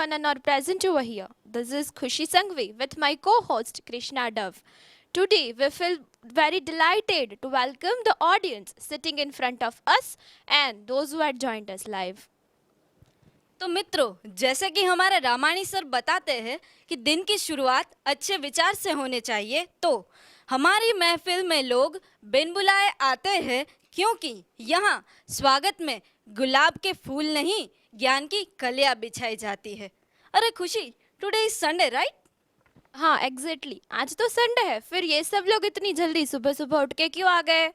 everyone and are present over here. This is Khushi Sangvi with my co-host Krishna Dove. Today we feel very delighted to welcome the audience sitting in front of us and those who had joined us live. तो मित्रों, जैसे कि हमारे Ramani sir बताते हैं कि दिन की शुरुआत अच्छे विचार से होने चाहिए, तो हमारी महफिल में लोग बिन बुलाए आते हैं, क्योंकि यहाँ स्वागत में गुलाब के फूल नहीं, ज्ञान की कलियां बिछाई जाती है। अरे खुशी, टुडे इज संडे राइट? हाँ एग्जैक्टली आज तो संडे है, फिर ये सब लोग इतनी जल्दी सुबह सुबह उठ के क्यों आ गए?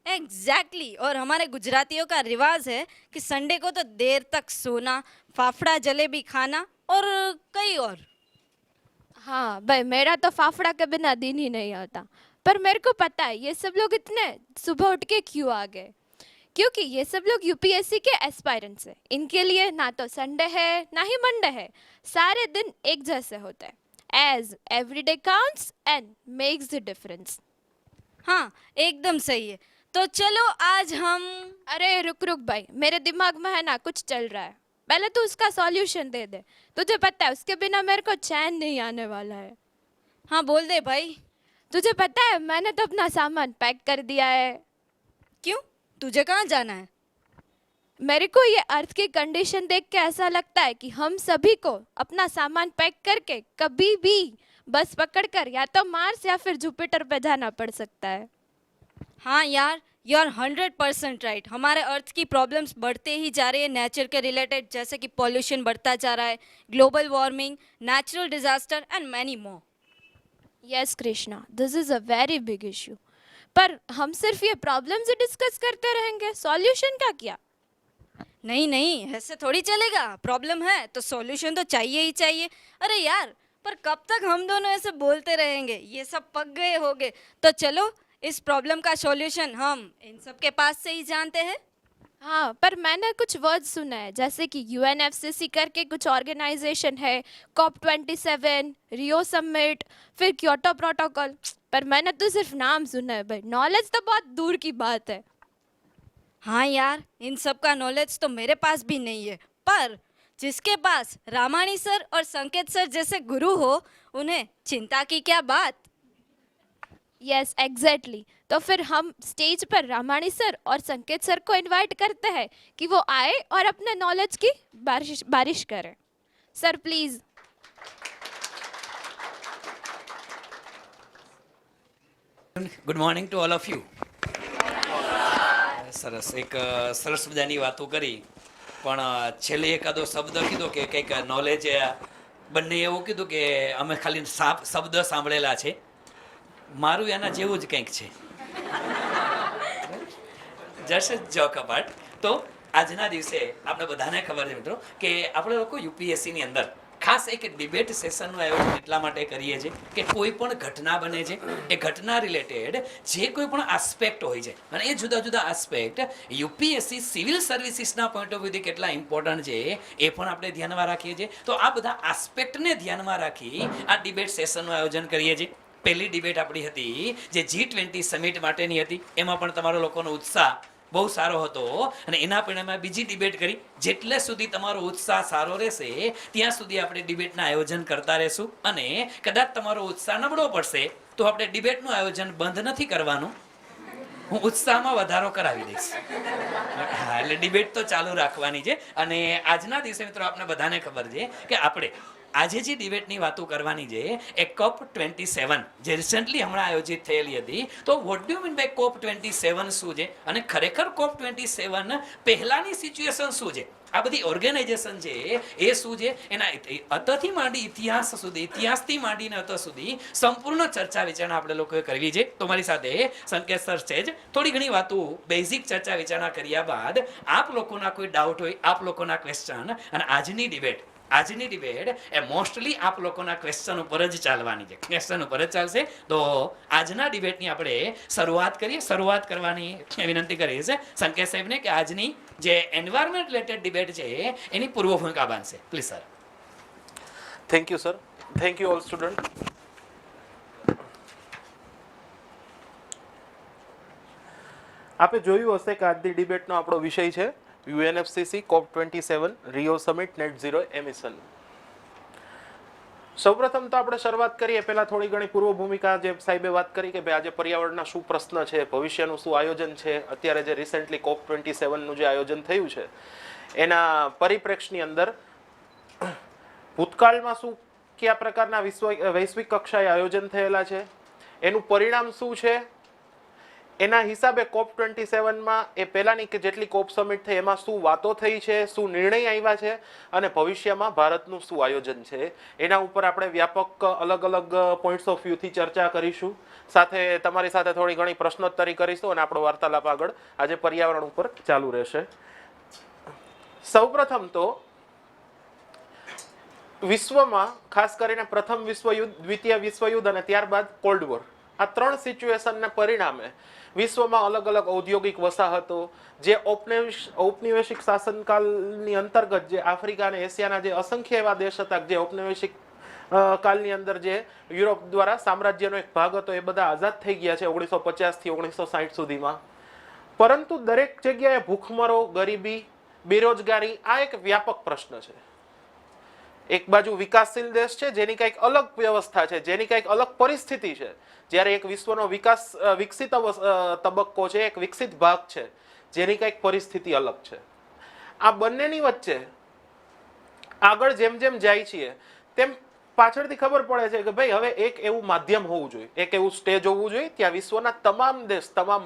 एग्जैक्टली और हमारे गुजरातियों का रिवाज है कि संडे को तो देर तक सोना, फाफड़ा जलेबी खाना और कई और। हाँ भाई, मेरा तो फाफड़ा के बिना दिन ही नहीं होता। पर मेरे को पता है ये सब लोग इतने सुबह उठ के क्यों आ गए, क्योंकि ये सब लोग यूपीएससी के एस्पायरेंट्स हैं। इनके लिए ना तो संडे है ना ही मंडे है, सारे दिन एक जैसे होते हैं। As every day counts and makes the difference. हाँ एकदम सही है। तो चलो आज हम अरे रुक रुक भाई, मेरे दिमाग में है ना कुछ चल रहा है, पहले तो उसका सॉल्यूशन दे दे। तुझे पता है उसके बिना मेरे को चैन नहीं आने वाला है। हाँ बोल दे भाई। तुझे पता है मैंने तो अपना सामान पैक कर दिया है। क्यों, तुझे कहाँ जाना है? मेरे को ये अर्थ की कंडीशन देख के ऐसा लगता है कि हम सभी को अपना सामान पैक करके कभी भी बस पकड़कर या तो मार्स या फिर जुपिटर पे जाना पड़ सकता है। हाँ यार, यू आर 100% राइट। हमारे अर्थ की प्रॉब्लम्स बढ़ते ही जा रही है नेचर के रिलेटेड, जैसे कि पॉल्यूशन बढ़ता जा रहा है, global warming, natural disaster and many more. Yes Krishna, this is a very big issue. पर हम सिर्फ ये प्रॉब्लम्स ही डिस्कस करते रहेंगे, सॉल्यूशन का क्या? नहीं नहीं, ऐसे थोड़ी चलेगा। प्रॉब्लम है तो सॉल्यूशन तो चाहिए ही चाहिए। अरे यार, पर कब तक हम दोनों ऐसे बोलते रहेंगे? ये सब पक गए होंगे। तो चलो इस प्रॉब्लम का सॉल्यूशन हम इन सब के पास से ही जानते हैं। हाँ, पर मैंने कुछ वर्ड सुना है, जैसे कि यूएनएफसीसी करके कुछ ऑर्गेनाइजेशन है, COP27, रियो समिट, फिर क्योटो प्रोटोकॉल। पर मैंने तो सिर्फ नाम सुना है भाई, नॉलेज तो बहुत दूर की बात है। हाँ यार, इन सब का नॉलेज तो मेरे पास भी नहीं है, पर जिसके पास रामाणी सर और संकेत सर जैसे गुरु हो, उन्हें चिंता की क्या बात। Yes exactly. तो फिर हम स्टेज पर रामाणी सर और संकेत सर को इनवाइट करते हैं कि वो आए और अपने नॉलेज की बारिश बारिश करें। Sir please. Good morning to all of you. સરસ, એક સરસ મજાની વાતો કરી, પણ છેલ્લે એકાદો શબ્દ કીધો કે કંઈક નોલેજ, બંને એવું કીધું કે અમે ખાલી શબ્દ સાંભળેલા છે. મારું એના જેવું જ કંઈક છે. Just joke apart. તો આજના દિવસે આપણે બધાને ખબર છે મિત્રો કે આપણે લોકો યુપીએસસીની અંદર ખાસ એક ડિબેટ સેશનનું આયોજન એટલા માટે કરીએ છીએ કે કોઈ પણ ઘટના બને છે, એ ઘટના રિલેટેડ જે કોઈ પણ આસ્પેક્ટ હોય છે, અને એ જુદા જુદા આસ્પેક્ટ યુપીએસસી સિવિલ સર્વિસીસના પોઈન્ટ ઓફ વ્યૂથી કેટલા ઇમ્પોર્ટન્ટ છે એ પણ આપણે ધ્યાનમાં રાખીએ છીએ. તો આ બધા આસ્પેક્ટને ધ્યાનમાં રાખી આ ડિબેટ સેશનનું આયોજન કરીએ છીએ. પહેલી ડિબેટ આપણી હતી જે G20 સમિટ માટેની હતી, એમાં પણ તમારો લોકોનો ઉત્સાહ બહુ સારો હતો, અને એના પરિણામે બીજી ડિબેટ કરી. જેટલે સુધી તમારો ઉત્સાહ સારો રહેશે ત્યાં સુધી આપણે ડિબેટના આયોજન કરતા રહેશું, અને કદાચ તમારો ઉત્સાહ નબળો પડશે તો આપણે ડિબેટનું આયોજન બંધ નથી કરવાનું, હું ઉત્સાહમાં વધારો કરાવી દઈશ. હા, એટલે ડિબેટ તો ચાલુ રાખવાની છે. અને આજના દિવસે મિત્રો આપણે બધાને ખબર છે કે આપણે આજે જે ડિબેટની વાતો કરવાની છે એ COP27 જે રિસેન્ટલી હમણાં આયોજિત થયેલી હતી. તો what do mean by COP27 શું છે, અને ખરેખર COP27 પહેલાની સિચ્યુએશન શું છે, આ બધી ઓર્ગેનાઇઝેશન છે એ શું છે, એના અતથી માંડી ઇતિહાસથી માંડીને અત સુધી સંપૂર્ણ ચર્ચા વિચારણા આપણે લોકોએ કરવી છે. તો મારી સાથે સંકેત સર છે જ. થોડી ઘણી વાતો બેઝિક ચર્ચા વિચારણા કર્યા બાદ આપ લોકોના કોઈ ડાઉટ હોય, આપ લોકોના ક્વેશ્ચન, અને આજની ડિબેટ એ મોસ્ટલી આપ લોકોના ક્વેશ્ચન ઉપર જ ચાલવાની છે, ક્વેશ્ચન ઉપર જ ચાલશે. તો આજના ડિબેટની આપણે શરૂઆત કરીએ. શરૂઆત કરવાની વિનંતી કરીએ છીએ સંકેત સાહેબને કે આજની જે એન્વાયરમેન્ટ રિલેટેડ ડિબેટ છે એની પૂર્વ ભૂમિકા બાંધશે. Please sir. Thank you sir. Thank you all student. આપે જોયું હશે કે આજની ડિબેટનો આપણો વિષય છે UNFCCC COP27 Rio summit net zero emission. સૌપ્રથમ તો આપણે શરૂઆત કરીએ પહેલા થોડી ઘણી પૂર્વ ભૂમિકા જે સાહેબે વાત કરી કે ભાઈ આજે પર્યાવરણના શું પ્રશ્ન છે, ભવિષ્યનું શું આયોજન છે, અત્યારે જે રિસેન્ટલી COP27નું જે આયોજન થયું છે એના પરિપ્રેક્ષની અંદર ભૂતકાળમાં શું કયા પ્રકારના વૈશ્વિક કક્ષાએ આયોજન થયેલા છે, એનું પરિણામ શું છે, એના હિસાબે COP27માં એ પહેલાની કે જેટલી COP સમિટ થઈ એમાં શું વાતો થઈ છે, શું નિર્ણય આવ્યા છે અને ભવિષ્યમાં ભારતનું શું આયોજન છે, એના ઉપર આપણે વ્યાપક અલગ અલગ પોઈન્ટ્સ ઓફ વ્યૂથી ચર્ચા કરીશું. સાથે તમારી સાથે થોડી ઘણી પ્રશ્નોત્તરી કરીશું અને આપણો વાર્તાલાપ આગળ આજે પર્યાવરણ ઉપર ચાલુ રહેશે. સૌપ્રથમ તો વિશ્વમાં ખાસ કરીને પ્રથમ વિશ્વયુદ્ધ, દ્વિતીય વિશ્વયુદ્ધ અને ત્યારબાદ કોલ્ડ વોર, આ ત્રણ સિચ્યુએશનના પરિણામે વિશ્વમાં અલગ અલગ ઔદ્યોગિક વસાહતો, જે ઔપનિવેશિક શાસનકાળની અંતર્ગત જે આફ્રિકા અને એશિયાના જે અસંખ્ય એવા દેશ હતા જે ઔપનિવેશિક કાળની અંદર જે યુરોપ દ્વારા સામ્રાજ્યનો એક ભાગ હતો, એ બધા આઝાદ થઈ ગયા છે 1950 થી 1960 સુધીમાં. પરંતુ દરેક જગ્યાએ ભૂખમરો, ગરીબી, બેરોજગારી આ એક વ્યાપક પ્રશ્ન છે. એક બાજુ વિકાસશીલ દેશ છે જેની કંઈક અલગ વ્યવસ્થા છે, જેની કંઈક અલગ પરિસ્થિતિ છે, જ્યારે એક વિશ્વનો વિકસિત તબક્કો છે, એક વિકસિત ભાગ છે જેની કંઈક પરિસ્થિતિ અલગ છે. આ બંનેની વચ્ચે આગળ જેમ જેમ જાય છીએ તેમ પાછળથી ખબર પડે છે કે ભાઈ હવે એક એવું માધ્યમ હોવું જોઈએ, એક એવું સ્ટેજ હોવું જોઈએ ત્યાં વિશ્વના તમામ દેશ, તમામ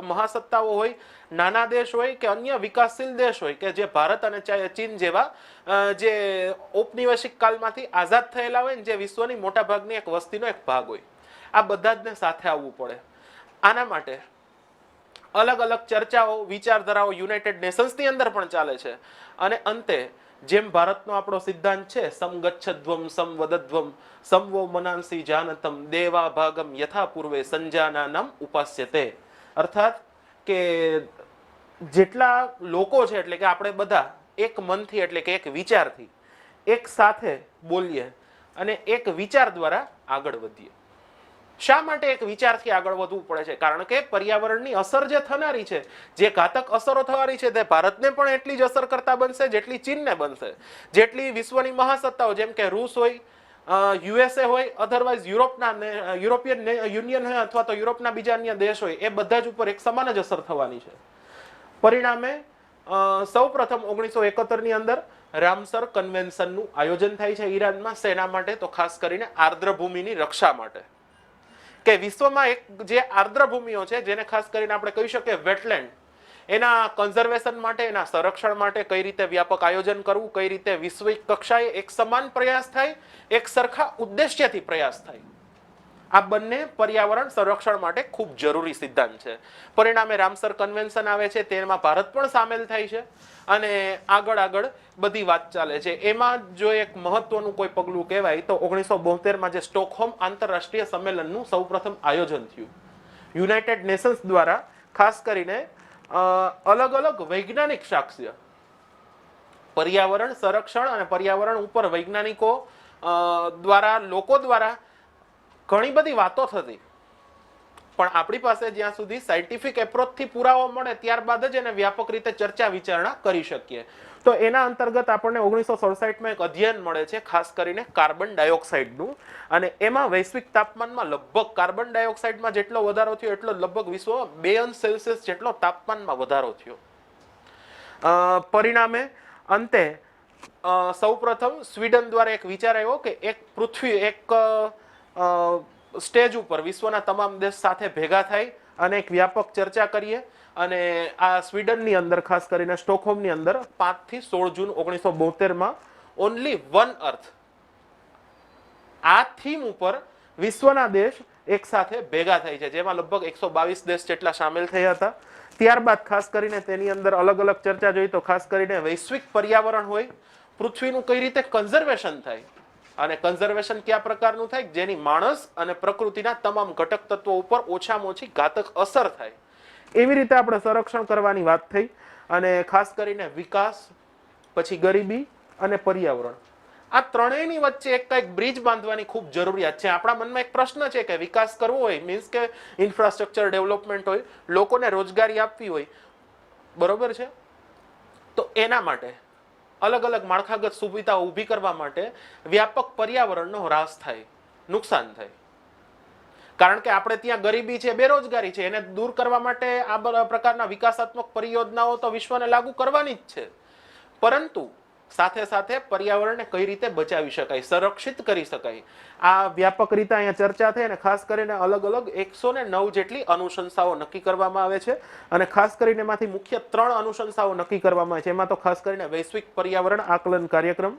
મહાસત્તાઓ હોય, નાના દેશ હોય કે અન્ય વિકાસશીલ દેશ હોય કે જે ભારત અને ચીન જેવા જે ઔપનિવેશિક કાળમાંથી આઝાદ થયેલા હોય ને જે વિશ્વની મોટા ભાગની એક વસ્તીનો એક ભાગ હોય, આ બધા જ ને સાથે આવવું પડે. આના માટે અલગ અલગ ચર્ચાઓ, વિચારધારાઓ યુનાઇટેડ નેશન્સની અંદર પણ ચાલે છે અને અંતે જેમ ભારતનો આપણો સિદ્ધાંત છે સમગચ્છધ્વમ સમવદધ્વમ સમવો મનાંસી જાનતમ દેવા ભાગમ યથા પૂર્વે સંજાનાનમ ઉપાસ્યતે, અર્થાત કે જેટલા લોકો છે એટલે કે આપણે બધા એક મનથી એટલે કે એક વિચારથી એક સાથે બોલીએ અને એક વિચાર દ્વારા આગળ વધીએ. શા માટે એક વિચારથી આગળ વધવું પડે છે? કારણ કે પર્યાવરણની અસર જે થનારી છે, જે ઘાતક અસરો થવાની છે તે ભારતને પણ એટલી જ અસર કરતા બનશે જેટલી ચીનને બનશે, જેટલી વિશ્વની મહાસત્તાઓ જેમ કે રૂસ હોય, USA હોય, અધરવાઇઝ યુરોપિયન યુનિયન હોય અથવા તો યુરોપના બીજા અન્ય દેશ હોય, એ બધા જ ઉપર એક સમાન જ અસર થવાની છે. પરિણામે સૌ પ્રથમ 1971 ની અંદર રામસર કન્વેન્શનનું આયોજન થાય છે ઈરાનમાં. સેના માટે તો ખાસ કરીને આર્દ્રભૂમિની રક્ષા માટે, કે વિશ્વમાં એક જે આર્દ્રભૂમિઓ છે જેને ખાસ કરીને આપણે કહી શકીએ વેટલેન્ડ, એના કન્ઝર્વેશન માટે, એના સંરક્ષણ માટે કઈ રીતે વ્યાપક આયોજન કરવું, કઈ રીતે વૈશ્વિક કક્ષાએ એક સમાન પ્રયાસ થાય, એક સરખા ઉદ્દેશ્યથી પ્રયાસ થાય. આ બંને પર્યાવરણ સંરક્ષણ માટે ખૂબ જરૂરી સિદ્ધાંત છે. પરિણામે રામસર કન્વેન્શન આવે છે, તેમાં ભારત પણ સામેલ થાય છે અને આગળ બધી વાત ચાલે છે. એમાં જો એક મહત્વનું કોઈ પગલું કહેવાય તો 1972માં જે સ્ટોકહોમ આંતરરાષ્ટ્રીય સંમેલનનું સૌપ્રથમ આયોજન થયું યુનાઇટેડ નેશન્સ દ્વારા. ખાસ કરીને અલગ અલગ વૈજ્ઞાનિક સાક્ષ્ય, પર્યાવરણ સંરક્ષણ અને પર્યાવરણ ઉપર વૈજ્ઞાનિકો દ્વારા, લોકો દ્વારા ઘણી બધી વાતો થતી, પણ આપણી પાસે જ્યાં સુધી સાયન્ટિફિક એપ્રોચથી પુરાવો મળે ત્યારબાદ જ એને વ્યાપક રીતે ચર્ચા વિચારણા કરી શકીએ. તો એના અંતર્ગત આપણને 1967માં એક અધ્યયન મળે છે ખાસ કરીને કાર્બન ડાયોક્સાઇડનું, અને એમાં વૈશ્વિક તાપમાનમાં લગભગ કાર્બન ડાયોક્સાઇડમાં જેટલો વધારો થયો એટલો લગભગ વિશ્વમાં 2 અંશ સેલ્સિયસ જેટલો તાપમાનમાં વધારો થયો. પરિણામે અંતે સૌપ્રથમ સ્વીડન દ્વારા એક વિચાર આવ્યો કે એક પૃથ્વી એક સ્ટેજ ઉપર વિશ્વના તમામ દેશ સાથે ભેગા થાય અને એક વ્યાપક ચર્ચા કરીએ. અને આ સ્વીડનની અંદર ખાસ કરીને સ્ટોકહોમની અંદર 5 થી 16 જૂન 1972માં ઓનલી વન અર્થ, આ થીમ ઉપર વિશ્વના દેશ એક સાથે ભેગા થાય છે, જેમાં લગભગ 122 દેશ જેટલા સામેલ થયા હતા. ત્યારબાદ ખાસ કરીને તેની અંદર અલગ અલગ ચર્ચા જોઈ તો ખાસ કરીને વૈશ્વિક પર્યાવરણ હોય, પૃથ્વીનું કઈ રીતે કન્ઝર્વેશન થાય અને કન્ઝર્વેશન કયા પ્રકારનું થાય જેની માણસ અને પ્રકૃતિના તમામ ઘટક તત્વો ઉપર ઓછામાં ઓછી ઘાતક અસર થાય, એવી રીતે આપણે સંરક્ષણ કરવાની વાત થઈ. અને ખાસ કરીને વિકાસ, પછી ગરીબી અને પર્યાવરણ, આ ત્રણેયની વચ્ચે એક કંઈક બ્રિજ બાંધવાની ખૂબ જરૂરિયાત છે. આપણા મનમાં એક પ્રશ્ન છે કે વિકાસ કરવો હોય મીન્સ કે ઇન્ફ્રાસ્ટ્રક્ચર ડેવલપમેન્ટ હોય, લોકોને રોજગારી આપવી હોય, બરોબર છે, તો એના માટે અલગ અલગ માળખાગત સુવિધાઓ ઊભી કરવા માટે વ્યાપક પર્યાવરણનો હ્રાસ થાય, નુકસાન થાય. કારણ કે આપણે ત્યાં ગરીબી છે, બેરોજગારી છે, એને દૂર કરવા માટે આ પ્રકારના વિકાસાત્મક પરિયોજનાઓ તો વિશ્વને લાગુ કરવાની જ છે. પરંતુ સાથે સાથે પર્યાવરણને કઈ રીતે બચાવી શકાય, સંરક્ષિત કરી શકાય, આ વ્યાપક રીતે અહીંયા ચર્ચા થઈ. અને ખાસ કરીને અલગ અલગ 109 જેટલી અનુશંસાઓ નક્કી કરવામાં આવે છે. અને ખાસ કરીને એમાંથી મુખ્ય 3 અનુશંસાઓ નક્કી કરવામાં આવે છે. એમાં તો ખાસ કરીને વૈશ્વિક પર્યાવરણ આકલન કાર્યક્રમ,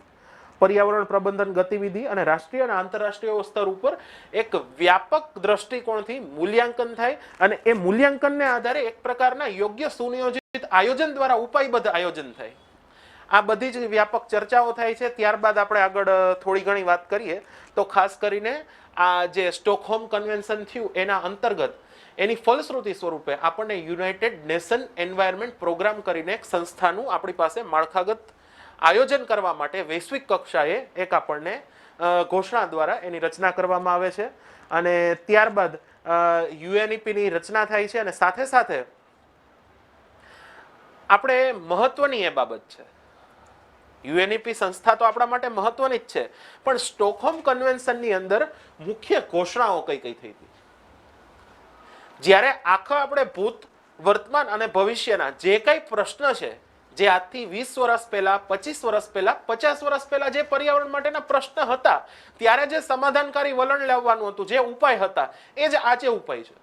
પર્યાવરણ પ્રબંધન ગતિવિધિ અને રાષ્ટ્રીય અને આંતરરાષ્ટ્રીય સ્તર ઉપર એક વ્યાપક દ્રષ્ટિકોણથી મૂલ્યાંકન થાય. અને એ મૂલ્યાંકનને આધારે એક પ્રકારના યોગ્ય સુનિયોજિત આયોજન દ્વારા ઉપાયબદ્ધ આયોજન થાય. આ બધી જ વ્યાપક ચર્ચાઓ થાય છે. ત્યારબાદ આપણે આગળ થોડી ઘણી વાત કરીએ તો ખાસ કરીને આ જે સ્ટોકહોમ કન્વેન્શન થયું એના અંતર્ગત એની ફલશ્રુતિ સ્વરૂપે આપણને યુનાઇટેડ નેશન એન્વાયરમેન્ટ પ્રોગ્રામ કરીને એક સંસ્થાનું આપણી પાસે માળખાગત આયોજન કરવા માટે વૈશ્વિક કક્ષાએ એક આપણને ઘોષણા દ્વારા એની રચના કરવામાં આવે છે. અને ત્યારબાદ યુએનઈપીની રચના થાય છે. અને સાથે સાથે આપણે મહત્વની એ બાબત છે, યુએનઈપી સંસ્થા તો આપણા માટે મહત્વની જ છે, પણ સ્ટોકહોમ કન્વેન્શનની અંદર મુખ્ય ઘોષણાઓ કઈ કઈ થઈ હતી. જ્યારે આખા આપણે ભૂત, વર્તમાન અને ભવિષ્યના જે કઈ પ્રશ્ન છે, જે આજથી 20 વર્ષ પહેલા, 25 વર્ષ પહેલા, 50 વર્ષ પહેલા જે પર્યાવરણ માટેના પ્રશ્ન હતા, ત્યારે જે સમાધાનકારી વલણ લાવવાનું હતું, જે ઉપાય હતા, એ જ આજે ઉપાય છે.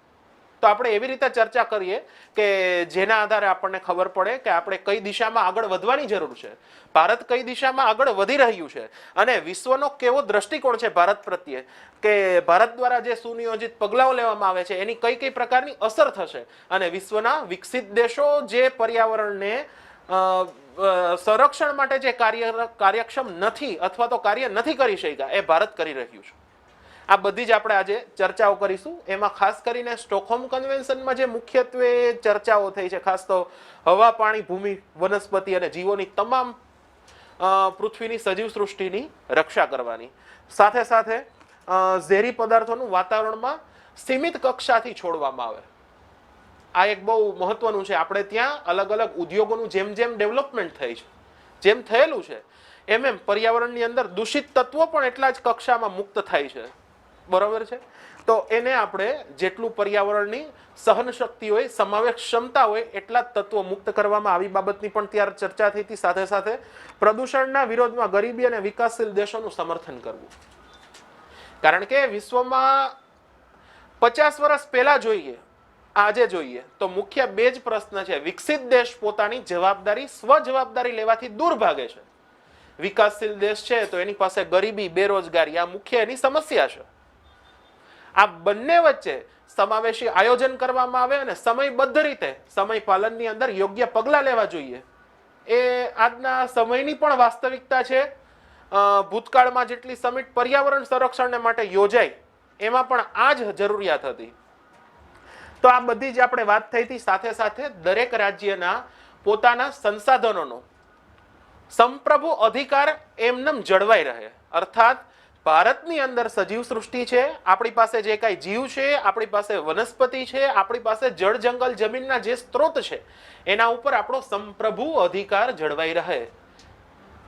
તો આપણે એવી રીતે ચર્ચા કરીએ કે જેના આધારે આપણને ખબર પડે કે આપણે કઈ દિશામાં આગળ વધવાની જરૂર છે, ભારત કઈ દિશામાં આગળ વધી રહ્યું છે, અને વિશ્વનો કેવો દ્રષ્ટિકોણ છે ભારત પ્રત્યે, કે ભારત દ્વારા જે સુનિયોજિત પગલાઓ લેવામાં આવે છે એની કઈ કઈ પ્રકારની અસર થશે, અને વિશ્વના વિકસિત દેશો જે પર્યાવરણને સંરક્ષણ માટે જે કાર્યક્ષમ નથી અથવા તો કાર્ય નથી કરી શક્યા એ ભારત કરી રહ્યું છે. આ બધી જ આપણે આજે ચર્ચાઓ કરીશું. એમાં ખાસ કરીને સ્ટોકહોમ કન્વેન્શનમાં જે મુખ્યત્વે ચર્ચાઓ થઈ છે, ખાસ તો હવા, પાણી, ભૂમિ, વનસ્પતિ અને જીવોની તમામ પૃથ્વીની સજીવ સૃષ્ટિની રક્ષા કરવાની, સાથે સાથે ઝેરી પદાર્થોનું વાતાવરણમાં સીમિત કક્ષાથી છોડવામાં આવે. આ એક બહુ મહત્વનું છે. આપણે ત્યાં અલગ અલગ ઉદ્યોગોનું જેમ જેમ ડેવલપમેન્ટ થાય છે, જેમ થયેલું છે, એમ પર્યાવરણની અંદર દૂષિત તત્વો પણ એટલા જ કક્ષામાં મુક્ત થાય છે. બરોબર છે? તો એને આપણે જેટલું પર્યાવરણની સહન શક્તિ હોય, સમાવેશ ક્ષમતા હોય, એટલા જ તત્વો મુક્ત કરવામાં આવી બાબતની પણ ત્યારે ચર્ચા થઈ હતી. સાથે સાથે પ્રદૂષણના વિરોધમાં ગરીબી અને વિકાસશીલ દેશોનું સમર્થન કરવું. કારણ કે વિશ્વમાં 50 વર્ષ પહેલા જોઈએ, આજે જોઈએ તો મુખ્ય 2 જ પ્રશ્ન છે. વિકસિત દેશ પોતાની જવાબદારી, સ્વજવાબદારી લેવાથી દૂર ભાગે છે. વિકાસશીલ દેશ છે તો એની પાસે ગરીબી, બેરોજગારી, આ મુખ્ય એની સમસ્યા છે. આ બંને વચ્ચે સમાવેશી આયોજન કરવામાં આવે અને સમયબદ્ધ રીતે સમય પાલનની અંદર યોગ્ય પગલાં લેવા જોઈએ. એ આજના સમયની પણ વાસ્તવિકતા છે. ભૂતકાળમાં જેટલી સમિટ પર્યાવરણ સંરક્ષણને માટે યોજાઈ એમાં પણ આ જ જરૂરિયાત હતી. તો આ બધી જ આપણે વાત થઈ હતી. સાથે સાથે દરેક રાજ્યના પોતાના સંસાધનોનો સંપ્રભુ અધિકાર એમનેમ જળવાઈ રહે. અર્થાત ભારતની અંદર સજીવ સૃષ્ટિ છે, આપણી પાસે જે કાંઈ જીવ છે, આપણી પાસે વનસ્પતિ છે, આપણી પાસે જળ, જંગલ, જમીનના જે સ્ત્રોત છે, એના ઉપર આપણો સંપ્રભુ અધિકાર જળવાઈ રહે.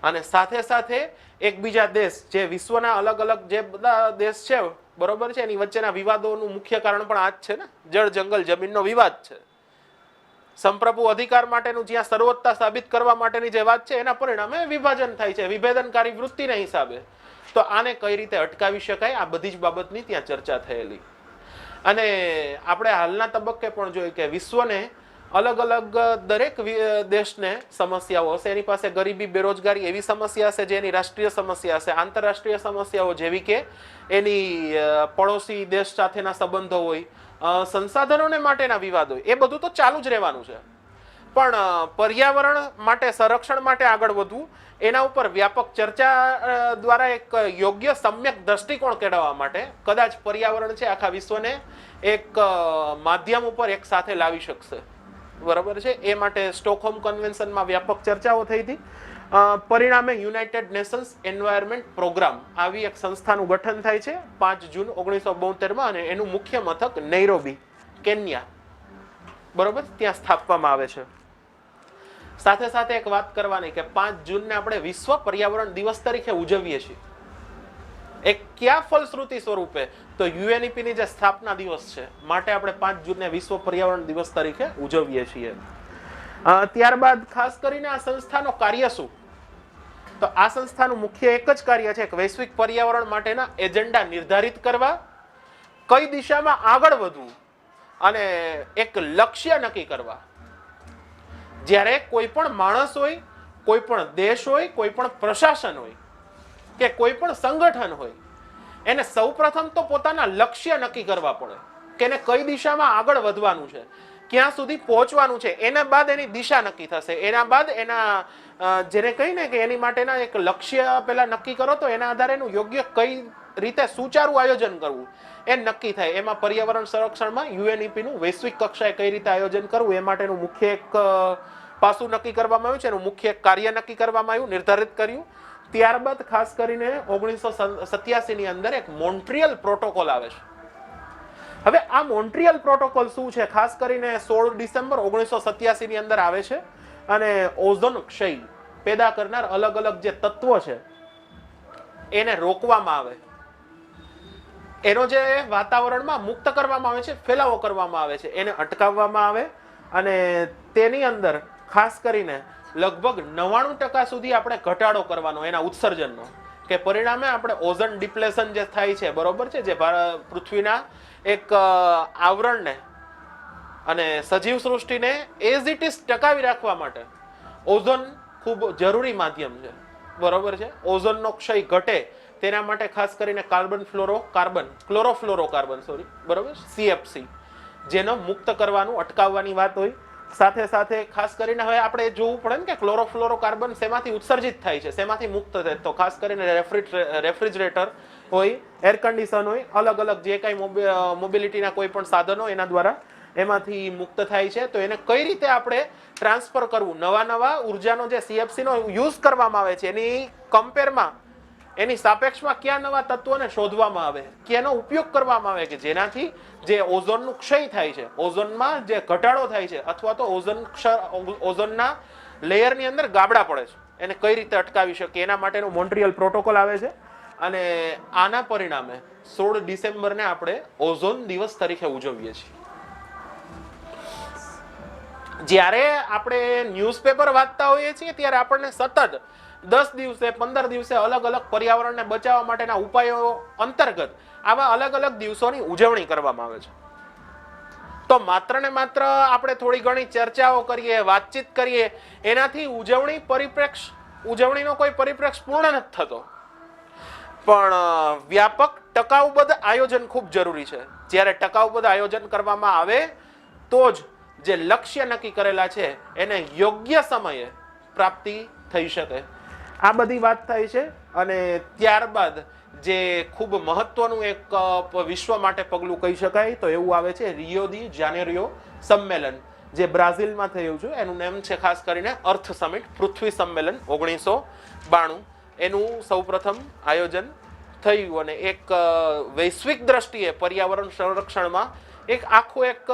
અને સાથે સાથે એકબીજા દેશ, જે વિશ્વના અલગ અલગ જે બધા દેશ છે, બરોબર છે, એની વચ્ચેના વિવાદોનું મુખ્ય કારણ પણ આ જ છે ને, જળ, જંગલ, જમીનનો વિવાદ છે. સંપ્રભુ અધિકાર માટેનું જ્યાં સર્વોચ્ચતા સાબિત કરવા માટેની જે વાત છે, એના પરિણામે વિભાજન થાય છે, વિભેદનકારી વૃત્તિના હિસાબે. તો આને કઈ રીતે અટકાવી શકાય, આ બધી જ બાબતની ત્યાં ચર્ચા થયેલી. અને આપણે હાલના તબક્કે પણ જોયું કે વિશ્વને અલગ અલગ દરેક દેશને સમસ્યાઓ હશે. એની પાસે ગરીબી, બેરોજગારી એવી સમસ્યા હશે જે એની રાષ્ટ્રીય સમસ્યા હશે. આંતરરાષ્ટ્રીય સમસ્યાઓ જેવી કે એની પડોશી દેશ સાથેના સંબંધો હોય, સંસાધનોને માટેના વિવાદ હોય, એ બધું તો ચાલુ જ રહેવાનું છે. પણ પર્યાવરણ માટે, સંરક્ષણ માટે આગળ વધવું, એના ઉપર વ્યાપક ચર્ચા દ્વારા એક યોગ્ય સમ્યક દ્રષ્ટિકોણ કેળવવા માટે કદાચ પર્યાવરણ છે આખા વિશ્વને એક માધ્યમ ઉપર એક સાથે લાવી શકશે. બરાબર છે? એ માટે સ્ટોકહોમ કન્વેન્શનમાં વ્યાપક ચર્ચાઓ થઈ હતી. પરિણામે યુનાઇટેડ નેશન્સ એન્વાયરમેન્ટ પ્રોગ્રામ આવી એક સંસ્થાનું ગઠન થાય છે 5 જૂન 1972 અને એનું મુખ્ય મથક નૈરોબી, કેન્યા, બરોબર, ત્યાં સ્થાપવામાં આવે છે. સાથે સાથે એક વાત કરવાની કે 5 જૂનને આપણે વિશ્વ પર્યાવરણ દિવસ તરીકે ઉજવીએ છીએ. એક કયા ફલશ્રુતિ સ્વરૂપે? તો યુએનઈપી ની જે સ્થાપના દિવસ છે માટે આપણે 5 જૂનને વિશ્વ પર્યાવરણ દિવસ તરીકે ઉજવીએ છીએ. ત્યારબાદ ખાસ કરીને આ સંસ્થાનો કાર્ય શું? તો આ સંસ્થાનું મુખ્ય એક જ કાર્ય છે કે વૈશ્વિક પર્યાવરણ માટેના એજન્ડા નિર્ધારિત કરવા, કઈ દિશામાં આગળ વધવું અને એક લક્ષ્ય નક્કી કરવા. જ્યારે કોઈ પણ માણસ હોય, કોઈ પણ દેશ હોય, કોઈ પણ પ્રશાસન હોય કે કોઈ પણ સંગઠન હોય, એને સૌપ્રથમ તો પોતાના લક્ષ્ય નક્કી કરવા પડે કે એને કઈ દિશામાં આગળ વધવાનું છે, ક્યાં સુધી પહોંચવાનું છે. એના બાદ એની દિશા નક્કી થશે. એના બાદ એના જેને કહીને કે એની માટેના એક લક્ષ્ય પહેલા નક્કી કરો તો એના આધારે એનું યોગ્ય કઈ રીતે સુચારું આયોજન કરવું એ નક્કી થાય. એમાં પર્યાવરણ સંરક્ષણમાં યુએનઈપી નું વૈશ્વિક કક્ષાએ કઈ રીતે આયોજન કરવું એ માટેનું મુખ્ય એક પાસું નક્કી કરવામાં આવ્યું છે, એનું મુખ્ય કાર્ય નક્કી કરવામાં આવ્યું, નિર્ધારિત કર્યું. ત્યારબાદ ખાસ કરીને 1987 ની અંદર એક મોન્ટ્રીયલ પ્રોટોકોલ આવે છે. હવે આ મોન્ટ્રીયલ પ્રોટોકોલ શું છે? ખાસ કરીને 16 ડિસેમ્બર 1987 ની અંદર આવે છે અને ઓઝોન ક્ષય પેદા કરનાર અલગ અલગ જે તત્વો છે એને રોકવામાં આવે, એનો જે વાતાવરણમાં મુક્ત કરવામાં આવે છે, ફેલાવો કરવામાં આવે છે, એને અટકાવવામાં આવે અને તેની અંદર ખાસ કરીને લગભગ 99% સુધી આપણે ઘટાડો કરવાનો એના ઉત્સર્જનનો, કે પરિણામે આપણે ઓઝોન ડિપ્લેશન જે થાય છે, બરોબર છે, જે પૃથ્વીના એક આવરણને અને સજીવ સૃષ્ટિને એઝ ઇટ ઇઝ ટકાવી રાખવા માટે ઓઝોન ખૂબ જરૂરી માધ્યમ છે, બરોબર છે. ઓઝોનનો ક્ષય ઘટે તેના માટે ખાસ કરીને ક્લોરોફ્લોરોકાર્બન બરોબર, CFC, જેનો મુક્ત કરવાનું, અટકાવવાની વાત હોય. સાથે સાથે ખાસ કરીને હવે આપણે જોવું પડે ને કે ક્લોરોફ્લોરોકાર્બન શેમાંથી ઉત્સર્જિત થાય છે, શેમાંથી મુક્ત થાય. તો ખાસ કરીને રેફ્રિજરેટર હોય, એર કન્ડિશન હોય, અલગ અલગ જે કાંઈ મોબિલિટીના કોઈ પણ સાધનો એના દ્વારા એમાંથી મુક્ત થાય છે. તો એને કઈ રીતે આપણે ટ્રાન્સફર કરવું, નવા ઉર્જાનો જે CFC નો યુઝ કરવામાં આવે છે એની કમ્પેરમાં, એની સાપેક્ષમાં કયા નવા તત્વોને શોધવામાં આવે, કેનો ઉપયોગ કરવામાં આવે કે જેનાથી જે ઓઝોનનું ક્ષય થાય છે, ઓઝોનમાં જે ઘટાડો થાય છે અથવા તો ઓઝોનના લેયરની અંદર ગાબડા પડે છે, એને કઈ રીતે અટકાવી શકીએ એના માટેનો મોન્ટ્રીયલ પ્રોટોકોલ આવે છે. અને આના પરિણામે 16 ડિસેમ્બરને આપણે ઓઝોન દિવસ તરીકે ઉજવીએ છીએ. જ્યારે આપણે ન્યૂઝપેપર વાંચતા હોઈએ છીએ ત્યારે આપણને સતત 10 દિવસે 15 દિવસે અલગ અલગ પર્યાવરણને બચાવવા માટેના ઉપાયો અંતર્ગત આવા અલગ અલગ દિવસોની ઉજવણી કરવામાં આવે છે. તો માત્ર ને માત્ર આપણે થોડી ઘણી ચર્ચાઓ કરીએ, વાતચીત કરીએ, એનાથી ઉજવણીનો કોઈ પરિપ્રેક્ષ પૂર્ણ નથી થતો. પણ વ્યાપક ટકાઉબદ્ધ આયોજન ખૂબ જરૂરી છે. જ્યારે ટકાઉબદ્ધ આયોજન કરવામાં આવે તો જ જે લક્ષ્ય નક્કી કરેલા છે એને યોગ્ય સમયે પ્રાપ્તિ થઈ શકે. આ બધી વાત થાય છે. અને ત્યારબાદ જે ખૂબ મહત્વનું એક વિશ્વ માટે પગલું કહી શકાય તો એવું આવે છે રિયો દી જાનેરિયો સંમેલન, જે બ્રાઝિલમાં થયું છે. એનું નામ છે ખાસ કરીને અર્થ સમિટ, પૃથ્વી સંમેલન 1992. એનું સૌપ્રથમ આયોજન થયું અને એક વૈશ્વિક દ્રષ્ટિએ પર્યાવરણ સંરક્ષણમાં એક આખું એક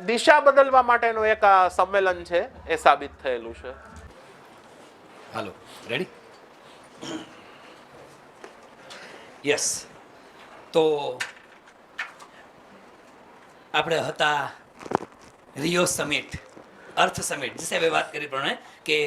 દિશા બદલવા માટેનું એક આ સંમેલન છે એ સાબિત થયેલું છે. હાલો, રેડી? યસ. તો આપણે હતા રિયો સમિટ, અર્થ સમિટ, જે સાહેબે વાત કરી પ્રમાણે કે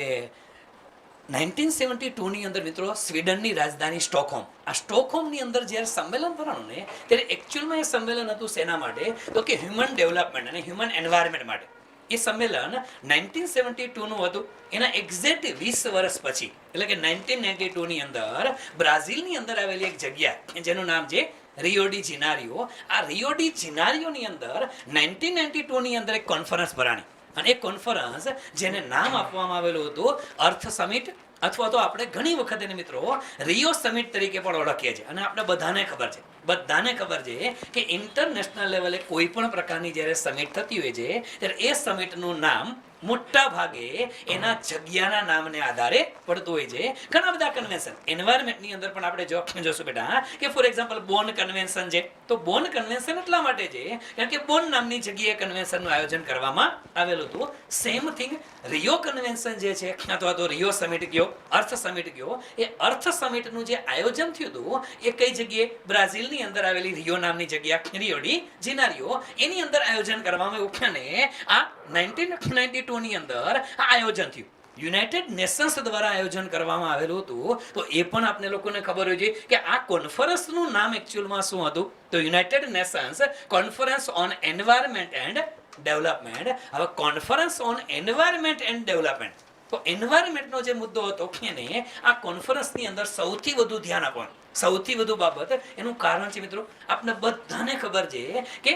1972 ની અંદર મિત્રો સ્વીડનની રાજધાની સ્ટોકહોમ, આ સ્ટોકહોમની અંદર જ્યારે સંમેલન ભરાણું ને ત્યારે એકચ્યુઅલમાં એ સંમેલન હતું શેના માટે? તો કે હ્યુમન ડેવલપમેન્ટ અને હ્યુમન એન્વાયરમેન્ટ માટે. એ સંમેલન 1972 નું હતું. એના એક્ઝેક્ટ 20 વર્ષ પછી એટલે કે 1992 ની અંદર બ્રાઝિલની અંદર આવેલી એક જગ્યા જેનું નામ છે રિયો ડી જેનેરિયો. આ રિયો ડી જેનેરિયોની અંદર 1992 ની અંદર એક કોન્ફરન્સ ભરાણી અને એ કોન્ફરન્સ જેને નામ આપવામાં આવેલું હતું અર્થ સમિટ, અથવા તો આપણે ઘણી વખત એને મિત્રો રિયો સમિટ તરીકે પણ ઓળખીએ છીએ. અને આપણે બધાને ખબર છે કે ઇન્ટરનેશનલ લેવલે કોઈ પણ પ્રકારની જ્યારે સમિટ થતી હોય છે ત્યારે એ સમિટનું નામ મોટા ભાગે એના જગ્યાના નામને આધારે પડતું હોય છે. ઘણા બધા કન્વેન્શન એન્વાયરમેન્ટની અંદર પણ આપણે જોશું બેટા કે ફોર એક્ઝામ્પલ બોન કન્વેન્શન છે. તો બોન કન્વેન્શન એટલા માટે છે કારણ કે બોન નામની જગ્યાએ કન્વેન્શનનું આયોજન કરવામાં આવેલું હતું. સેમ થિંગ રિયો કન્વેન્શન જે છે અથવા તો રિયો સમિટ કયો, અર્થ સમિટ કયો, એ અર્થ સમિટનું જે આયોજન થયું હતું એ કઈ જગ્યાએ? બ્રાઝિલની અંદર આવેલી રિયો નામની જગ્યા, રિયો ડી જેનેરિયો, એની અંદર આયોજન કરવામાં આવ્યું અને આ 1992 ની અંદર આ આયોજન થયું. યુનાઇટેડ નેશન્સ દ્વારા આયોજન કરવામાં આવેલું હતું. તો એ પણ આપણે લોકોને ખબર હોય છે કે આ કોન્ફરન્સનું નામ એકચ્યુઅલમાં શું હતું? તો United Nations conference on environment and development. હવે conference on environment and development, તો એન્વાયરમેન્ટનો જે મુદ્દો હતો એને આ કોન્ફરન્સની અંદર સૌથી વધુ ધ્યાન આપવાનું, સૌથી વધુ બાબત. એનું કારણ છે મિત્રો, આપણે બધાને ખબર છે કે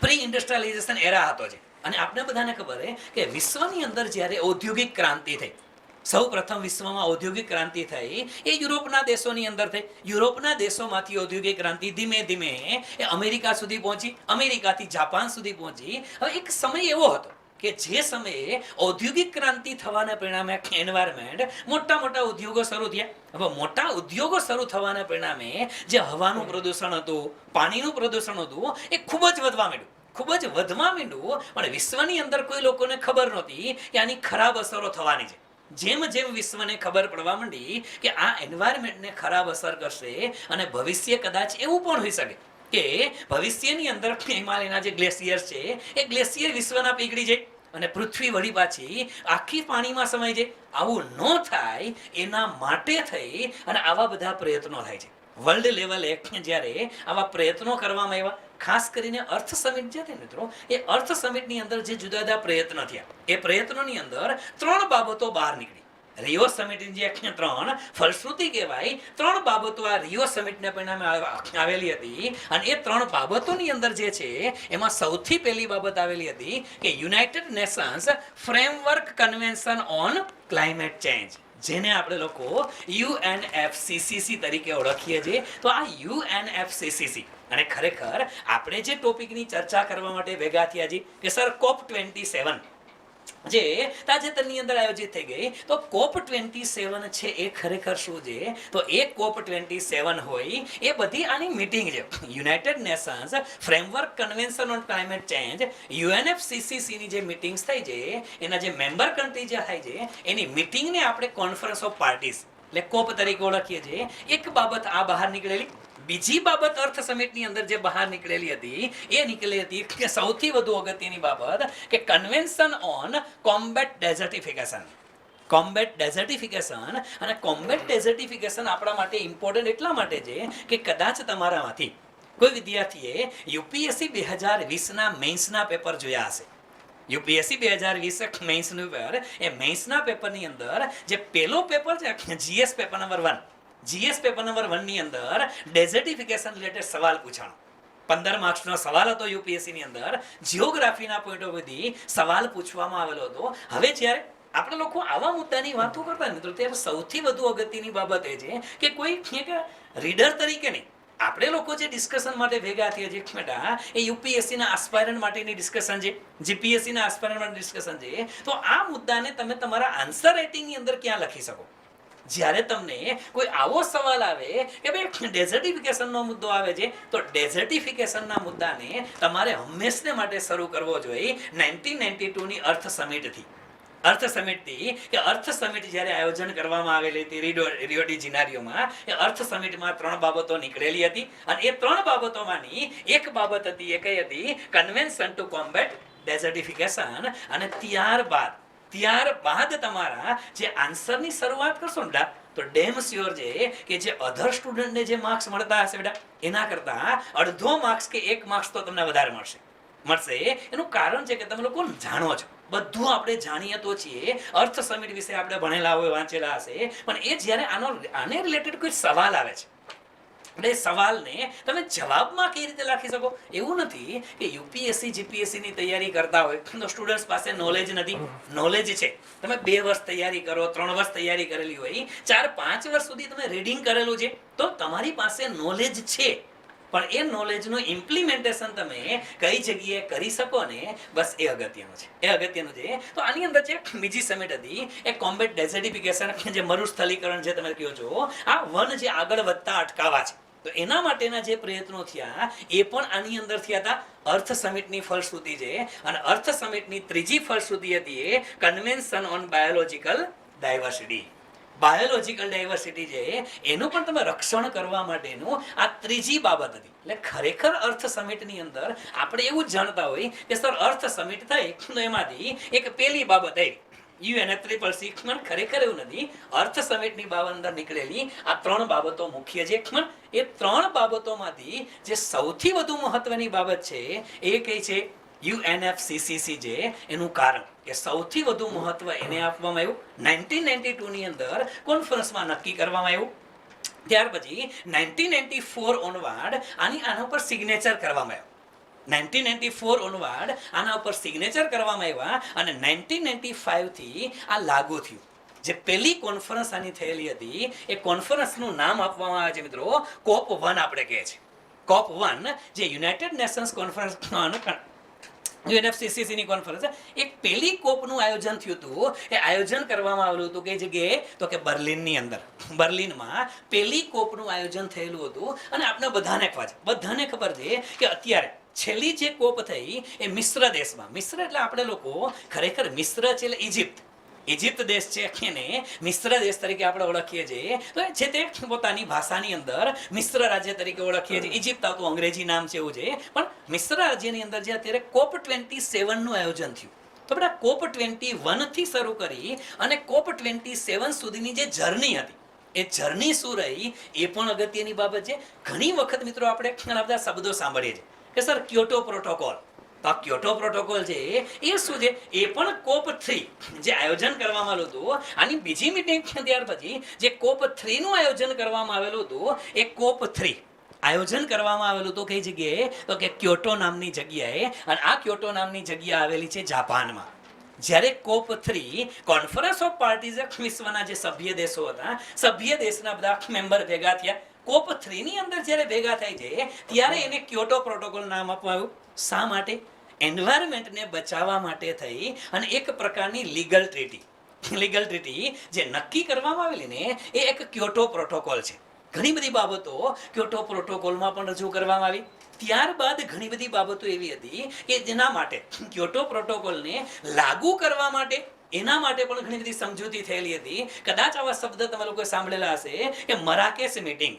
પ્રી ઇન્ડસ્ટ્રીયલાઇઝેશન એરા હતો છે અને આપણે બધાને ખબર છે કે વિશ્વની અંદર જ્યારે ઔદ્યોગિક ક્રાંતિ થઈ, સૌ પ્રથમ વિશ્વમાં ઔદ્યોગિક ક્રાંતિ થઈ એ યુરોપના દેશોની અંદર થઈ. યુરોપના દેશોમાંથી ઔદ્યોગિક ક્રાંતિ ધીમે ધીમે એ અમેરિકા સુધી પહોંચી, અમેરિકાથી જાપાન સુધી પહોંચી. હવે એક સમય એવો હતો કે જે સમયે ઔદ્યોગિક ક્રાંતિ થવાના પરિણામે એન્વાયરમેન્ટ, મોટા મોટા ઉદ્યોગો શરૂ થયા. હવે મોટા ઉદ્યોગો શરૂ થવાના પરિણામે જે હવાનું પ્રદૂષણ હતું, પાણીનું પ્રદૂષણ હતું, એ ખૂબ જ વધવા માંડ્યું, ખૂબ જ વધવા માંડ્યું. પણ વિશ્વની અંદર કોઈ લોકોને ખબર નહોતી કે આની ખરાબ અસરો થવાની છે. જેમ જેમ વિશ્વને ખબર પડવા માંડી કે આ એન્વાયરમેન્ટને ખરાબ અસર કરશે અને ભવિષ્ય કદાચ એવું પણ હોઈ શકે કે ભવિષ્યની અંદર હિમાલયના જે ગ્લેશિયર છે એ ગ્લેશિયર વિશ્વના પીગળી જાય અને પૃથ્વી વળી પાછી આખી પાણીમાં સમાઈ જાય. આવું ન થાય એના માટે થઈ અને આવા બધા પ્રયત્નો થાય છે. વર્લ્ડ લેવલે જ્યારે આવા પ્રયત્નો કરવામાં આવ્યા, ખાસ કરીને અર્થ સમિટ જે છે મિત્રો, એ અર્થ સમિટની અંદર જે જુદા જુદા પ્રયત્નો થયા, એ પ્રયત્નોની અંદર 3 બાબતો બહાર નીકળી. રિયો સમિટની જે 3 ફલશ્રુતિ કહેવાય, 3 બાબતો આ રિયો સમિટના પરિણામે આવેલી હતી. અને એ 3 બાબતોની અંદર જે છે એમાં સૌથી પહેલી બાબત આવેલી હતી કે United Nations framework convention on climate change, જેને આપણે લોકો UNFCCC તરીકે ઓળખીએ છીએ. તો આ UNFCCC અને ખરેખર આપણે જે ટોપિકની ચર્ચા કરવા માટે ભેગા થયા છીએ કે સર COP27 જે તાજેતરની અંદર આયોજિત થઈ ગઈ, તો COP27 છે એ ખરેખર શું છે? તો એ COP27 હોય એ બધી આની મીટિંગ છે. United Nations framework convention on climate change, UNFCCC ની જે મીટિંગ્સ થઈ છે, એના જે મેમ્બર કન્ટ્રી જે થાય છે એની મીટિંગને આપણે કોન્ફરન્સ ઓફ પાર્ટીઝ એટલે COP તરીકે ઓળખીએ છીએ. એક બાબત આ બહાર નીકળેલી. બીજી બાબત અર્થ સમિટની અંદર જે બહાર નીકળેલી હતી એ નીકળી હતી કે સૌથી વધુ અગત્યની બાબત કે convention on combat ડેઝર્ટિફિકેશન. Combat desertification અને કોમ્બેટ ડેઝર્ટિફિકેશન આપણા માટે ઇમ્પોર્ટન્ટ એટલા માટે છે કે કદાચ તમારામાંથી કોઈ વિદ્યાર્થીએ UPSC 2020ના મેઇન્સના પેપર જોયા હશે. UPSC 2020 મેઇન્સનું પેપર, એ મેઇન્સના પેપરની અંદર જે પહેલો પેપર છે GS paper number 1, GS paper number 1 ની અંદર ડેઝર્ટિફિકેશન રિલેટેડ સવાલ પૂછાણો. 15 માર્ક્સનો સવાલ હતો UPSC ની અંદર. જિયોગ્રાફીના પોઈન્ટ ઓફ વ્યૂથી સવાલ પૂછવામાં આવેલો હતો. હવે જ્યારે આપણે લોકો આવા મુદ્દાની વાતો કરતા મિત્રો, ત્યારે સૌથી વધુ અગત્યની બાબત એ છે કે કોઈ રીડર તરીકે નહીં, આપણે લોકો જે ડિસ્કશન માટે ભેગા થયા છે બેટા, એ યુપીએસસીના આસ્પાયરન્ટ માટેની ડિસ્કશન છે, જીપીએસસીના આસ્પાયરન્ટ માટે ડિસ્કશન છે. તો આ મુદ્દાને તમે તમારા આન્સર રાઇટિંગની અંદર ક્યાં લખી શકો? જ્યારે તમને કોઈ આવો સવાલ આવે કે ભાઈ ડેઝર્ટિફિકેશનનો મુદ્દો આવે છે, તો ડેઝર્ટિફિકેશનના મુદ્દાને તમારે હંમેશને માટે શરૂ કરવો જોઈએ 1992 ની અર્થ સમિટથી. અર્થ સમિટથી કે અર્થ સમિટ જ્યારે આયોજન કરવામાં આવેલી હતી રિયો ડી જેનેરિયોમાં, એ અર્થ સમિટમાં 3 બાબતો નીકળેલી હતી. અને એ 3 બાબતોમાંની એક બાબત હતી, એ કઈ હતી? Convention to combat desertification. અને ત્યારબાદ તમારા જે આન્સરની શરૂઆત કરશો ને તો ડેમ શ્યોર છે કે જે અધર સ્ટુડન્ટને જે માર્ક્સ મળતા હશે બેટા, એના કરતા અડધો માર્ક્સ કે 1 માર્ક્સ તો તમને વધારે મળશે. એનું કારણ છે કે તમે લોકો જાણો છો, બધું આપણે જાણીએ તો છીએ, અર્થ સમિટ વિશે આપણે ભણેલા હોય, વાંચેલા હશે, પણ એ જ્યારે આને રિલેટેડ કોઈ સવાલ આવે છે, એટલે સવાલને તમે જવાબમાં કઈ રીતે લખી શકો? એવું નથી કે યુપીએસસી જીપીએસસી ની તૈયારી કરતા હોય તો સ્ટુડન્ટ્સ પાસે નોલેજ નથી. નોલેજ છે. તમે 2 વર્ષ તૈયારી કરો, 3 વર્ષ તૈયારી કરેલી હોય, 4-5 વર્ષ સુધી તમે રીડિંગ કરેલું છે, તો તમારી પાસે નોલેજ છે. પણ એ નોલેજનું ઇમ્પ્લિમેન્ટેશન તમે કઈ જગ્યાએ કરી શકો ને, બસ એ અગત્યનું છે. એ અગત્યનું છે. તો આની અંદર જે બીજી સમિટ હતી એ કોમ્બેટ ડેઝર્ટિફિકેશન, જે મરુસ્થલીકરણ જે તમે કહો છો, આ વન જે આગળ વધતા અટકાવવા છે, તો એના માટેના જે પ્રયત્નો થયા એ પણ આની અંદર થયા હતા. અર્થ સમિટની ફળશ્રુતિ છે, અને અર્થ સમિટની ત્રીજી ફળશ્રુતિ હતી એ convention on biological diversity. Biological diversity છે એનું પણ તમે રક્ષણ કરવા માટેનું આ ત્રીજી બાબત હતી. એટલે ખરેખર અર્થ સમિટની અંદર આપણે એવું જ જાણતા હોય કે સર અર્થ સમિટ થઈ તો એમાંથી એક પેલી બાબત આવી UNFCCC, પણ ખરેખર એવું નથી. અર્થ સમિટની બાબત અંદર નીકળેલી આ ત્રણ બાબતો મુખ્ય છે. પણ એ ત્રણ બાબતોમાંથી જે સૌથી વધુ મહત્વની બાબત છે એ કઈ છે? UNFCCC છે. એનું કારણ કે સૌથી વધુ મહત્વ એને આપવામાં આવ્યું 1992 ની અંદર કોન્ફરન્સમાં નક્કી કરવામાં આવ્યું. ત્યાર પછી 1994 ઓનવર્ડ આના ઉપર સિગ્નેચર કરવામાં આવ્યું. 1994 ઓનવર્ડ આના ઉપર સિગ્નેચર કરવામાં આવ્યા, અને 1995 થી આ લાગુ થયું. જે પહેલી કોન્ફરન્સ આની થયેલી હતી એ કોન્ફરન્સનું નામ આપવામાં આવે છે મિત્રો COP1. આપણે કહે છે COP1, જે યુનાઇટેડ નેશન્સ કોન્ફરન્સ UNFCCC ની કોન્ફરન્સ. એક પહેલી કોપનું આયોજન થયું હતું. એ આયોજન કરવામાં આવેલું હતું કઈ જગ્યાએ? તો કે બર્લિનની અંદર. બર્લિનમાં પહેલી કોપનું આયોજન થયેલું હતું. અને આપણે બધાને ખબર છે કે અત્યારે છેલ્લી જે કોપ થઈ એ મિશ્ર દેશમાં. મિશ્ર એટલે આપણે લોકો ખરેખર મિશ્ર છે એટલે ઇજિપ્ત દેશ છે એને મિશ્ર દેશ તરીકે આપણે ઓળખીએ છીએ. તો છે તે પોતાની ભાષાની અંદર મિશ્ર રાજ્ય તરીકે ઓળખીએ છીએ. ઇજિપ્ત આવતું અંગ્રેજી નામ છે એવું છે. પણ મિશ્ર રાજ્યની અંદર જે અત્યારે COP27 નું આયોજન થયું. તો બેટા COP21 થી શરૂ કરી અને COP27 સુધીની જે જર્ની હતી એ જર્ની શું રહી એ પણ અગત્યની બાબત છે. ઘણી વખત મિત્રો આપણે ઘણા બધા શબ્દો સાંભળીએ છીએ કે સર ક્યોટો પ્રોટોકોલ. તો આ ક્યોટો પ્રોટોકોલ છે એ શું છે? એ પણ COP3 જે આયોજન કરવામાં આવ્યું હતું, આની બીજી મીટિંગ ત્યાર પછી જે COP3 નું આયોજન કરવામાં આવેલું હતું, એ COP3 આયોજન કરવામાં આવેલું હતું કઈ જગ્યાએ? તો કે ક્યોટો નામની જગ્યાએ. અને આ ક્યોટો નામની જગ્યા આવેલી છે જાપાનમાં. જ્યારે COP3 કોન્ફરન્સ ઓફ પાર્ટીઝ વિશ્વના જે સભ્ય દેશો હતા, સભ્ય દેશના બધા મેમ્બર ભેગા થયા. COP3 ની અંદર જ્યારે ભેગા થાય છે ત્યારે એને ક્યોટો પ્રોટોકોલ નામ આપવામાં આવ્યું. શા માટે? એન્વાયરમેન્ટને બચાવવા માટે થઈ અને એક પ્રકારની લીગલ ટ્રીટી જે નક્કી કરવામાં આવેલી ને એ એક ક્યોટો પ્રોટોકોલ છે. ઘણી બધી બાબતો ક્યોટો પ્રોટોકોલમાં પણ રજૂ કરવામાં આવી. ત્યારબાદ ઘણી બધી બાબતો એવી હતી કે જેના માટે ક્યોટો પ્રોટોકોલને લાગુ કરવા માટે એના માટે પણ ઘણી બધી સમજૂતી થયેલી હતી. કદાચ આવા શબ્દ તમે લોકો સાંભળેલા હશે કે મરાકેશ મીટિંગ.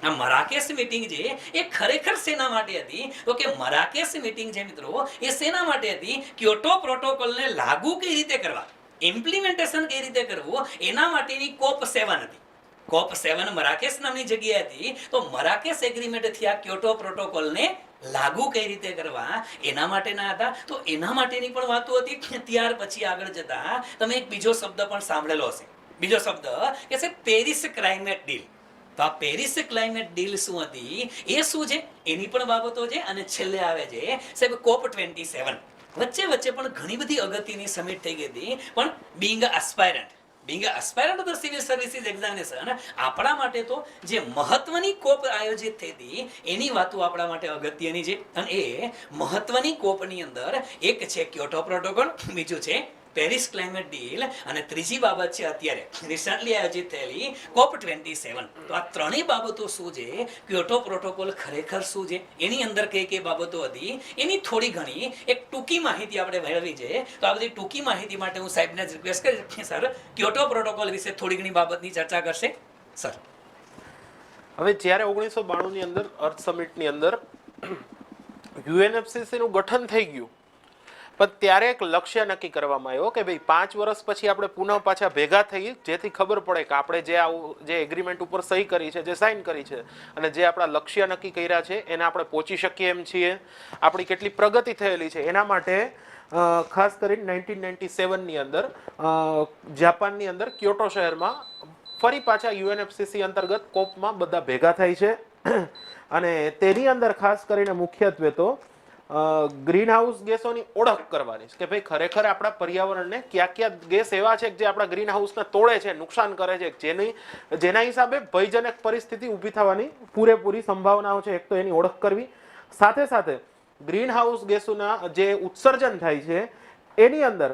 આ મરાકેશ મીટિંગ છે એ ખરેખર શેના માટે હતી? તો કે મરાકેશ મીટિંગ છે મિત્રો એ શેના માટે હતી? ક્યોટો પ્રોટોકોલને લાગુ કઈ રીતે કરવા, ઇમ્પ્લિમેન્ટેશન કઈ રીતે કરવું, એના માટેની COP7 હતી. COP7 મરાકેશ નામની જગ્યાએ હતી. તો મરાકેશ એગ્રીમેન્ટ થયા ક્યોટો પ્રોટોકોલને લાગુ કઈ રીતે કરવા એના માટેના હતા. તો એના માટેની પણ વાતો હતી. ત્યાર પછી આગળ જતા તમે એક બીજો શબ્દ પણ સાંભળેલો હશે. બીજો શબ્દ કે છે પેરિસ ક્લાઇમેટ ડીલ. તો આ પેરિસ ક્લાઇમેટ ડીલ શું હતી, એ શું છે એની પણ બાબતો છે. અને છેલ્લે આવે છે સાહેબ COP27. વચ્ચે પણ ઘણી બધી અગત્યની સમિટ થઈ ગઈ હતી. પણ being aspirant of the civil services examination આપણા માટે તો જે મહત્વની કોપ આયોજિત થઈ હતી એની વાતો આપણા માટે અગત્યની છે. અને એ મહત્વની કોપની અંદર એક છે ક્યોટો પ્રોટોકોલ, બીજું છે પેરિસ ક્લાઇમેટ ડીલ, અને ત્રીજી બાબત છે અત્યારે રિસન્ટલી આયોજિત થયેલી COP27. તો આ ત્રણેય બાબતો શું છે, ક્યોટો પ્રોટોકોલ ખરેખર શું છે, એની અંદર કઈ કઈ બાબતો હતી, એની થોડી ઘણી એક ટૂંકી માહિતી આપણે મેળવી છે. તો આ બધી ટૂંકી માહિતી માટે હું સાહેબને રિક્વેસ્ટ કરીશ કે સર ક્યોટો પ્રોટોકોલ વિશે થોડી ઘણી બાબતની ચર્ચા કરશે. સર હવે જ્યારે 1992 ની અંદર અર્થ સમિટની અંદર UNFCCC નું ગઠન થઈ ગયું, પણ ત્યારે એક લક્ષ્ય નક્કી કરવામાં આવ્યો કે ભાઈ 5 વર્ષ પછી આપણે પુનઃ પાછા ભેગા થઈએ, જેથી ખબર પડે કે આપણે જે એગ્રીમેન્ટ ઉપર સહી કરી છે, જે સાઇન કરી છે, અને જે આપણા લક્ષ્ય નક્કી કર્યા છે એને આપણે પહોંચી શકીએ એમ છીએ, આપણી કેટલી પ્રગતિ થયેલી છે. એના માટે ખાસ કરીને 1997 ની અંદર જાપાનની અંદર ક્યોટો શહેરમાં ફરી પાછા UNFCCC અંતર્ગત કોપમાં બધા ભેગા થાય છે. અને તેની અંદર ખાસ કરીને મુખ્યત્વે તો ગ્રીન હાઉસ ગેસોની ઓળખ કરવાની છે કે ભાઈ ખરેખર આપણા પર્યાવરણને કયા કયા ગેસ એવા છે કે જે આપણા ગ્રીન હાઉસને તોડે છે, નુકસાન કરે છે, જેના હિસાબે ભયજનક પરિસ્થિતિ ઊભી થવાની પૂરેપૂરી સંભાવનાઓ છે. એક તો એની ઓળખ કરવી, સાથે સાથે ગ્રીન હાઉસ ગેસોના જે ઉત્સર્જન થાય છે એની અંદર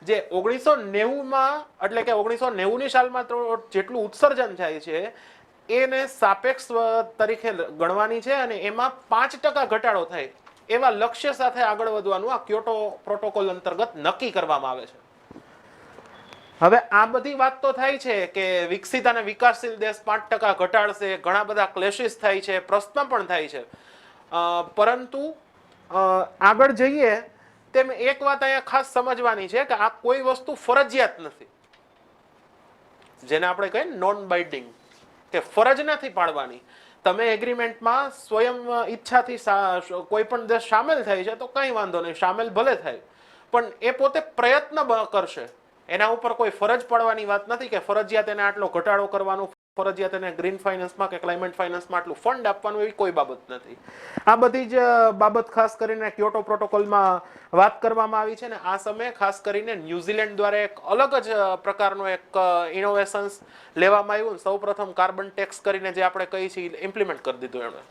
જે 1990માં એટલે કે 1990ની સાલમાં તો જેટલું ઉત્સર્જન થાય છે એને સાપેક્ષ તરીકે ગણવાની છે અને એમાં 5% ઘટાડો થાય એવા લક્ષ્ય સાથે આગળ વધવાનું આ ક્યોટો પ્રોટોકોલ અંતર્ગત નક્કી કરવામાં આવે છે. હવે આ બધી વાત તો થાય છે કે વિકસિત અને વિકાસશીલ દેશ 5% ઘટાડશે, ઘણા બધા ક્લેશિસ થાય છે, પ્રશ્ન પણ થાય છે, પરંતુ આગળ જઈએ તેમ એક વાત અહીંયા ખાસ સમજવાની છે કે આ કોઈ વસ્તુ ફરજિયાત નથી, જેને આપણે કહીએ નોન બાઇન્ડિંગ, કે ફરજ નથી પાડવાની. તમે એગ્રીમેન્ટમાં સ્વયં ઈચ્છાથી કોઈ પણ દેશ સામેલ થાય છે તો કંઈ વાંધો નહીં, સામેલ ભલે થાય, પણ એ પોતે પ્રયત્ન કરશે. એના ઉપર કોઈ ફરજ પાડવાની વાત નથી કે ફરજિયાત એને આટલો ઘટાડો કરવાનો, ફરજિયાત એને ગ્રીન ફાઇનાન્સમાં કે ક્લાઇમેટ ફાઇનાન્સમાં આટલું ફંડ આપવાનું, એવી કોઈ બાબત નથી. આ બધી જ બાબત ખાસ કરીને ક્યોટો પ્રોટોકોલમાં વાત કરવામાં આવી છે ને આ સમયે ખાસ કરીને ન્યુઝીલેન્ડ દ્વારા એક અલગ જ પ્રકારનો એક ઇનોવેશન્સ લેવામાં આવ્યું. સૌપ્રથમ કાર્બન ટેક્સ કરીને જે આપણે કહીએ છીએ ઇમ્પ્લિમેન્ટ કરી દીધું એમણે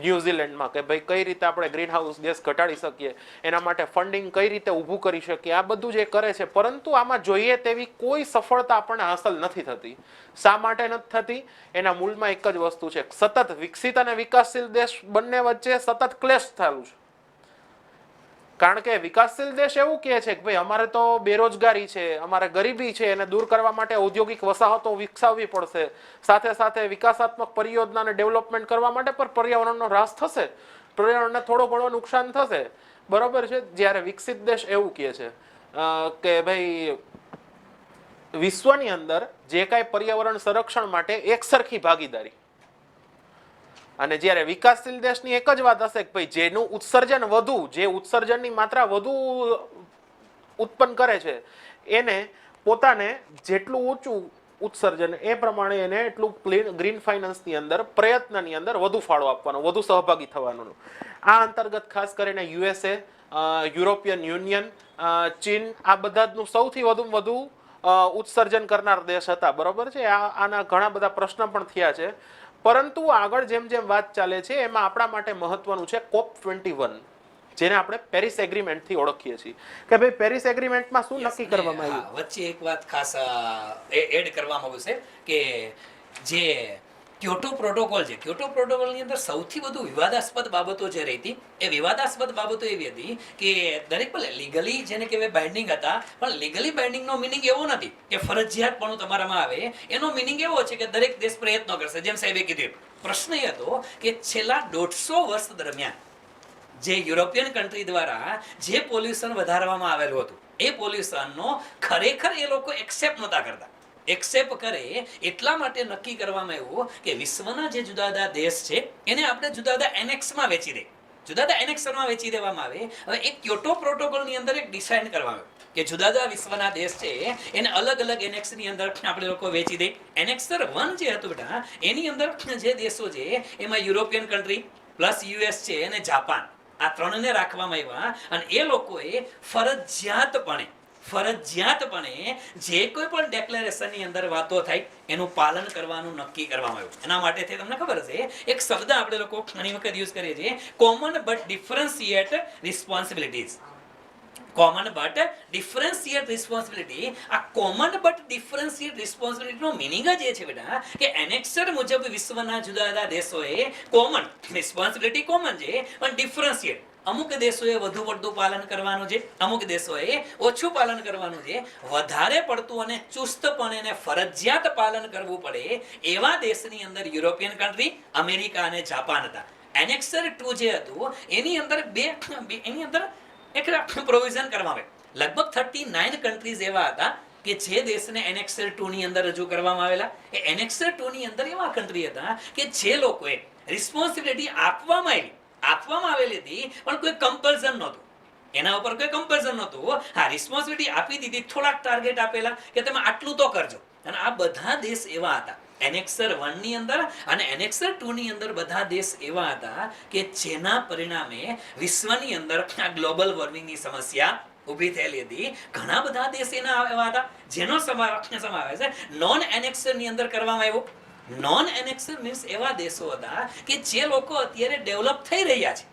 ન્યુઝીલેન્ડમાં કે ભાઈ કઈ રીતે આપણે ગ્રીન હાઉસ ગેસ ઘટાડી શકીએ, એના માટે ફંડિંગ કઈ રીતે ઊભું કરી શકીએ, આ બધું જે કરે છે. પરંતુ આમાં જોઈએ તેવી કોઈ સફળતા આપણને હાંસલ નથી થતી. શા માટે નથી થતી? એના મૂળમાં એક જ વસ્તુ છે, સતત વિકસિત અને વિકાસશીલ દેશ બંને વચ્ચે સતત ક્લેશ થયેલું છે. કારણ કે વિકાસશીલ દેશ એવું કહે છે કે ભાઈ અમારે તો બેરોજગારી છે, અમારે ગરીબી છે, એને દૂર કરવા માટે ઔદ્યોગિક વસાહતો વિકસાવવી પડશે, સાથે સાથે વિકાસાત્મક પરિયોજનાને ડેવલપમેન્ટ કરવા માટે પણ પર્યાવરણનો રાસ થશે, પર્યાવરણને થોડો ઘણો નુકસાન થશે, બરોબર છે. જ્યારે વિકસિત દેશ એવું કહે છે કે ભાઈ વિશ્વની અંદર જે કાંઈ પર્યાવરણ સંરક્ષણ માટે એકસરખી ભાગીદારી, અને જ્યારે વિકાસશીલ દેશની એક જ વાત હશે કે ભાઈ જેનું ઉત્સર્જન વધુ, જે ઉત્સર્જનની માત્રા વધુ ઉત્પન્ન કરે છે એને પોતાને જેટલું ઊંચું ઉત્સર્જન એ પ્રમાણે એને એટલું ગ્રીન ફાઇનાન્સની અંદર પ્રયત્નની અંદર વધુ ફાળો આપવાનો, વધુ સહભાગી થવાનું. આ અંતર્ગત ખાસ કરીને યુએસએ, યુરોપિયન યુનિયન, ચીન આ બધાનું સૌથી વધુ ઉત્સર્જન કરનાર દેશ હતા, બરોબર છે. આના ઘણા બધા પ્રશ્ન પણ થયા છે, પરંતુ આગળ જેમ જેમ વાત ચાલે છે એમાં આપણા માટે મહત્વનું છે COP21, જેને આપણે પેરિસ એગ્રીમેન્ટથી ઓળખીએ છીએ કે ભાઈ પેરિસ એગ્રીમેન્ટમાં શું નક્કી કરવામાં આવ્યું. વચ્ચે એક વાત ખાસ એડ કરવા માંગુ છે કે જે ક્યોટો પ્રોટોકોલ છે, ક્યોટો પ્રોટોકોલની અંદર સૌથી વધુ વિવાદાસ્પદ બાબતો જે રહી હતી એ વિવાદાસ્પદ બાબતો એવી હતી કે દરેક ભલે લીગલી જેને કહેવાય બાઇન્ડિંગ હતા, પણ લીગલી બાઇન્ડિંગનો મિનિંગ એવો નથી કે ફરજિયાતપણું તમારામાં આવે. એનો મિનિંગ એવો છે કે દરેક દેશ પ્રયત્નો કરશે. જેમ સાહેબે કીધું, પ્રશ્ન એ હતો કે છેલ્લા 150 વર્ષ દરમિયાન જે યુરોપિયન કન્ટ્રી દ્વારા જે પોલ્યુશન વધારવામાં આવેલું હતું એ પોલ્યુશનનો ખરેખર એ લોકો એક્સેપ્ટ નહોતા કરતા. એક્સેપ્ટ કરે એટલા માટે નક્કી કરવામાં આવ્યું કે વિશ્વના જે જુદા જુદા દેશ છે એને આપણે જુદા જુદા એનેક્સમાં વેચી દે, જુદા જુદા એનેક્સમાં વેચી દેવામાં આવે. હવે એક ક્યોટો પ્રોટોકોલની અંદર એક ડિસાઇડ કરવામાં આવ્યું કે જુદા જુદા વિશ્વના દેશ છે એને અલગ અલગ એનેક્સની અંદર આપણે લોકો વેચી દે. એનેક્સર 1 જે હતું બેટા એની અંદર જે દેશો છે એમાં યુરોપિયન કન્ટ્રી પ્લસ યુએસ છે અને જાપાન, આ ત્રણને રાખવામાં આવ્યા અને એ લોકોએ ફરજિયાતપણે જે કોઈ પણ ડેક્લેરેશનની અંદર વાતો થાય એનું પાલન કરવાનું નક્કી કરવામાં આવ્યું. એના માટે તમને ખબર હશે એક શબ્દ આપણે લોકો ઘણી વખત યુઝ કરીએ છીએ, common but differentiate responsibilities. Common but differentiate responsibility. આ કોમન બટ ડિફરન્શિએટ રિસ્પોન્સિબિલિટીનો મિનિંગ જ એ છે બેટા કે એનેક્સર મુજબ વિશ્વના જુદા જુદા દેશોએ કોમન રિસ્પોન્સિબિલિટી કોમન છે પણ ડિફરન્શિએટ, અમુક દેશોએ વધુ પડતું પાલન કરવાનું છે, અમુક દેશોએ ઓછું પાલન કરવાનું છે. વધારે પડતું અને ચુસ્તપણે એને ફરજિયાત પાલન કરવું પડે એવા દેશની અંદર યુરોપિયન કન્ટ્રી, અમેરિકા અને જાપાન હતા. એનેક્સર 2 જે હતું એની અંદર એની અંદર એક પ્રોવિઝન કરવામાં આવે. લગભગ 39 કન્ટ્રીઝ એવા હતા કે જે દેશને એનેક્સર 2 ની અંદર રજૂ કરવામાં આવેલા. એ એનેક્સર 2 ની અંદર એવા કન્ટ્રી હતા કે જે લોકોએ રિસ્પોન્સિબિલિટી આપવામાં આવેલી હતી પણ કોઈ કમ્પલ્ઝન નહોતું, એના ઉપર કોઈ કમ્પલ્ઝન નહોતું. હા, રિસ્પોન્સિબિલિટી આપી દીધી, થોડાક ટાર્ગેટ આપેલા કે તમે આટલું તો કરજો. અને આ બધા દેશ એવા હતા એનેક્સર 1 ની અંદર અને એનેક્સર 2 ની અંદર બધા દેશ એવા હતા કે જેના પરિણામે વિશ્વની અંદર આ ગ્લોબલ વોર્મિંગની સમસ્યા ઊભી થયેલી હતી. ઘણા બધા દેશ એના એવા હતા જેનો સમાવેશ નોન એનેક્સર ની અંદર કરવામાં આવ્યો. નોન એનેક્સર મીન્સ એવા દેશો હતા કે જે લોકો અત્યારે ડેવલપ થઈ રહ્યા છે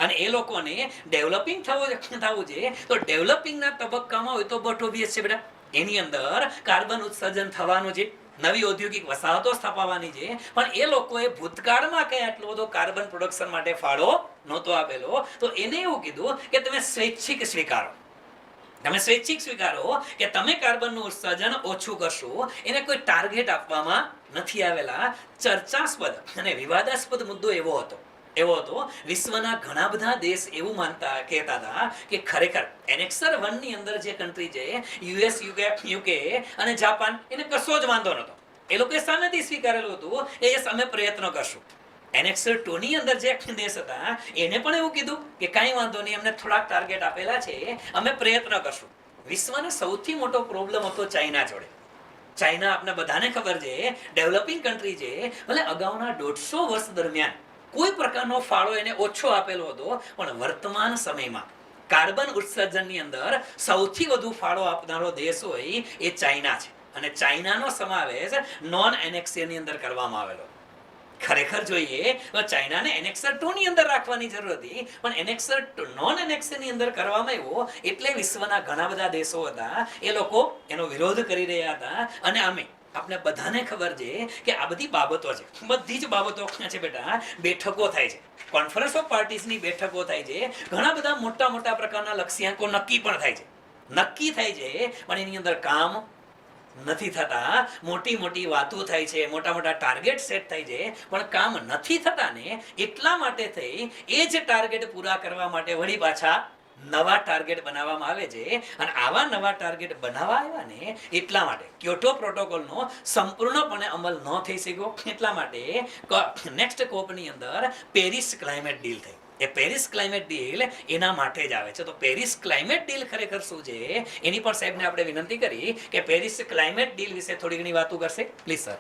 અને એ લોકોને ડેવલપિંગ થવું છે. તો ડેવલપિંગના તબક્કામાં હોય તો બટ ઓબ્વિયસ છે બેટા, એની અંદર કાર્બન ઉત્સર્જન થવાનું છે, નવી ઔદ્યોગિક વસાહતો સ્થાપવાની છે. પણ એ લોકોએ ભૂતકાળમાં કઈ આટલો બધો કાર્બન પ્રોડક્શન માટે ફાળો નહોતો આપેલો. તો એને એવું કીધું કે તમે સ્વૈચ્છિક સ્વીકારો, તમે સ્વૈચ્છિક સ્વીકારો કે તમે કાર્બનનું ઉત્સર્જન ઓછું કરશો. એને કોઈ ટાર્ગેટ આપવામાં નથી આવેલા. ચર્ચાસ્પદ અને વિવાદાસ્પદ મુદ્દો એવો હતો વિશ્વના ઘણા બધા દેશ એવું કહેતા હતા કે ખરેખર એનેક્સર 1 ની અંદર જે કન્ટ્રી છે યુએસ, યુકે અને જાપાન, એને કશો જ વાંધો નહોતો. એ લોકોએ સામેથી સ્વીકારેલું હતું એ અમે પ્રયત્ન કરશું. એનેક્સર 2 ની અંદર જે દેશ હતા એને પણ એવું કીધું કે કાંઈ વાંધો નહીં, અમને થોડાક ટાર્ગેટ આપેલા છે, અમે પ્રયત્ન કરશું. વિશ્વનો સૌથી મોટો પ્રોબ્લેમ હતો ચાઇના જોડે. ચાઇના આપણે બધાને ખબર છે ડેવલપિંગ કન્ટ્રી છે, ભલે અગાઉના 150 વર્ષ દરમિયાન કોઈ પ્રકારનો ફાળો એને ઓછો આપેલો હતો, પણ વર્તમાન સમયમાં કાર્બન ઉત્સર્જનની અંદર સૌથી વધુ ફાળો આપનારો દેશ હોય એ ચાઇના છે. અને ચાઇનાનો સમાવેશ નોન એનેક્સરની અંદર કરવામાં આવેલો. ખરેખર જોઈએ તો ચાઇનાને એનેક્સર 2 ની અંદર રાખવાની જરૂર હતી, પણ એનેક્સર નોન એનેક્સરની અંદર કરવામાં આવ્યો એટલે વિશ્વના ઘણા બધા દેશો હતા એ લોકો એનો વિરોધ કરી રહ્યા હતા. અને આપણે બધાને ખબર છે કે આ બધી બાબતો છે, બધી જ બાબતો છે બેટા. બેઠકો થાય છે, કોન્ફરન્સ ઓફ પાર્ટીસની બેઠકો થાય છે, ઘણા બધા મોટા મોટા પ્રકારના લક્ષ્યાંકો નક્કી પણ થાય છે, પણ એની અંદર કામ નથી થતા. મોટી મોટી વાતો થાય છે, મોટા મોટા ટાર્ગેટ સેટ થાય છે, પણ કામ નથી થતા ને એટલા માટે થઈ એ જ ટાર્ગેટ પૂરા કરવા માટે વળી પાછા નવા ટાર્ગેટ બનાવવામાં આવે છે. અને આવા નવા ટાર્ગેટ બનાવવા આવ્યા ને એટલા માટે ક્યોટો પ્રોટોકોલનો સંપૂર્ણપણે અમલ ન થઈ શક્યો. એટલા માટે નેક્સ્ટ કોપની અંદર પેરિસ ક્લાઇમેટ ડીલ થઈ. એ પેરિસ ક્લાઇમેટ ડીલ એના માટે જ આવે છે. તો પેરિસ ક્લાઇમેટ ડીલ ખરેખર શું છે એની પર સાહેબને આપણે વિનંતી કરી કે પેરિસ ક્લાઇમેટ ડીલ વિશે થોડી ઘણી વાતો કરશે. Please sir.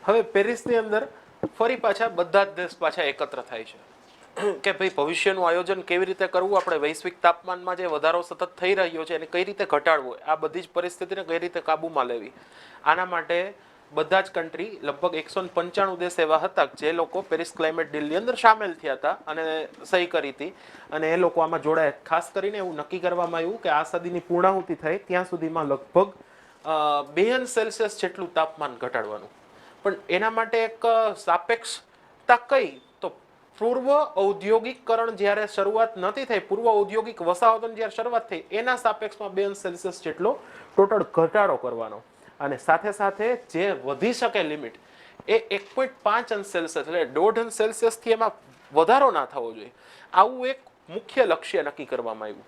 હવે પેરિસની અંદર ફરી પાછા બધા જ દેશ પાછા એકત્ર થાય છે કે ભાઈ ભવિષ્યનું આયોજન કેવી રીતે કરવું, આપણે વૈશ્વિક તાપમાનમાં જે વધારો સતત થઈ રહ્યો છે એને કઈ રીતે ઘટાડવો, આ બધી જ પરિસ્થિતિને કઈ રીતે કાબૂમાં લેવી. આના માટે બધા જ કન્ટ્રી લગભગ 195 દેશ એવા હતા જે લોકો પેરિસ ક્લાઇમેટ ડીલની અંદર સામેલ થયા હતા અને સહી કરી હતી, અને એ લોકો આમાં જોડાયા. ખાસ કરીને એવું નક્કી કરવામાં આવ્યું કે આ સદીની પૂર્ણાહુતિ થાય ત્યાં સુધીમાં લગભગ 2°C જેટલું તાપમાન ઘટાડવાનું. પણ એના માટે એક સાપેક્ષતા કઈ, તો પૂર્વ ઔદ્યોગિકકરણ જ્યારે શરૂઆત નથી થઈ, પૂર્વ ઔદ્યોગિક વસાહતોની જ્યારે શરૂઆત થઈ એના સાપેક્ષમાં 2°C જેટલો ટોટલ ઘટાડો કરવાનો. અને સાથે સાથે જે વધી શકે લિમિટ એ 1.5°C એટલે 1.5°C થી એમાં વધારો ના થવો જોઈએ. આવું એક મુખ્ય લક્ષ્ય નક્કી કરવામાં આવ્યું.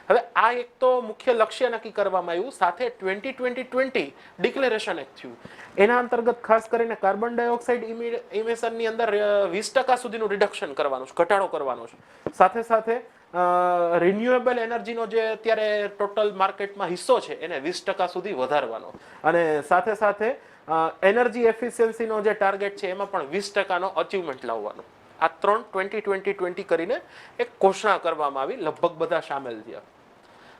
હવે આ એક તો મુખ્ય લક્ષ્ય નક્કી કરવામાં આવ્યું, સાથે 2020 ડિક્લેરેશન એક થયું. એના અંતર્ગત ખાસ કરીને કાર્બન ડાયોક્સાઇડ ઇમિશનની અંદર 20% સુધીનું રિડક્શન કરવાનું છે, ઘટાડો કરવાનો છે. સાથે સાથે રિન્યુએબલ એનર્જીનો જે અત્યારે ટોટલ માર્કેટમાં હિસ્સો છે એને 20% સુધી વધારવાનો, અને સાથે સાથે એનર્જી એફિશિયન્સીનો જે ટાર્ગેટ છે એમાં પણ 20%નો અચીવમેન્ટ લાવવાનો. આ 2020 કરીને એક ઘોષણા કરવામાં આવી, લગભગ બધા સામેલ થયા.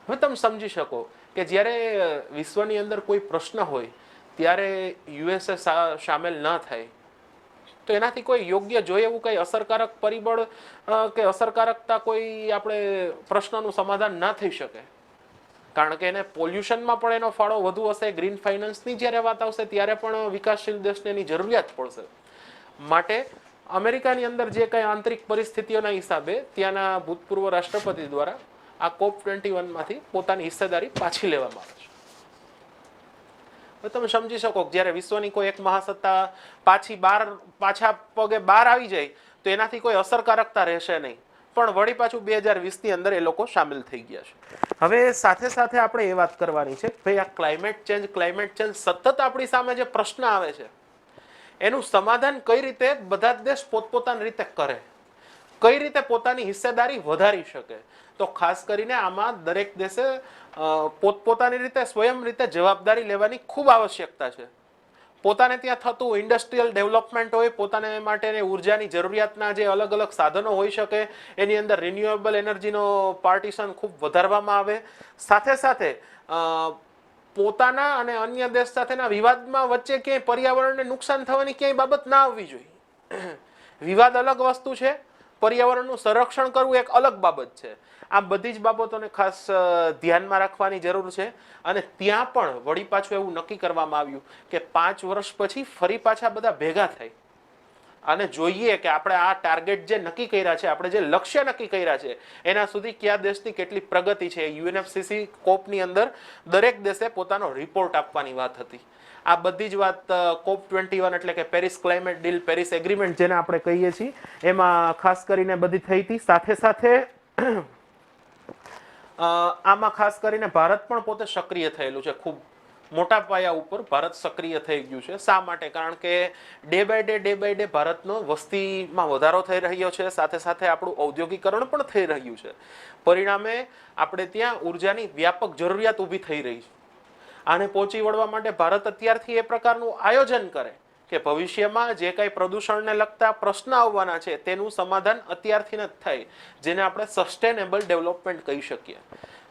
હવે તમે સમજી શકો કે જ્યારે વિશ્વની અંદર કોઈ પ્રશ્ન હોય ત્યારે યુએસએ સામેલ ન થાય તો એનાથી કોઈ યોગ્ય જોઈએ એવું કંઈ અસરકારક પરિબળ કે અસરકારકતા કોઈ આપણે પ્રશ્નનું સમાધાન ના થઈ શકે. કારણ કે એને પોલ્યુશનમાં પણ એનો ફાળો વધુ હશે, ગ્રીન ફાઇનાન્સની જ્યારે વાત આવશે ત્યારે પણ વિકાસશીલ દેશને એની જરૂરિયાત પડશે. માટે અમેરિકાની અંદર જે કંઈ આંતરિક પરિસ્થિતિઓના હિસાબે ત્યાંના ભૂતપૂર્વ રાષ્ટ્રપતિ દ્વારા આ COP21માંથી પોતાની હિસ્સેદારી પાછી લેવામાં આવે છે. હવે તમે સમજી શકો કે જ્યારે વિશ્વની કોઈ એક મહાસત્તા પાછા પગે બહાર આવી જાય તો એનાથી કોઈ અસરકારકતા રહેશે નહીં, પણ વળી પાછું 2020ની અંદર એ લોકો સામેલ થઈ ગયા છે. હવે સાથે સાથે આપણે એ વાત કરવાની છે ભાઈ આ ક્લાઇમેટ ચેન્જ સતત આપણી સામે જે પ્રશ્ન આવે છે એનું સમાધાન કઈ રીતે બધા જ દેશ પોતપોતાની રીતે કરે, કઈ રીતે પોતાની હિસ્સેદારી વધારી શકે. તો ખાસ કરીને આમાં દરેક દેશે પોતપોતાની રીતે સ્વયં રીતે જવાબદારી લેવાની ખૂબ આવશ્યકતા છે. પોતાને ત્યાં થતું ઇન્ડસ્ટ્રીયલ ડેવલપમેન્ટ હોય, પોતાને માટેની ઉર્જાની જરૂરિયાતના જે અલગ અલગ સાધનો હોઈ શકે એની અંદર રિન્યુએબલ એનર્જીનો પાર્ટીશન ખૂબ વધારવામાં આવે. સાથે સાથે પોતાના અને અન્ય દેશ સાથેના વિવાદમાં વચ્ચે ક્યાંય પર્યાવરણને નુકસાન થવાની ક્યાંય બાબત ના આવવી જોઈએ. વિવાદ અલગ વસ્તુ છે, પર્યાવરણનું સંરક્ષણ કરવું એક અલગ બાબત છે. આ બધી જ બાબતોને ખાસ ધ્યાનમાં રાખવાની જરૂર છે. અને ત્યાં પણ વળી પાછું એવું નક્કી કરવામાં આવ્યું કે 5 વર્ષ પછી ફરી પાછા બધા ભેગા થઈ અને જોઈએ કે આપણે આ ટાર્ગેટ જે નક્કી કર્યા છે, આપણે જે લક્ષ્ય નક્કી કર્યા છે એના સુધી કયા દેશની કેટલી પ્રગતિ છે. યુએનએફસીસી કોપની અંદર દરેક દેશે પોતાનો રિપોર્ટ આપવાની વાત હતી. આ બધી જ વાત COP21 એટલે કે Paris climate deal, Paris agreement જેને આપણે કહીએ છીએ, એમાં ખાસ કરીને બધી થઈ હતી. સાથે સાથે આમાં ખાસ કરીને ભારત પણ પોતે સક્રિય થયેલું છે. ખૂબ મોટા પાયા ઉપર ભારત સક્રિય થઈ ગયું છે. શા માટે? કારણ કે ડે બાય ડે ભારતનો વસ્તીમાં વધારો થઈ રહ્યો છે. સાથે સાથે આપણું ઔદ્યોગિકરણ પણ થઈ રહ્યું છે. પરિણામે આપણે ત્યાં ઉર્જાની વ્યાપક જરૂરિયાત ઊભી થઈ રહી છે. આને પહોંચી વળવા માટે ભારત અત્યારથી એ પ્રકારનું આયોજન કરે કે ભવિષ્યમાં જે કાંઈ પ્રદૂષણને લગતા પ્રશ્ન આવવાના છે તેનું સમાધાન અત્યારથી જ થાય, જેને આપણે સસ્ટેનેબલ ડેવલપમેન્ટ કહી શકીએ.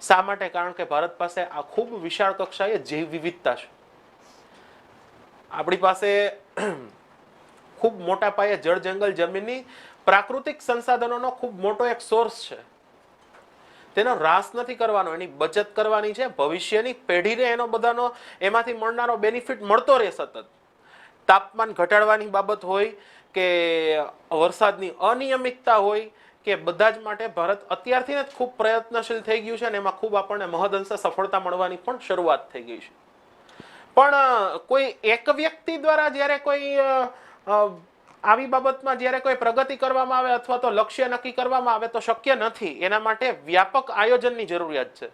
શા માટે? કારણ કે ભારત પાસે આ ખૂબ વિશાળ કક્ષાએ જૈવ વિવિધતા છે. આપણી પાસે ખૂબ મોટા પાયે જળ જંગલ જમીનની પ્રાકૃતિક સંસાધનોનો ખૂબ મોટો એક સોર્સ છે. તેનો રાસ નથી કરવાનો, એની બચત કરવાની છે. ભવિષ્યની પેઢીને એનો બધાનો એમાંથી મળનારો બેનિફિટ મળતો રહે સતત. તાપમાન ઘટાડવાની બાબત હોય કે વરસાદની અનિયમિતતા હોય કે બધા જ માટે ભારત અત્યારથી જ ખૂબ પ્રયત્નશીલ થઈ ગયું છે અને એમાં ખૂબ આપણને મહદઅંશે સફળતા મળવાની પણ શરૂઆત થઈ ગઈ છે. પણ કોઈ એક વ્યક્તિ દ્વારા જ્યારે કોઈ આવી બાબતમાં જ્યારે કોઈ પ્રગતિ કરવામાં આવે અથવા તો લક્ષ્ય નક્કી કરવામાં આવે તો શક્ય નથી. એના માટે વ્યાપક આયોજનની જરૂરિયાત છે.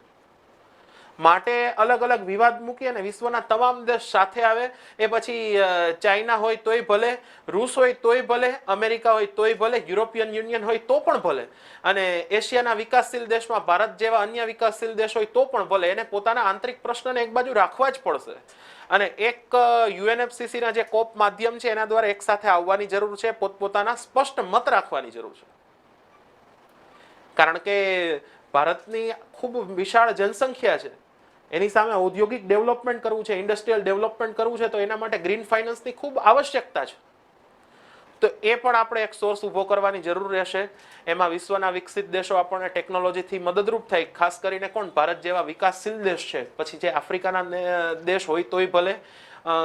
માટે અલગ અલગ વિવાદ મૂકી અને વિશ્વના તમામ દેશ સાથે આવે. એ પછી ચાઇના હોય તોય ભલે, રૂસ હોય તોય ભલે, અમેરિકા હોય તોય ભલે, યુરોપિયન યુનિયન હોય તો પણ ભલે, અને એશિયાના વિકાસશીલ દેશમાં ભારત જેવા અન્ય વિકાસશીલ દેશ હોય તો પણ ભલે. એને પોતાના આંતરિક પ્રશ્નને એક બાજુ રાખવા જ પડશે. અને એક યુએનએફસીસીના જે કોપ માધ્યમ છે એના દ્વારા એક સાથે આવવાની જરૂર છે. પોતપોતાના સ્પષ્ટ મત રાખવાની જરૂર છે. કારણ કે ભારતની ખૂબ વિશાળ જનસંખ્યા છે. એની સામે ઔદ્યોગિક ડેવલપમેન્ટ કરવું છે, ઇન્ડસ્ટ્રીયલ ડેવલપમેન્ટ કરવું છે, તો એના માટે ગ્રીન ફાઇનાન્સની ખૂબ આવશ્યકતા છે. તો એ પણ આપણે એક સોર્સ ઊભો કરવાની જરૂર રહેશે. એમાં વિશ્વના વિકસિત દેશો આપણને ટેકનોલોજીથી મદદરૂપ થાય. ખાસ કરીને કોણ? ભારત જેવા વિકાસશીલ દેશ છે. પછી જે આફ્રિકાના દેશ હોય તોય ભલે,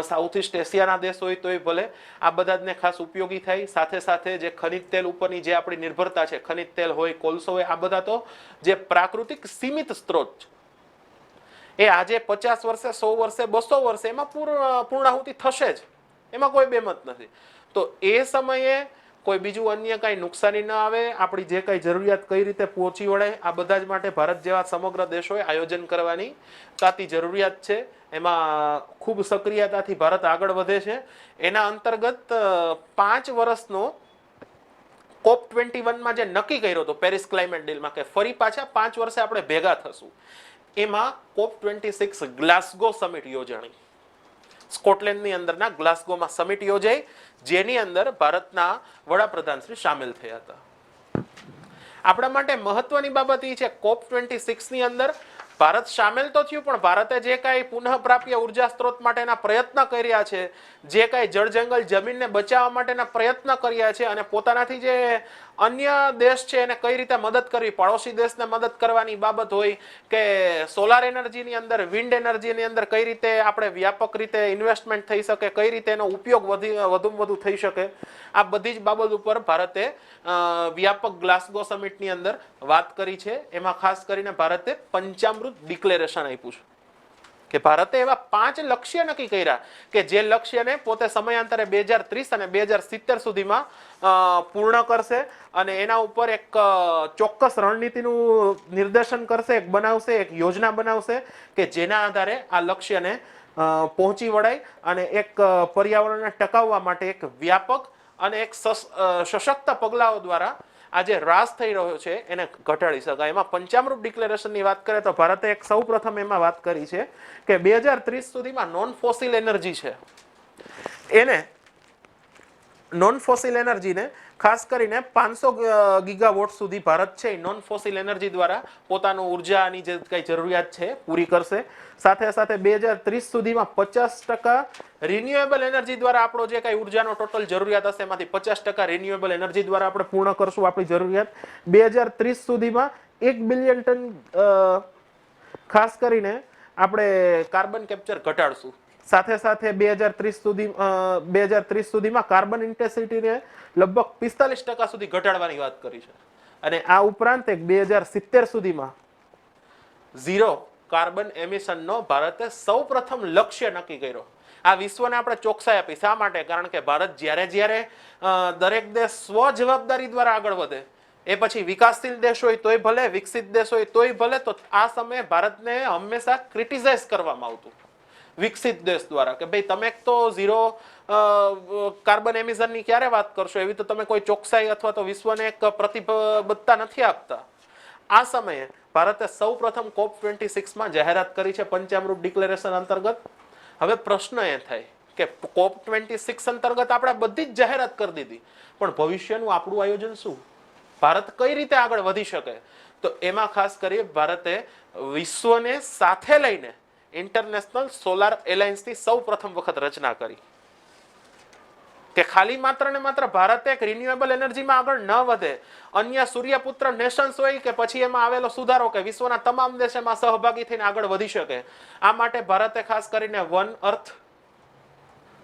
સાઉથ ઇસ્ટ એશિયાના દેશ હોય તોય ભલે, આ બધા જને ખાસ ઉપયોગી થાય. સાથે સાથે જે ખનિજ તેલ ઉપરની જે આપણી નિર્ભરતા છે, ખનિજ તેલ હોય, કોલસો હોય, આ બધા તો જે પ્રાકૃતિક સીમિત સ્ત્રોત છે, એ આજે 50 વર્ષે, 100 વર્ષે, 200 વર્ષે એમાં પૂર્ણાહુતિ થશે જ. એમાં કોઈ બેમત નથી. તો એ સમયે કોઈ બીજું અન્ય કાંઈ નુકસાની ન આવે, આપણી જે કાંઈ જરૂરિયાત કઈ રીતે પહોંચી વળે, આ બધા જ માટે ભારત જેવા સમગ્ર દેશોએ આયોજન કરવાની તાતી જરૂરિયાત છે. એમાં ખૂબ સક્રિયતાથી ભારત આગળ વધે છે. એના અંતર્ગત 5 વર્ષનો COP21માં જે નક્કી કર્યો હતો પેરિસ ક્લાઇમેટ ડીલમાં કે ફરી પાછા 5 વર્ષે આપણે ભેગા થશું, એમાં COP26 ગ્લાસગો સમિટ યોજાણી. સ્કોટલેન્ડની અંદરના ગ્લાસગોમાં સમિટ યોજાઈ, જેની અંદર ભારતના વડાપ્રધાન શ્રી સામેલ થયા હતા. આપણા માટે મહત્વની બાબત એ છે COP26 ની અંદર ભારત સામેલ તો થયું, પણ ભારતે જે કાંઈ પુનઃપ્રાપ્ય ઉર્જા સ્ત્રોત માટેના પ્રયત્ન કર્યા છે, જે કાંઈ જળ જંગલ જમીનને બચાવવા માટેના પ્રયત્ન કર્યા છે, અને પોતાનાથી જે અન્ય દેશ છે એને કઈ રીતે મદદ કરવી, પડોશી દેશને મદદ કરવાની બાબત હોય કે સોલાર એનર્જીની અંદર, વિન્ડ એનર્જીની અંદર કઈ રીતે આપણે વ્યાપક રીતે ઇન્વેસ્ટમેન્ટ થઈ શકે, કઈ રીતે એનો ઉપયોગ વધુમાં વધુ થઈ શકે, આ બધી જ બાબત ઉપર ભારતે વ્યાપક ગ્લાસગો સમિટની અંદર વાત કરી છે. એમાં ખાસ કરીને ભારતે પંચામૃત ડિક્લેરેશન આપ્યું છે કે ભારતે એવા 5 લક્ષ્ય નક્કી કર્યા કે જે લક્ષ્યને પોતે સમયાંતરે 2030 અને 2070 સુધીમાં પૂર્ણ કરશે, અને એના ઉપર એક ચોક્કસ રણનીતિનું નિર્દેશન કરશે, એક બનાવશે, એક યોજના બનાવશે કે જેના આધારે આ લક્ષ્યને પહોંચી વળાય અને એક પર્યાવરણને ટકાવવા માટે એક વ્યાપક અને એક સશક્ત પગલાઓ દ્વારા આ જે રાસ થઈ રહ્યો છે એને ઘટાડી શકાય. એમાં પંચામૃત ડિક્લેરેશનની વાત કરીએ તો ભારતે એક સૌ પ્રથમ એમાં વાત કરી છે કે 2030 સુધીમાં નોન ફોસિલ એનર્જી છે એને નોન ફોસિલ એનર્જીને ખાસ કરીને 500 ગીગાવોટ સુધી ભારત છે નોન ફોસિલ એનર્જી દ્વારા પોતાનું ઉર્જાની જે કઈ જરૂરિયાત છે પૂરી કરશે. સાથે સાથે 2030 સુધીમાં 50% રિન્યુએબલ એનર્જી દ્વારા આપણો જે કઈ ઉર્જાનો ટોટલ જરૂરિયાત હશે એમાંથી 50% રિન્યુએબલ એનર્જી દ્વારા આપણે પૂર્ણ કરશું આપણી જરૂરિયાત. 2030 સુધીમાં 1 બિલિયન ટન ખાસ કરીને આપણે કાર્બન કેપ્ચર ઘટાડશું. સાથે સાથે 2030 સુધીમાં કાર્બન ઇન્ટેન્સિટીને લગભગ 45% સુધી ઘટાડવાની વાત કરી છે. અને આ ઉપરાંત એક 2070 સુધીમાં ઝીરો કાર્બન એમિશનનો ભારતે સૌપ્રથમ લક્ષ્ય નક્કી કર્યો. આ વિશ્વને આપણે ચોકસાઈ આપી. શા માટે? કારણ કે ભારત જ્યારે દરેક દેશ સ્વ જવાબદારી દ્વારા આગળ વધે, એ પછી વિકાસશીલ દેશ હોય તોય ભલે, વિકસિત દેશ હોય તોય ભલે, તો આ સમયે ભારતને હંમેશા ક્રિટિસાઇઝ કરવામાં આવતું વિકસિત દેશ દ્વારા કે ભાઈ તમે તો ઝીરો કાર્બન એમિશનની ક્યારે વાત કરશો, એવી તો તમે કોઈ ચોકસાઈ અથવા તો વિશ્વને એક પ્રતિબદ્ધતા નથી આપતા. આ સમયે ભારતે સૌપ્રથમ COP26 જાહેરાત કરી છે પંચામૃત ડિક્લેરેશન અંતર્ગત. હવે પ્રશ્ન એ થાય કે COP26 અંતર્ગત આપણે બધી જ જાહેરાત કરી દીધી, પણ ભવિષ્યનું આપણું આયોજન શું? ભારત કઈ રીતે આગળ વધી શકે? તો એમાં ખાસ કરી ભારતે વિશ્વને સાથે લઈને ઇન્ટરનેશનલ સોલાર એલાયન્સની સૌપ્રથમ વખત રચના કરી કે ખાલી માત્ર ને માત્ર ભારત એક રિન્યુએબલ એનર્જીમાં આગળ ન વધે, અન્ય સૂર્યપુત્ર નેશન્સ હોય કે પછી એમાં આવેલો સુધારો કે વિશ્વના તમામ દેશ એમાં સહભાગી થઈને આગળ વધી શકે. આ માટે ભારતે ખાસ કરીને વન અર્થ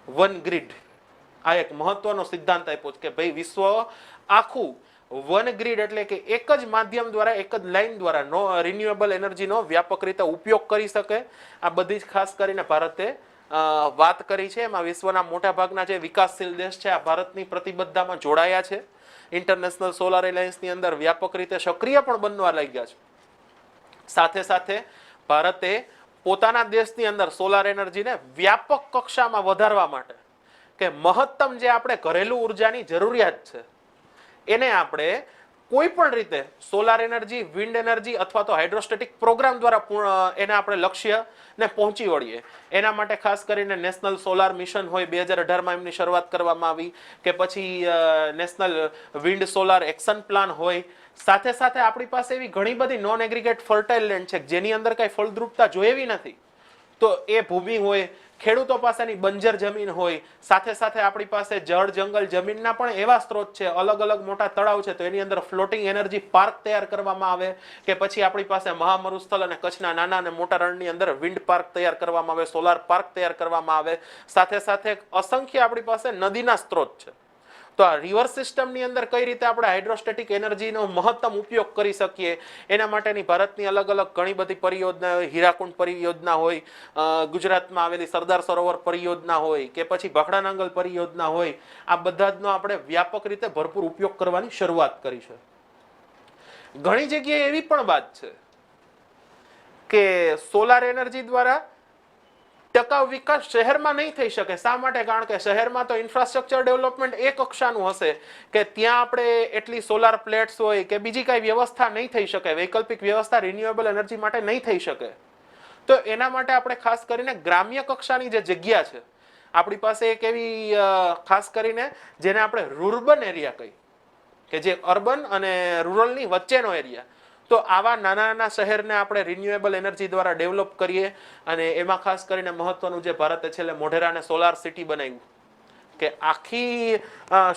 વન ગ્રીડ આ એક મહત્વનો સિદ્ધાંત આપ્યો કે ભાઈ વિશ્વ આખું વન ગ્રીડ એટલે કે એક જ માધ્યમ દ્વારા, એક જ લાઈન દ્વારા રિન્યુએબલ એનર્જીનો વ્યાપક રીતે ઉપયોગ કરી શકે. આ બધી જ ખાસ કરીને ભારતે વાત કરી છે. એમાં વિશ્વના મોટા ભાગના જે વિકાસશીલ દેશ છે આ ભારતની પ્રતિબદ્ધતામાં જોડાયા છે. ઇન્ટરનેશનલ સોલાર એલાયન્સની અંદર વ્યાપક રીતે સક્રિય પણ બનવા લાગ્યા છે. સાથે સાથે ભારતે પોતાના દેશની અંદર સોલાર એનર્જીને વ્યાપક કક્ષામાં વધારવા માટે કે મહત્તમ જે આપણે ઘરેલું ઉર્જાની જરૂરિયાત છે એને આપણે કોઈ પણ રીતે સોલાર એનર્જી, વિન્ડ એનર્જી અથવા તો હાઇડ્રોસ્ટેટિક પ્રોગ્રામ દ્વારા એને આપણે લક્ષ્યને પહોંચી વળીએ. એના માટે ખાસ કરીને નેશનલ સોલાર મિશન હોય, 2018માં એમની શરૂઆત કરવામાં આવી, કે પછી national wind solar action plan હોય. સાથે સાથે આપણી પાસે એવી ઘણી બધી નોન એગ્રીગેટ ફર્ટાઇલ લેન્ડ છે જેની અંદર કઈ ફળદ્રુપતા જોયેવી નથી, તો એ ભૂમિ હોય, ખેડૂતો પાસેની બંજર જમીન હોય, સાથે સાથે આપણી પાસે જળ જંગલ જમીનના પણ એવા સ્ત્રોત છે, અલગ અલગ મોટા તળાવ છે, તો એની અંદર ફ્લોટિંગ એનર્જી પાર્ક તૈયાર કરવામાં આવે, કે પછી આપણી પાસે મહામરુસ્થળ અને કચ્છના નાના અને મોટા રણની અંદર વિન્ડ પાર્ક તૈયાર કરવામાં આવે, સોલાર પાર્ક તૈયાર કરવામાં આવે. સાથે સાથે અસંખ્ય આપણી પાસે નદીના સ્ત્રોત છે. તો આ રિવર સિસ્ટમની અંદર કઈ રીતે આપણે હાઇડ્રોસ્ટેટિક એનર્જીનો મહત્તમ ઉપયોગ કરી શકીએ એના માટેની ભારતની અલગ અલગ ઘણી બધી પરિયોજના, હીરાકુંડ પરિયોજના હોય, ગુજરાતમાં આવેલી સરદાર સરોવર પરિયોજના હોય, કે પછી ભાખડાનાંગલ પરિયોજના હોય, આ બધા જનો આપણે વ્યાપક રીતે ભરપૂર ઉપયોગ કરવાની શરૂઆત કરી છે. ઘણી જગ્યાએ એવી પણ વાત છે કે સોલાર એનર્જી દ્વારા ટકાઉ વિકાસ શહેરમાં નહીં થઈ શકે. શા માટે? કારણ કે શહેરમાં તો ઇન્ફ્રાસ્ટ્રક્ચર ડેવલપમેન્ટ એ કક્ષાનું હશે કે ત્યાં આપણે એટલી સોલાર પ્લેટ્સ હોય કે બીજી કઈ વ્યવસ્થા નહીં થઈ શકે, વૈકલ્પિક વ્યવસ્થા રિન્યુએબલ એનર્જી માટે નહીં થઈ શકે. તો એના માટે આપણે ખાસ કરીને ગ્રામ્ય કક્ષાની જે જગ્યા છે આપણી પાસે એક એવી ખાસ કરીને જેને આપણે રૂરબન એરિયા કહીએ કે જે અર્બન અને રૂરલની વચ્ચેનો એરિયા, તો આવા નાના નાના શહેરને આપણે રિન્યુએબલ એનર્જી દ્વારા ડેવલપ કરીએ. અને એમાં ખાસ કરીને મહત્વનું જે ભારતે છેલ્લે મોઢેરાને સોલાર સિટી બનાવ્યું કે આખી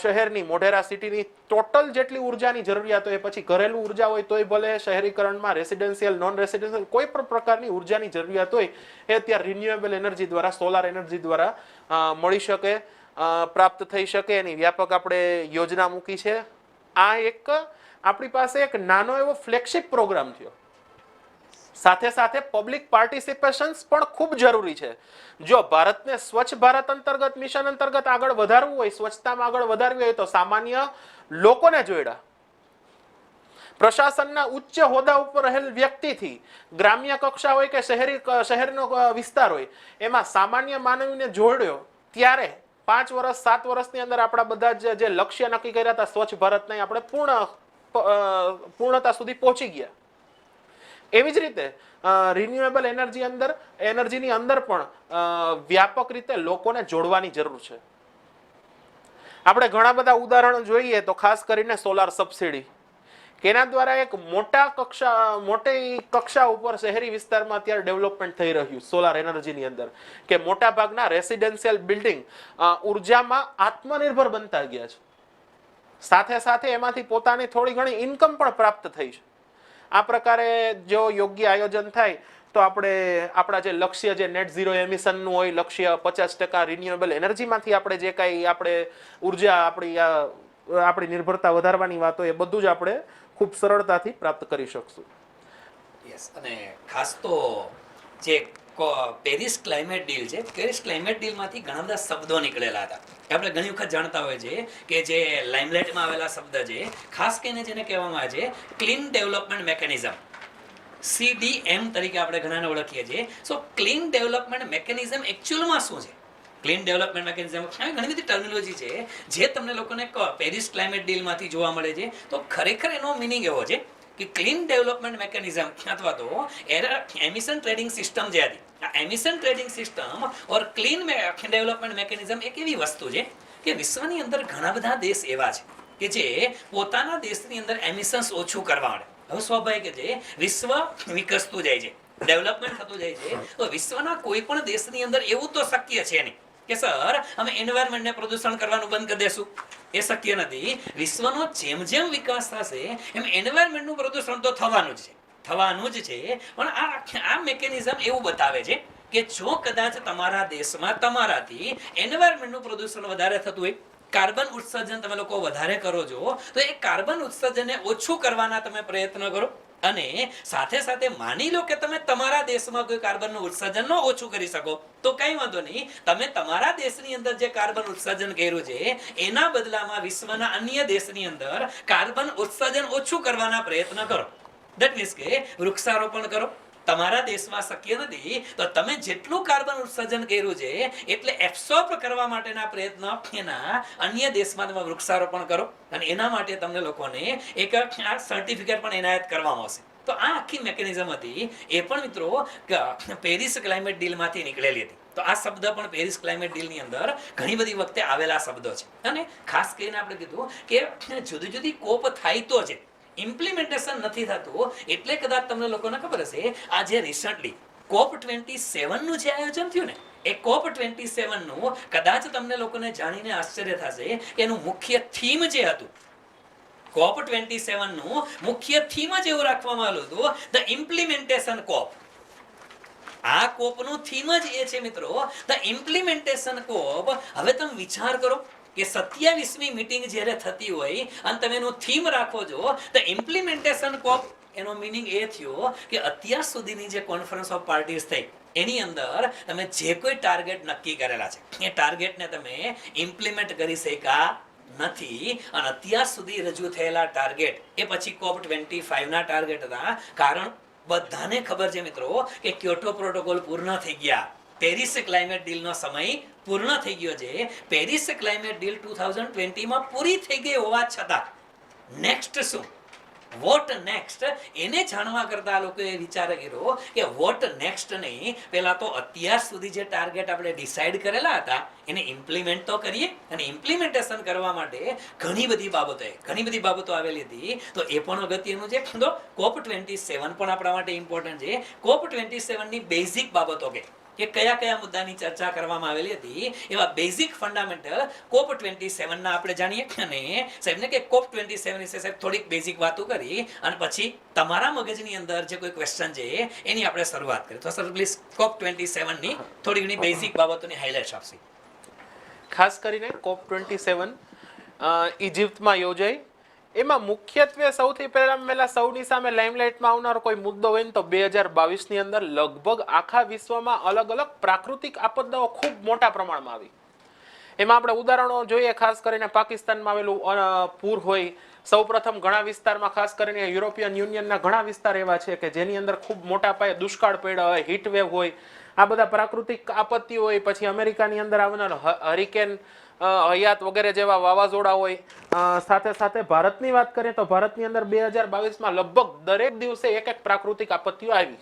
શહેરની મોઢેરા સિટીની ટોટલ જેટલી ઉર્જાની જરૂરિયાત હોય, પછી ઘરેલું ઉર્જા હોય તોય ભલે, શહેરીકરણમાં રેસિડેન્શિયલ, નોન રેસિડેન્શિયલ કોઈ પણ પ્રકારની ઉર્જાની જરૂરિયાત હોય એ અત્યારે રિન્યુએબલ એનર્જી દ્વારા, સોલાર એનર્જી દ્વારા મળી શકે, પ્રાપ્ત થઈ શકે. એની વ્યાપક આપણે યોજના મૂકી છે. આ એક આપણી પાસે એક નાનો એવો ફ્લેગશિપ પ્રોગ્રામ થયો. સાથે સાથે પબ્લિક પાર્ટિસિપેશન્સ પણ ખૂબ જરૂરી છે. જો ભારતને સ્વચ્છ ભારત અંતર્ગત, મિશન અંતર્ગત આગળ વધારવું હોય, સ્વચ્છતામાં આગળ વધારવી હોય, તો સામાન્ય લોકોને જોડ્યા, પ્રશાસનના ઉચ્ચ હોદ્દા ઉપર રહેલ વ્યક્તિથી, ગ્રામ્ય કક્ષા હોય કે શહેરનો વિસ્તાર હોય, એમાં સામાન્ય માનવીને જોડ્યો, ત્યારે 5 વર્ષ 7 વર્ષની અંદર આપણા બધા જે લક્ષ્ય નક્કી કર્યા હતા સ્વચ્છ ભારતને આપણે પૂર્ણતા સુધી પહોંચી ગયા. એવી જ રીતે રિન્યુએબલ એનર્જીની અંદર પણ વ્યાપક રીતે લોકોને જોડવાની જરૂર છે. આપણે ઘણા બધા ઉદાહરણો જોઈએ તો ખાસ કરીને સોલાર સબસિડી કે એના દ્વારા એક મોટી કક્ષા ઉપર શહેરી વિસ્તારમાં અત્યારે ડેવલપમેન્ટ થઈ રહ્યું સોલાર એનર્જીની અંદર કે મોટા ભાગના રેસિડેન્શિયલ બિલ્ડિંગ ઉર્જામાં આત્મનિર્ભર બનતા ગયા છે. સાથે સાથે એમાંથી પોતાની થોડી ઘણી ઇન્કમ પણ પ્રાપ્ત થઈ છે. આ પ્રકારે જો યોગ્ય આયોજન થાય તો આપણે આપણા જે લક્ષ્ય જે નેટ ઝીરો એમિશનનું હોય લક્ષ્ય 50% રિન્યુએબલ એનર્જીમાંથી આપણે જે કાંઈ આપણે ઉર્જા આપણી નિર્ભરતા વધારવાની વાત હોય એ બધું જ આપણે ખૂબ સરળતાથી પ્રાપ્ત કરી શકશું. યસ, અને ખાસ તો જે પેરિસ ક્લાઇમેટ ડીલ છે, પેરિસ ક્લાઇમેટ ડીલમાંથી ઘણા બધા શબ્દો નીકળેલા હતા. આપણે ઘણી વખત જાણતા હોય છે કે જે લાઇમલાઇટમાં આવેલા શબ્દ છે, ખાસ કરીને જેને કહેવામાં આવે છે ક્લીન ડેવલપમેન્ટ મેકેનિઝમ, CDM તરીકે આપણે ઘણાને ઓળખીએ છીએ. સો ક્લીન ડેવલપમેન્ટ મેકેનિઝમ એકચ્યુઅલમાં શું છે? ક્લીન ડેવલપમેન્ટ મેકેનિઝમ ઘણી બધી ટર્મિનોલોજી છે જે તમને લોકોને પેરિસ ક્લાઇમેટ ડીલમાંથી જોવા મળે છે. તો ખરેખર એનો મિનિંગ એવો છે કે ક્લીન ડેવલપમેન્ટ મેકેનિઝમ અથવા તો એમિશન ટ્રેડિંગ સિસ્ટમ જે હતી, આ એમિશન ટ્રેડિંગ સિસ્ટમ ઓર ક્લીન ડેવલપમેન્ટ મેકેનિઝમ એક એવી વસ્તુ છે કે વિશ્વની અંદર ઘણા બધા દેશ એવા છે કે જે પોતાના દેશની અંદર એમિશન્સ ઓછું કરવા માટે, હવે સ્વાભાવિક છે વિશ્વ વિકસતું જાય છે, ડેવલપમેન્ટ થતું જાય છે, તો વિશ્વના કોઈ પણ દેશની અંદર એવું તો શક્ય છે નહીં કે સર અમે એન્વાયરમેન્ટને પ્રદૂષણ કરવાનું બંધ કરી દેશું. એ શક્ય નથી. વિશ્વનો જેમ જેમ વિકાસ થશે એમ એન્વાયરમેન્ટનું પ્રદૂષણ તો થવાનું જ છે. પણ આ મેકેનિઝમ એવું બતાવે છે કે જો કદાચ તમારા દેશમાં તમારાથી એન્વાયરમેન્ટનું પ્રદૂષણ વધારે થતું હોય, કાર્બન ઉત્સર્જન તમે લોકો વધારે કરો છો, તો એ કાર્બન ઉત્સર્જનને ઓછું કરવાના તમે પ્રયત્ન કરો અને સાથે સાથે માની લો કે તમે તમારા દેશમાં કોઈ કાર્બનનું ઉત્સર્જન ન ઓછું કરી શકો તો કઈ વાંધો નહીં, તમે તમારા દેશની અંદર જે કાર્બન ઉત્સર્જન કર્યું છે એના બદલામાં વિશ્વના અન્ય દેશની અંદર કાર્બન ઉત્સર્જન ઓછું કરવાના પ્રયત્ન કરો. દેટ મીન્સ કે વૃક્ષારોપણ કરો. તમારા દેશમાં શક્ય નથી તો તમે જેટલું કાર્બન ઉત્સર્જન કર્યું છે એટલે એબ્સોર્બ કરવા માટેના પ્રયત્ન એના અન્ય દેશમાં તમે વૃક્ષારોપણ કરો અને એના માટે તમને લોકોને એક સર્ટિફિકેટ પણ એનાયત કરવામાં આવશે. તો આ આખી મેકેનિઝમ હતી એ પણ મિત્રો પેરિસ ક્લાઇમેટ ડીલમાંથી નીકળેલી હતી. તો આ શબ્દ પણ પેરિસ ક્લાઇમેટ ડીલની અંદર ઘણી બધી વખતે આવેલા શબ્દો છે. અને ખાસ કરીને આપણે કીધું કે જુદી જુદી કોપ થાય તો છે, ઇમ્પ્લિમેન્ટેશન નથી થતું. એટલે કદાચ તમને લોકોને ખબર હશે આ જે રિસન્ટલી COP27 નું જે આયોજન થયું ને, એ COP27 નું કદાચ તમને લોકોને જાણીને આશ્ચર્ય થશે કે એનું મુખ્ય થીમ જે હતું, COP27 નું મુખ્ય થીમ જ એવું રાખવામાં આવ્યું હતું, ધ ઇમ્પ્લિમેન્ટેશન કોપ. આ કોપ નું થીમ જ એ છે મિત્રો, ધ ઇમ્પ્લિમેન્ટેશન કોપ. હવે તમે વિચાર કરો કે 27મી મીટિંગ જ્યારે થતી હોય અને તમે એનું થીમ રાખો છો ધ ઇમ્પ્લિમેન્ટેશન કોપ, એનો મિનિંગ એ થયો કે અત્યાર સુધીની જે કોન્ફરન્સ ઓફ પાર્ટીઝ થઈ એની અંદર તમે જે કોઈ ટાર્ગેટ નક્કી કરેલા છે એ ટાર્ગેટને તમે ઇમ્પ્લિમેન્ટ કરી શક્યા નથી. અને અત્યાર સુધી રજૂ થયેલા ટાર્ગેટ એ પછી COP25 ના ટાર્ગેટ હતા. કારણ બધાને ખબર છે મિત્રો કે ક્યોટો પ્રોટોકોલ પૂર્ણ થઈ ગયા, પેરિસ ક્લાઇમેટ ડીલનો સમય પૂર્ણ થઈ ગયો છે. પેરિસ ક્લાઇમેટ ડીલ 2020માં પૂરી થઈ ગઈ હોવા છતાં નેક્સ્ટ શું, વોટ નેક્સ્ટ, એને જાણવા કરતા લોકોએ વિચાર કર્યો કે વોટ નેક્સ્ટ નહીં, પહેલા તો અત્યાર સુધી જે ટાર્ગેટ આપણે ડિસાઈડ કરેલા હતા એને ઇમ્પ્લિમેન્ટ તો કરીએ. અને ઇમ્પ્લિમેન્ટેશન કરવા માટે ઘણી બધી બાબતો આવેલી હતી. તો એ પણ અગત્યનું છે. તો COP27 પણ આપણા માટે ઇમ્પોર્ટન્ટ છે. COP27 ની બેઝિક બાબતો કે કયા કયા મુદ્દાની ચર્ચા કરવામાં આવેલી હતી, એવા બેઝિક ફંડામેન્ટલ COP27 ના આપણે જાણીએ. અને સાહેબને કે COP27 વિશે સાહેબ થોડીક બેઝિક વાતો કરી અને પછી તમારા મગજની અંદર જે કોઈ ક્વેશ્ચન છે એની આપણે શરૂઆત કરીએ. તો સર પ્લીઝ COP27 ની થોડી ઘણી બેઝિક બાબતોની હાઇલાઇટ્સ આપશે. ખાસ કરીને COP27 ઇજિપ્તમાં યોજાઈ. એમાં મુખ્યત્વે સૌથી પહેલા સૌની સામે લાઇમલાઇટમાં આવનારો કોઈ મુદ્દો હોય ને તો 2022ની અંદર લગભગ આખા વિશ્વમાં અલગ અલગ પ્રાકૃતિક આપદાઓ ખૂબ મોટા પ્રમાણમાં આવી. એમાં આપણે ઉદાહરણો જોઈએ. ખાસ કરીને પાકિસ્તાનમાં આવેલું પૂર હોય. સૌપ્રથમ ઘણા વિસ્તારમાં ખાસ કરીને યુરોપિયન યુનિયનના ઘણા વિસ્તાર એવા છે કે જેની અંદર ખૂબ મોટા પાયે દુષ્કાળ પડ્યા હોય, હીટવેવ હોય, આ બધા પ્રાકૃતિક આપત્તિઓ હોય. પછી અમેરિકાની અંદર આવનાર હરિકેન, હયાત વગેરે જેવા વાવાઝોડા હોય. સાથે સાથે ભારતની વાત કરીએ તો ભારતની અંદર 2022માં લગભગ દરેક દિવસે એક પ્રાકૃતિક આપત્તિઓ આવી.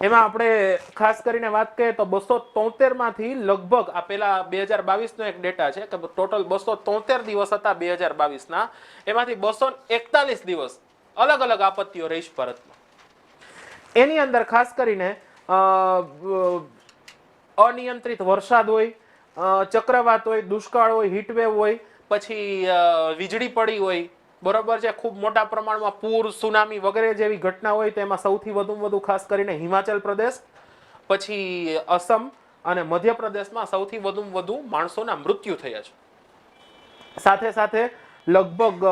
એમાં આપણે ખાસ કરીને વાત કરીએ તો 273 માંથી લગભગ આ પેલા 2022 નો એક ડેટા છે કે ટોટલ 273 દિવસ હતા 2022 ના, એમાંથી 241 દિવસ અલગ અલગ આપત્તિઓ રહી છે ભારતમાં. એની અંદર ખાસ કરીને અનિયંત્રિત વરસાદ હોય, ચક્રવાત હોય, દુષ્કાળ હોય, હીટવેવ હોય, પછી વીજળી પડી હોય, બરોબર છે, ખૂબ મોટા પ્રમાણમાં પૂર, સુનામી વગેરે જેવી ઘટના હોય. તો એમાં સૌથી વધુ ખાસ કરીને હિમાચલ પ્રદેશ, પછી અસમ અને મધ્યપ્રદેશમાં સૌથી વધુ માણસોના મૃત્યુ થયા છે. સાથે સાથે લગભગ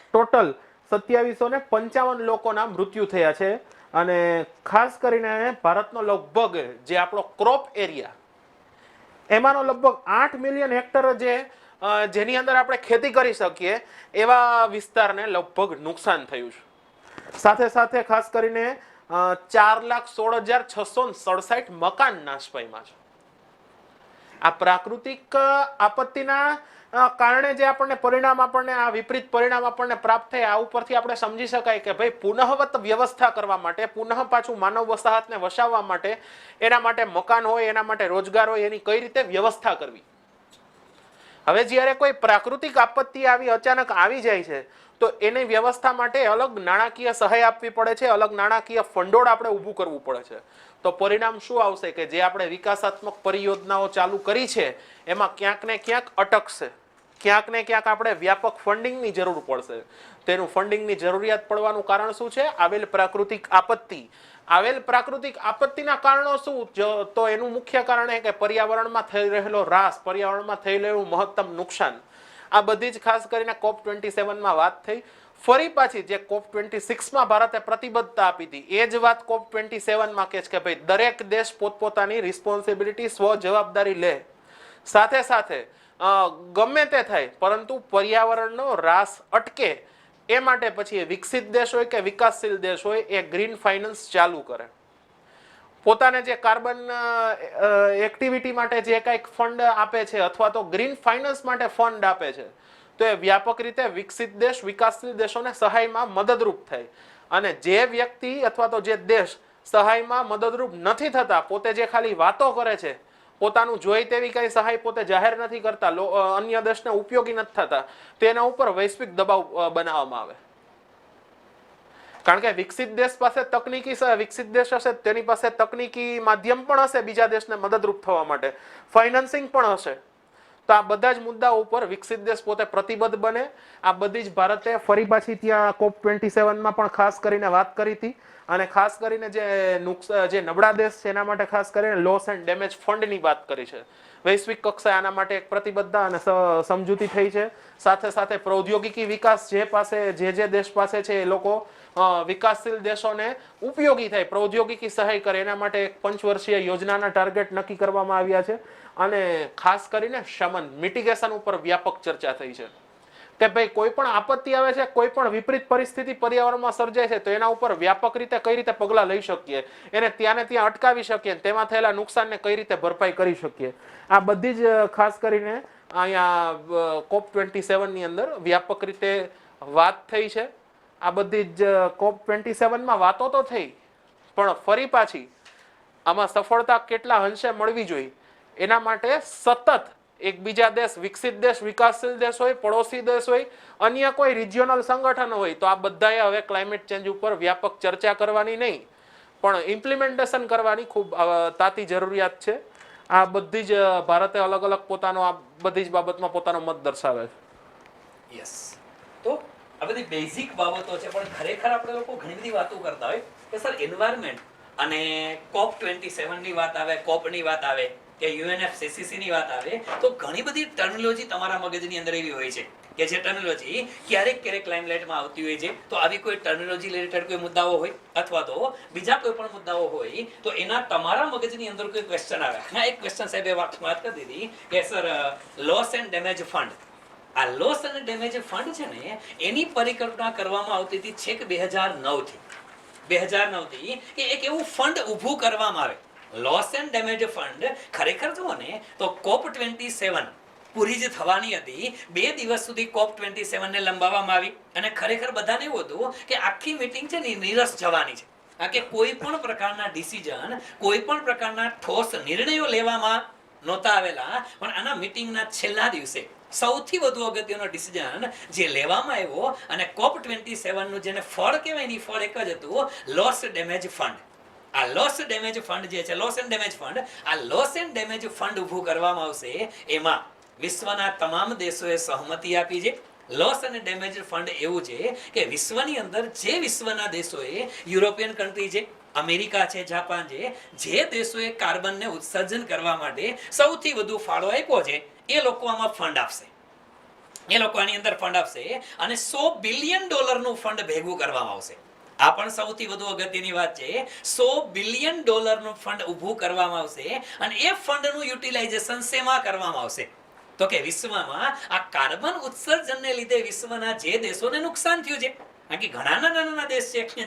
ટોટલ 2755 લોકોના મૃત્યુ થયા છે. અને ખાસ કરીને ભારતનો લગભગ જે આપણો ક્રોપ એરિયા, એમાંનો લગભગ 8 મિલિયન હેક્ટર જેની અંદર આપણે ખેતી કરી શકીએ એવા વિસ્તારને લગભગ નુકસાન થયું છે. સાથે સાથે ખાસ કરીને 4,16,667 મકાન નાશ પામ્યા છે. આ પ્રાકૃતિક આપત્તિના કારણે જે આપણને પરિણામ, આપણને આ વિપરીત પરિણામ આપણને પ્રાપ્ત થાય, આ ઉપરથી આપણે સમજી શકાય કે ભાઈ પુનઃવત વ્યવસ્થા કરવા માટે, પુનઃ પાછું માનવ વસાહતને વસાવવા માટે, એના માટે મકાન હોય, એના માટે રોજગાર હોય, એની કઈ રીતે વ્યવસ્થા કરવી. હવે જ્યારે કોઈ પ્રાકૃતિક આપત્તિ અચાનક આવી જાય છે તો એની વ્યવસ્થા માટે અલગ નાણાકીય સહાય આપવી પડે છે, અલગ નાણાકીય ભંડોળ આપણે ઊભું કરવું પડે છે. તો પરિણામ શું આવશે કે જે આપણે વિકાસાત્મક પરિયોજનાઓ ચાલુ કરી છે એમાં ક્યાંક ને ક્યાંક અટકશે, ક્યાંક ને ક્યાંક આપણે વ્યાપક ફંડિંગની જરૂર પડશે. તેનું ફંડિંગની જરૂરિયાત પડવાનું કારણ શું છે? આવેલ પ્રાકૃતિક આપત્તિ. આવેલ પ્રાકૃતિક આપત્તિના કારણો શું? તો એનું મુખ્ય કારણ એ કે પર્યાવરણમાં થઈ રહેલો રાસ, પર્યાવરણમાં થઈ રહેલું મહત્તમ નુકસાન. આ બધી જ ખાસ કરીને COP27 માં વાત થઈ. ફરી પાછી જે COP26 માં ભારતે પ્રતિબદ્ધતા આપી હતી એ જ વાત COP27 માં કહે છે કે ભાઈ દરેક દેશ પોતપોતાની રિસ્પોન્સિબિલિટી, સ્વ જવાબદારી લે. સાથે સાથે ગમે તે થાય પરંતુ પર્યાવરણનો રાસ અટકે એ માટે પછી એ વિકસિત દેશ હોય કે વિકાસશીલ દેશ હોય એ ગ્રીન ફાઇનાન્સ ચાલુ કરે. પોતાને જે કાર્બન એક્ટિવિટી માટે જે કંઈક ફંડ આપે છે અથવા તો ગ્રીન ફાઇનાન્સ માટે ફંડ આપે છે તો એ વ્યાપક રીતે વિકસિત દેશ, વિકાસશીલ દેશોને સહાયમાં મદદરૂપ થાય. અને જે વ્યક્તિ અથવા તો જે દેશ સહાયમાં મદદરૂપ નથી થતા, પોતે જે ખાલી વાતો કરે છે, પોતાનું જોઈ તેવી કઈ સહાય પોતે જાહેર નથી કરતા, અન્ય દેશને ઉપયોગી નથી થતા, તેના ઉપર વૈશ્વિક દબાવ બનાવવામાં આવે. કારણ કે વિકસિત દેશ પાસે તકનીકી, વિકસિત દેશ હશે તેની પાસે તકનીકી માધ્યમ પણ હશે બીજા દેશને મદદરૂપ થવા માટે, ફાઇનાન્સિંગ પણ હશે. તો આ બધા જ મુદ્દાઓ ઉપર વિકસિત દેશ પોતે પ્રતિબદ્ધ બને. આ બધી જ ભારતે ફરી પાછી ત્યાં COP27 માં પણ ખાસ કરીને વાત કરી હતી. અને ખાસ કરીને જે નબળા દેશ છે એના માટે ખાસ કરીને લોસ એન્ડ ડેમેજ ફંડની વાત કરી છે. વૈશ્વિક કક્ષાએ આના માટે એક પ્રતિબદ્ધતા અને સમજૂતી થઈ છે. સાથે સાથે પ્રૌદ્યોગિકી વિકાસ જે દેશ પાસે છે એ લોકો વિકાસશીલ દેશોને ઉપયોગી થાય, પ્રૌદ્યોગિકી સહાય કરે એના માટે એક 5 વર્ષીય યોજનાના ટાર્ગેટ નક્કી કરવામાં આવ્યા છે. અને ખાસ કરીને શમન, મિટિગેશન ઉપર વ્યાપક ચર્ચા થઈ છે કે ભાઈ કોઈ પણ આપત્તિ આવે છે, કોઈ પણ વિપરીત પરિસ્થિતિ પર્યાવરણમાં સર્જાય છે તો એના ઉપર વ્યાપક રીતે કઈ રીતે પગલાં લઈ શકીએ, એને ત્યાં ને ત્યાં અટકાવી શકીએ, તેમાં થયેલા નુકસાનને કઈ રીતે ભરપાઈ કરી શકીએ. આ બધી જ ખાસ કરીને અહીંયા COP27 ની અંદર વ્યાપક રીતે વાત થઈ છે. આ બધી જ COP27 માં વાતો તો થઈ, પણ ફરી પાછી આમાં સફળતા કેટલા અંશે મળવી જોઈએ એના માટે સતત એકબીજા દેશ, વિકસિત દેશ, વિકાસશીલ દેશ હોય, પડોશી દેશ હોય, અન્ય કોઈ રિજિયોનલ સંગઠન હોય, તો આ બધાએ હવે ક્લાઇમેટ ચેન્જ ઉપર વ્યાપક ચર્ચા કરવાની નહીં પણ ઇમ્પ્લિમેન્ટેશન કરવાની ખૂબ તાતી જરૂરિયાત છે. આ બધી જ ભારતે અલગ અલગ પોતાનો આ બધી જ બાબતમાં પોતાનો મત દર્શાવે છે. યસ, તો આ બધી બેઝિક બાબતો છે, પણ ખરેખર આપણે લોકો ઘણી બધી વાતો કરતા હોય કે સર એન્વાયરમેન્ટ અને COP27 ની વાત આવે, COP ની વાત આવે કે UNFCCC ની વાત આવે તો ઘણી બધી ટર્મિનોલોજી તમારા મગજની અંદર એવી હોય છે કે જે ટર્મિનોલોજી ક્યારેક લાઇમલાઇટમાં આવતી હોય છે. તો આવી કોઈ ટર્મિનોલોજી રિલેટેડ કોઈ મુદ્દાઓ હોય અથવા તો બીજા કોઈ પણ મુદ્દાઓ હોય તો એના તમારા મગજની અંદર કોઈ ક્વેશ્ચન આવે. હા, એક ક્વેશ્ચન સાહેબે વાત કરી દીધી કે sir loss and damage fund, આ લોસ અને ડેમેજ ફંડ છે ને એની પરિકલ્પના કરવામાં આવતી હતી છેક 2009 થી કે એક એવું ફંડ ઊભું કરવામાં આવે. લોસ એન્ડ ડેમેજ ફંડ ખરેખર જુઓ ને તો COP27 પૂરી જ થવાની હતી, 2 દિવસ સુધી COP27 ને લંબાવવામાં આવી અને ખરેખર બધાને એવું હતું કે આખી મીટિંગ છે ને નીરસ જવાની છે. કે કોઈ પણ પ્રકારના ડિસિઝન, કોઈ પણ પ્રકારના ઠોસ નિર્ણયો લેવામાં નહોતા આવેલા, પણ આના મીટિંગના છેલ્લા દિવસે સૌથી વધુ અગત્યનો ડિસિઝન જે લેવામાં આવ્યો અને COP27 નું જેને ફળ કહેવાય ને, ફળ એક જ હતું, લોસ ડેમેજ ફંડ. આ લોસ ડેમેજ ફંડ જે છે, લોસ એન્ડ ડેમેજ ફંડ, આ લોસ એન્ડ ડેમેજ ફંડ ઊભું કરવામાં આવશે. એમાં વિશ્વના તમામ દેશોએ સહમતિ આપી છે. લોસ અને ડેમેજ ફંડ એવું છે કે વિશ્વની અંદર જે વિશ્વના દેશોએ, યુરોપિયન કન્ટ્રી છે, અમેરિકા છે, જાપાન છે, જે દેશોએ કાર્બનને ઉત્સર્જન કરવા માટે સૌથી વધુ ફાળો આપ્યો છે, એ લોકો આમાં ફંડ આપશે. એ લોકો આની અંદર ફંડ આપશે અને $100 બિલિયન નું ફંડ ભેગું કરવામાં આવશે. આ પણ સૌથી વધુ અગત્યની વાત છે. $100 બિલિયન નું ફંડ ઊભું કરવામાં આવશે અને એ ફંડનું યુટિલાઇઝેશન શેમાં કરવામાં આવશે? તો કે વિશ્વમાં આ કાર્બન ઉત્સર્જનને લીધે વિશ્વના જે દેશોને નુકસાન થયું છે, કારણ કે ઘણા નાના દેશ છે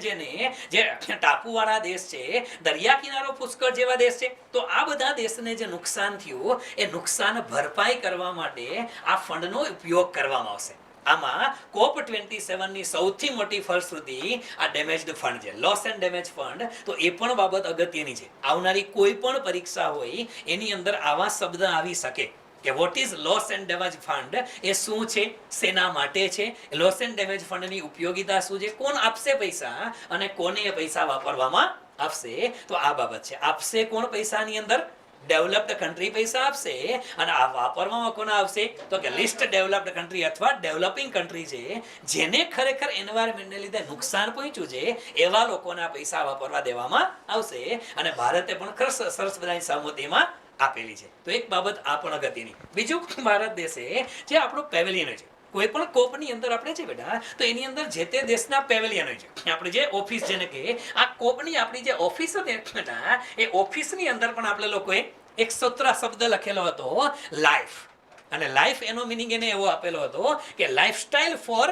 જે ટાપુવાળા દેશ છે, દરિયા કિનારો પુષ્કળ જેવા દેશ છે, તો આ બધા દેશને જે નુકસાન થયું એ નુકસાન ભરપાઈ કરવા માટે આ ફંડનો ઉપયોગ કરવામાં આવશે. આમાં COP27 ની સૌથી મોટી ફલશ્રુતિ આ ડેમેજ્ડ ફંડ છે, લોસ એન્ડ ડેમેજ ફંડ. તો એ પણ બાબત અગત્યની છે. આવનારી કોઈ પણ પરીક્ષા હોય એની અંદર આવા શબ્દ આવી શકે કે what is loss and damage fund, એ શું છે, શેના માટે છે, લોસ એન્ડ ડેમેજ ફંડની ઉપયોગિતા શું છે, કોણ આપશે પૈસા અને કોને એ પૈસા વાપરવામાં આવશે. તો આ બાબત છે. આપશે કોણ પૈસાની અંદર? ડેવલપ્ડ કન્ટ્રી પૈસા આપશે. અને આ વાપરવામાં કોને આવશે? તો કે લિસ્ટ ડેવલપ્ડ કન્ટ્રી અથવા ડેવલપિંગ કન્ટ્રી છે, જેને ખરેખર એન્વાયરમેન્ટને લીધે નુકસાન પહોંચ્યું છે, એવા લોકોને આ પૈસા વાપરવા દેવામાં આવશે. અને ભારતે પણ સરસ બધાની સહમતિમાં આપેલી છે. તો એક બાબત આ પણ અગત્યની. બીજું, ભારત દેશે જે આપણું પેવેલિયન છે, કોઈ પણ કોપની અંદર આપણે છે બેટા, તો એની અંદર જે તે દેશના પેવેલિયન હોય છે. આપણે જે ઓફિસ, જેને કે આ કોપની આપણી જે ઓફિસ હતી બેટા, એ ઓફિસની અંદર પણ આપણે લોકોએ એક સૂત્ર શબ્દ લખેલો હતો, લાઈફ. અને લાઈફ એનો મિનિંગ એને એવો આપેલો હતો કે લાઈફસ્ટાઈલ ફોર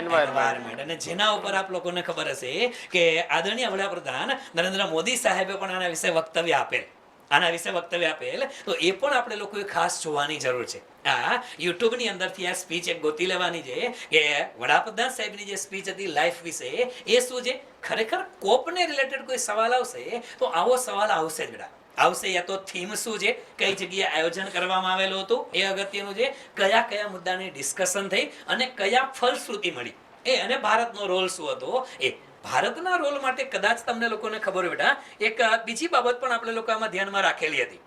એન્વાયરમેન્ટ. અને જેના ઉપર આપ લોકોને ખબર હશે કે આદરણીય વડાપ્રધાન નરેન્દ્ર મોદી સાહેબે પણ આના વિશે વક્તવ્ય આપેલ. તો એ પણ આપણે લોકોએ ખાસ જોવાની જરૂર છે. આ યુટ્યુબની અંદરથી આ સ્પીચ એક ગોતી લેવાની છે કે વડાપ્રધાન સાહેબની જે સ્પીચ હતી લાઈફ વિશે, એ શું છે, ખરેખર કોપને રિલેટેડ કોઈ સવાલ આવશે તો આવો સવાલ આવશે જ બેટા. આવશે. યા તો થીમ શું છે, કઈ જગ્યાએ આયોજન કરવામાં આવેલું હતું, એ અગત્યનું છે, કયા મુદ્દાની ડિસ્કશન થઈ અને કયા ફલશ્રુતિ મળી, એ અને ભારતનો રોલ શું હતો, એ. ભારતના રોલ માટે કદાચ તમને લોકોને ખબર હોય બેટા, એક બીજી બાબત પણ આપણે લોકો આમાં ધ્યાનમાં રાખેલી હતી.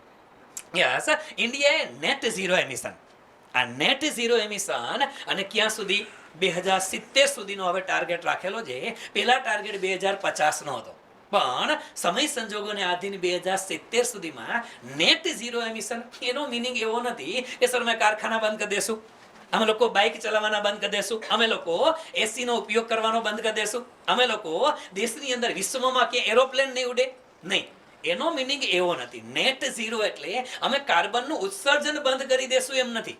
યસ, ઇન્ડિયાએ નેટ ઝીરો એમિશન, આ નેટ ઝીરો એમિશન અને ક્યાં સુધી, 2070 સુધીનો હવે ટાર્ગેટ રાખેલો છે. પેલા ટાર્ગેટ 2050 નો હતો, પણ સમય સંજોગોને આધીન 2070 સુધીમાં નેટ ઝીરો એમિશન. એનો મિનિંગ એવો નથી કે સર અમે કારખાના બંધ કરી દેશું, અમે લોકો બાઇક ચલાવવાના બંધ કરી દેશું, અમે લોકો એસી નો ઉપયોગ કરવાનો બંધ કરી દેશું, અમે લોકો દેશની અંદર વિશ્વમાં ક્યાંય એરોપ્લેન નહીં ઉડે, નહીં. એનો મિનિંગ એવો નથી. નેટ ઝીરો એટલે અમે કાર્બનનું ઉત્સર્જન બંધ કરી દેશું એમ નથી.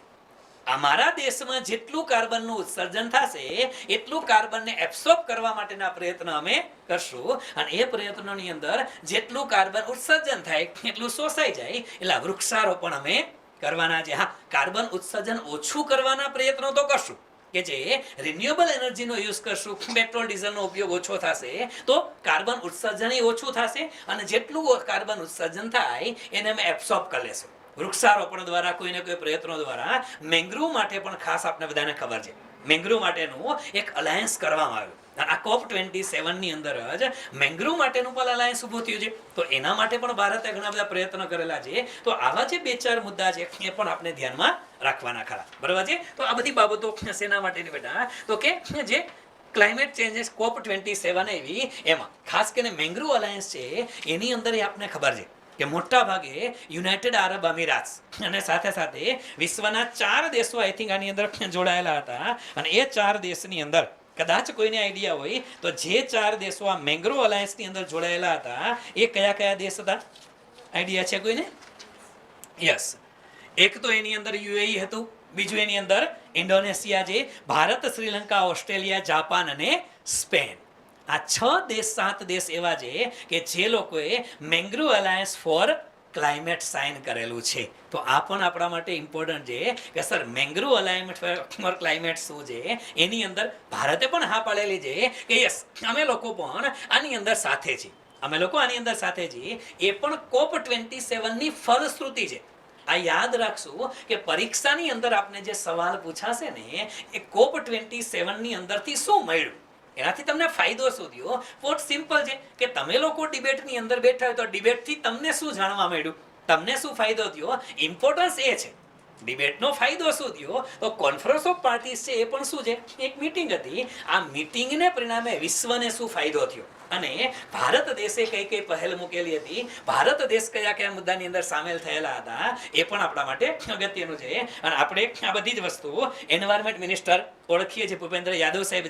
અમારા દેશમાં જેટલું કાર્બનનું ઉત્સર્જન થશે એટલું કાર્બનને એબ્સોર્બ કરવા માટેના પ્રયત્ન અમે કરશું. અને એ પ્રયત્નોની અંદર જેટલું કાર્બન ઉત્સર્જન થાય એટલું શોષાઈ જાય, એટલે વૃક્ષારોપણ અમે કરવાના છે. હા, કાર્બન ઉત્સર્જન ઓછું કરવાના પ્રયત્નો તો કરશું કે જે રિન્યુએબલ એનર્જીનો યુઝ કરશું, પેટ્રોલ ડીઝલનો ઉપયોગ ઓછો થશે તો કાર્બન ઉત્સર્જન ઓછું થશે અને જેટલું કાર્બન ઉત્સર્જન થાય એને અમે એબ્સોર્બ કરી લેશું. વૃક્ષારોપણ દ્વારા, કોઈને કોઈ પ્રયત્નો દ્વારા. મેંગ્રુવ માટે પણ ખાસ આપણે બધાને ખબર છે, મેંગ્રુવ માટેનું એક અલાયન્સ કરવામાં આવ્યું. આ COP27 ની અંદર જ મેંગ્રુવ માટેનું પણ અલાયન્સ ઊભું થયું છે. તો એના માટે પણ ભારતે ઘણા બધા પ્રયત્નો કરેલા છે. તો આવા જે 2-4 મુદ્દા છે એ પણ આપણે ધ્યાનમાં રાખવાના ખરા, બરાબર છે. તો આ બધી બાબતો શેના માટેની બેટા, તો કે જે ક્લાઇમેટ ચેન્જીસ COP27 એવી, એમાં ખાસ કરીને મેંગ્રુવ અલાયન્સ છે, એની અંદર એ આપને ખબર છે કે મોટા ભાગે યુનાઇટેડ આરબ અમીરાત અને સાથે સાથે વિશ્વના 4 દેશો આઈ થિંક આની અંદર જોડાયેલા હતા. અને એ 4 દેશની અંદર કદાચ કોઈને આઈડિયા હોય તો જે 4 દેશો આ મેંગ્રોવ અલાયન્સની અંદર જોડાયેલા હતા એ કયા દેશ હતા? આઈડિયા છે કોઈને? યસ, એક તો એની અંદર યુએઈ હતું, બીજું એની અંદર ઇન્ડોનેશિયા છે, ભારત, શ્રીલંકા, ઓસ્ટ્રેલિયા, જાપાન અને સ્પેન. આ 7 દેશ એવા છે કે જે લોકોએ mangrove alliance for climate sign કરેલું છે. તો આ પણ આપણા માટે ઇમ્પોર્ટન્ટ છે કે sir mangrove alignment for climate શું છે, એની અંદર ભારતે પણ હા પાડેલી છે કે યસ અમે લોકો પણ આની અંદર સાથે છીએ. અમે લોકો આની અંદર સાથે છીએ. એ પણ COP27 ની ફલશ્રુતિ છે. આ યાદ રાખશું કે પરીક્ષાની અંદર આપને જે સવાલ પૂછાશે ને એ COP27 ની અંદરથી શું મળ્યું, એનાથી તમને ફાયદો શું થયો. બહુ સિમ્પલ છે કે તમે લોકો ડિબેટની અંદર બેઠા હોય તો ડિબેટથી તમને શું જાણવા મળ્યું, તમને શું ફાયદો થયો, ઇમ્પોર્ટન્સ એ છે. ડિબેટનો ફાયદો શું થયો, તો કોન્ફરન્સ ઓફ પાર્ટીસ છે એ પણ શું છે, એક મીટિંગ હતી. આ મીટિંગને પરિણામે વિશ્વને શું ફાયદો થયો અને ભારત દેશે કઈ કઈ પહેલ મૂકેલી હતી, ભારત દેશ કયા કયા મુદ્દાની અંદર સામેલ થયેલા હતા, એ પણ આપણા માટે અગત્યનું છે. અને આપણે આ બધી જ વસ્તુઓ એન્વાયરમેન્ટ મિનિસ્ટર ઓળખીએ છીએ ભૂપેન્દ્ર યાદવ સાહેબ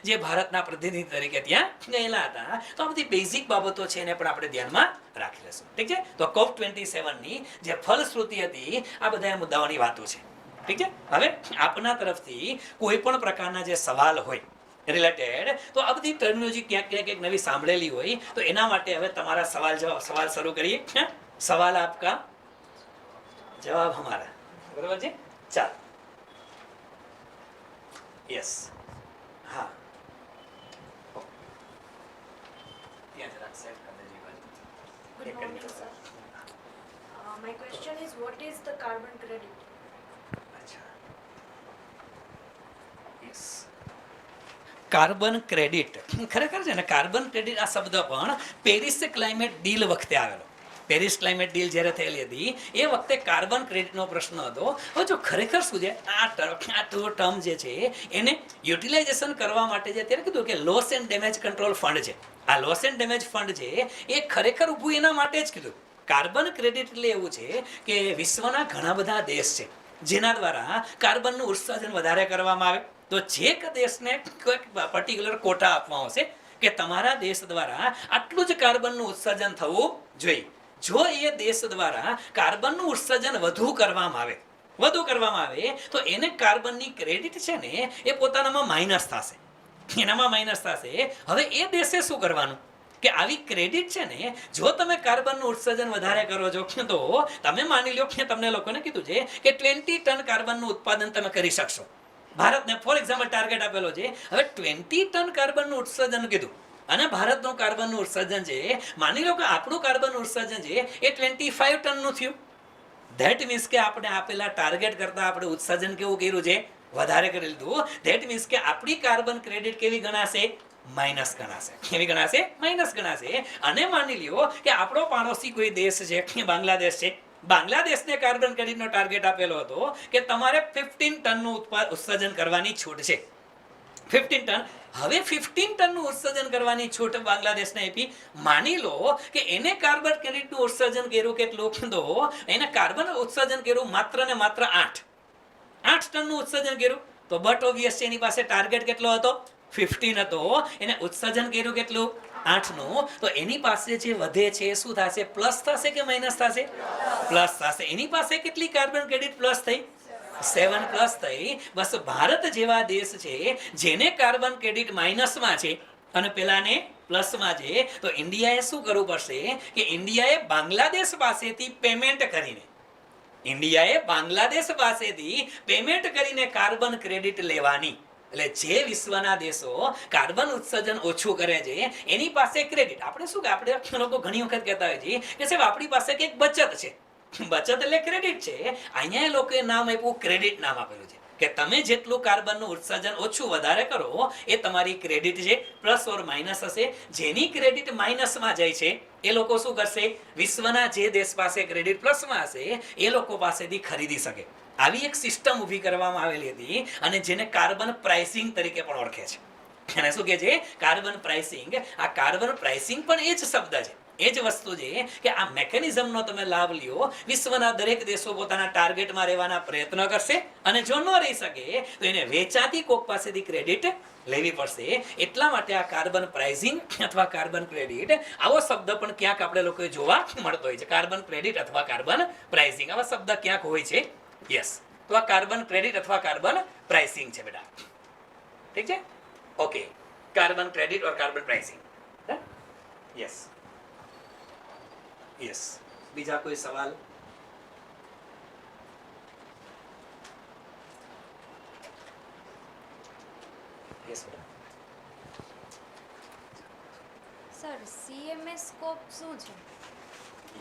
જે ભારતના પ્રતિનિધિ તરીકે ત્યાં ગયેલા હતા. તો આ બધી બેઝિક બાબતો છે એને પણ આપણે ધ્યાનમાં રાખી લેશું. ઠીક છે. તો COP27 ની જે ફલશ્રુતિ હતી આ બધા મુદ્દાઓની વાતો છે. ઠીક છે. હવે આપના તરફથી કોઈ પણ પ્રકારના જે સવાલ હોય રિલેટેડ, તો આ બધી ટર્મિનોલોજી ક્યાંક ક્યાંક નવી સાંભળેલી હોય તો એના માટે હવે તમારા સવાલ શરૂ કરીએ. સવાલ આપકા જવાબ હમારા, બરોબર છે. ચાલ યસ હા ત્યાં જરાક સેટ કરી દેજો ભાઈ. Good morning, sir. My question is, what is the carbon credit? અચ્છા યસ કાર્બન ક્રેડિટ ખરેખર છે ને કાર્બન ક્રેડિટ આ શબ્દ પણ પેરિસ ક્લાઇમેટ ડીલ વખતે આવેલો. પેરિસ ક્લાઇમેટ ડીલ જ્યારે થયેલી હતી એ વખતે કાર્બન ક્રેડિટનો પ્રશ્ન હતો. હવે જો ખરેખર શું છે આ ટર્મ જે છે એને યુટિલાઇઝેશન કરવા માટે જે અત્યારે કીધું કે loss and damage control fund છે. આ લોસ એન્ડ ડેમેજ ફંડ છે એ ખરેખર ઊભું એના માટે જ કીધું. કાર્બન ક્રેડિટ એટલે એવું છે કે વિશ્વના ઘણા બધા દેશ છે જેના દ્વારા કાર્બનનું ઉત્સર્જન વધારે કરવામાં આવે. તો જે દેશને કોઈક પર્ટિક્યુલર કોટા આપવામાં આવશે કે તમારા દેશ દ્વારા આટલું જ કાર્બનનું ઉત્સર્જન થવું જોઈએ. જો એ દેશ દ્વારા કાર્બનનું ઉત્સર્જન વધુ કરવામાં આવે તો એને કાર્બનની ક્રેડિટ છે ને એ પોતાનામાં માઇનસ થશે, એનામાં માઇનસ થશે. હવે એ દેશે શું કરવાનું કે આવી ક્રેડિટ છે ને જો તમે કાર્બનનું ઉત્સર્જન વધારે કરો છો તો તમે માની લો કે તમને લોકોને કીધું છે કે 20 ટન કાર્બનનું ઉત્પાદન તમે કરી શકશો. ભારતને ફોર એક્ઝામ્પલ ટાર્ગેટ આપેલો છે. હવે 20 ટન કાર્બનનું ઉત્સર્જન કીધું અને ભારતનું કાર્બનનું ઉત્સર્જન છે માની લો કે આપણું કાર્બનનું ઉત્સર્જન છે એ 25 ટનનું થયું. ધેટ મીન્સ કે આપણે આપેલા ટાર્ગેટ કરતાં આપણે ઉત્સર્જન કેવું કર્યું છે, વધારે કરી લીધું. ધેટ મીન્સ કે આપણી કાર્બન ક્રેડિટ કેવી ગણાશે, માઇનસ ગણાશે. કેવી ગણાશે, માઇનસ ગણાશે. અને માની લ્યો કે આપણો પાડોશી કોઈ દેશ છે, બાંગ્લાદેશ છે. બાંગ્લાદેશને કાર્બન ક્રેડિટનો ટાર્ગેટ આપેલો હતો કે તમારે 15 ટનનું ઉત્સર્જન કરવાની છૂટ છે. 15 ટન. હવે 15 ટનનું ઉત્સર્જન કરવાની છૂટ બાંગ્લાદેશને આપી. માની લો કે એને કાર્બન ક્રેડિટનું ઉત્સર્જન કર્યું કેટલું, તો એને કાર્બન ઉત્સર્જન કર્યું માત્ર ને માત્ર 8 ટનનું ઉત્સર્જન કર્યું. તો બટ ઓબ્વિયસ એની પાસે ટાર્ગેટ કેટલો હતો, 15 હતો. એને ઉત્સર્જન કર્યું કેટલું, 8 નું. તો એની પાસે જે વધે છે શું થશે, પ્લસ થશે કે માઇનસ થશે, પ્લસ થશે. એની પાસે કેટલી કાર્બન ક્રેડિટ પ્લસ થઈ, 7 પ્લસ થઈ. બસ ભારત જેવા દેશ છે જેને કાર્બન ક્રેડિટ માઇનસમાં છે અને પેલાને પ્લસમાં છે, તો ઇન્ડિયાએ શું કરવું પડશે કે ઇન્ડિયાએ બાંગ્લાદેશ પાસેથી પેમેન્ટ કરીને કાર્બન ક્રેડિટ લેવાની. એટલે જે વિશ્વના દેશો કાર્બન ઉત્સર્જન ઓછું કરે છે એની પાસે ક્રેડિટ. આપણે શું કે આપણે લોકો ઘણી વખત કહેતા હોય છે કે સાહેબ આપણી પાસે કંઈક બચત છે, બચત એટલે ક્રેડિટ છે. અહીંયા એ લોકોએ નામ આપ્યું, ક્રેડિટ નામ આપેલું છે કે તમે જેટલું કાર્બનનું ઉત્સર્જન ઓછું વધારે કરો એ તમારી ક્રેડિટ છે, પ્લસ ઓર માઇનસ હશે. જેની ક્રેડિટ માઇનસમાં જાય છે એ લોકો શું કરશે, વિશ્વના જે દેશ પાસે ક્રેડિટ પ્લસમાં હશે એ લોકો પાસેથી ખરીદી શકે. આવી એક સિસ્ટમ ઊભી કરવામાં આવેલી હતી અને જેને કાર્બન પ્રાઇસિંગ તરીકે પણ ઓળખે છે. અને શું કહે છે, કાર્બન પ્રાઇસિંગ. આ કાર્બન પ્રાઇસિંગ પણ એ જ શબ્દ છે, એ જ વસ્તુ છે કે આ મેકેનિઝમનો તમે લાભ લ્યો. વિશ્વના દરેક દેશો પોતાના ટાર્ગેટમાં રહેવાના પ્રયત્ન કરશે અને જો ન રહી શકે તો એને વેચાતી કોક પાસેથી ક્રેડિટ લેવી પડશે. એટલા માટે આ કાર્બન પ્રાઇસિંગ અથવા કાર્બન ક્રેડિટ આવો શબ્દ પણ ક્યાંક આપણે લોકોએ જોવા મળતો હોય છે. કાર્બન ક્રેડિટ અથવા કાર્બન પ્રાઇસિંગ આવા શબ્દ ક્યાંક હોય છે. યસ. તો આ કાર્બન ક્રેડિટ અથવા કાર્બન પ્રાઇસિંગ છે બેટા. ઠીક છે. ઓકે. કાર્બન ક્રેડિટ ઓર કાર્બન પ્રાઇસિંગ. યસ. યસ. બીજા કોઈ સવાલ? Yes, madam. Sir cms scope શું છે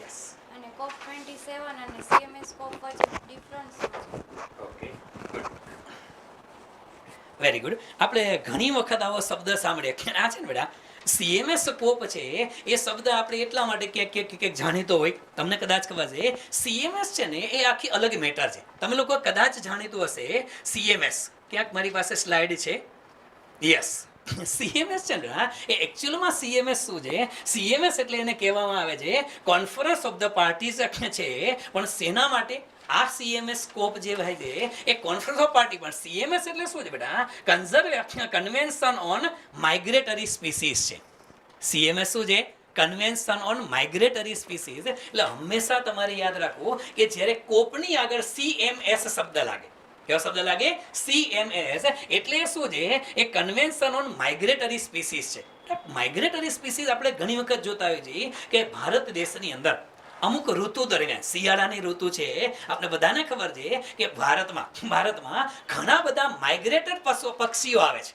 Yes. અને કોપ 27 અને સીએમએસ સ્કોપ વચ્ચે ડિફરન્સ શું છે? Okay, good, very good. આપણે ઘણી વખત આવો શબ્દ સાંભળીએ કે આ છે ને બેટા સીએમએસ સ્કોપ છે, એ શબ્દ આપણે એટલા માટે કે જાણીતો હોય. તમને કદાચ ખબર છે સીએમએસ છે ને એ આખી અલગ મેટર છે. તમે લોકો કદાચ જાણીતું હશે સીએમએસ. ક્યાંક મારી પાસે સ્લાઇડ છે. યસ, સીએમએસ છે ને એ એકચ્યુઅલમાં સીએમએસ શું છે? સીએમએસ એટલે એને કહેવામાં આવે છે કોન્ફરન્સ ઓફ ધ પાર્ટીઝ છે. પણ શેના માટે? આ સીએમએસ સ્કોપ જે હોય છે એ કોન્ફરન્સ ઓફ પાર્ટી. પણ સીએમએસ એટલે શું છે બેટા? કન્વેન્શન ઓન માઇગ્રેટરી સ્પીસીસ છે. સીએમએસ શું છે? Convention on migratory species. એટલે હંમેશા તમારે યાદ રાખવું કે જ્યારે કોપની આગળ સીએમએસ શબ્દ લાગે, કેવો શબ્દ લાગે? સીએમએસ એટલે શું છે? એ કન્વેન્શન ઓન માઇગ્રેટરી સ્પીસીસ છે. માઇગ્રેટરી સ્પીસીસ આપણે ઘણી વખત જોતા હોઈએ છીએ કે ભારત દેશની અંદર અમુક ઋતુ દરમિયાન, શિયાળાની ઋતુ છે, આપણે બધાને ખબર છે કે ભારતમાં ઘણા બધા માઇગ્રેટેડ પક્ષીઓ આવે છે.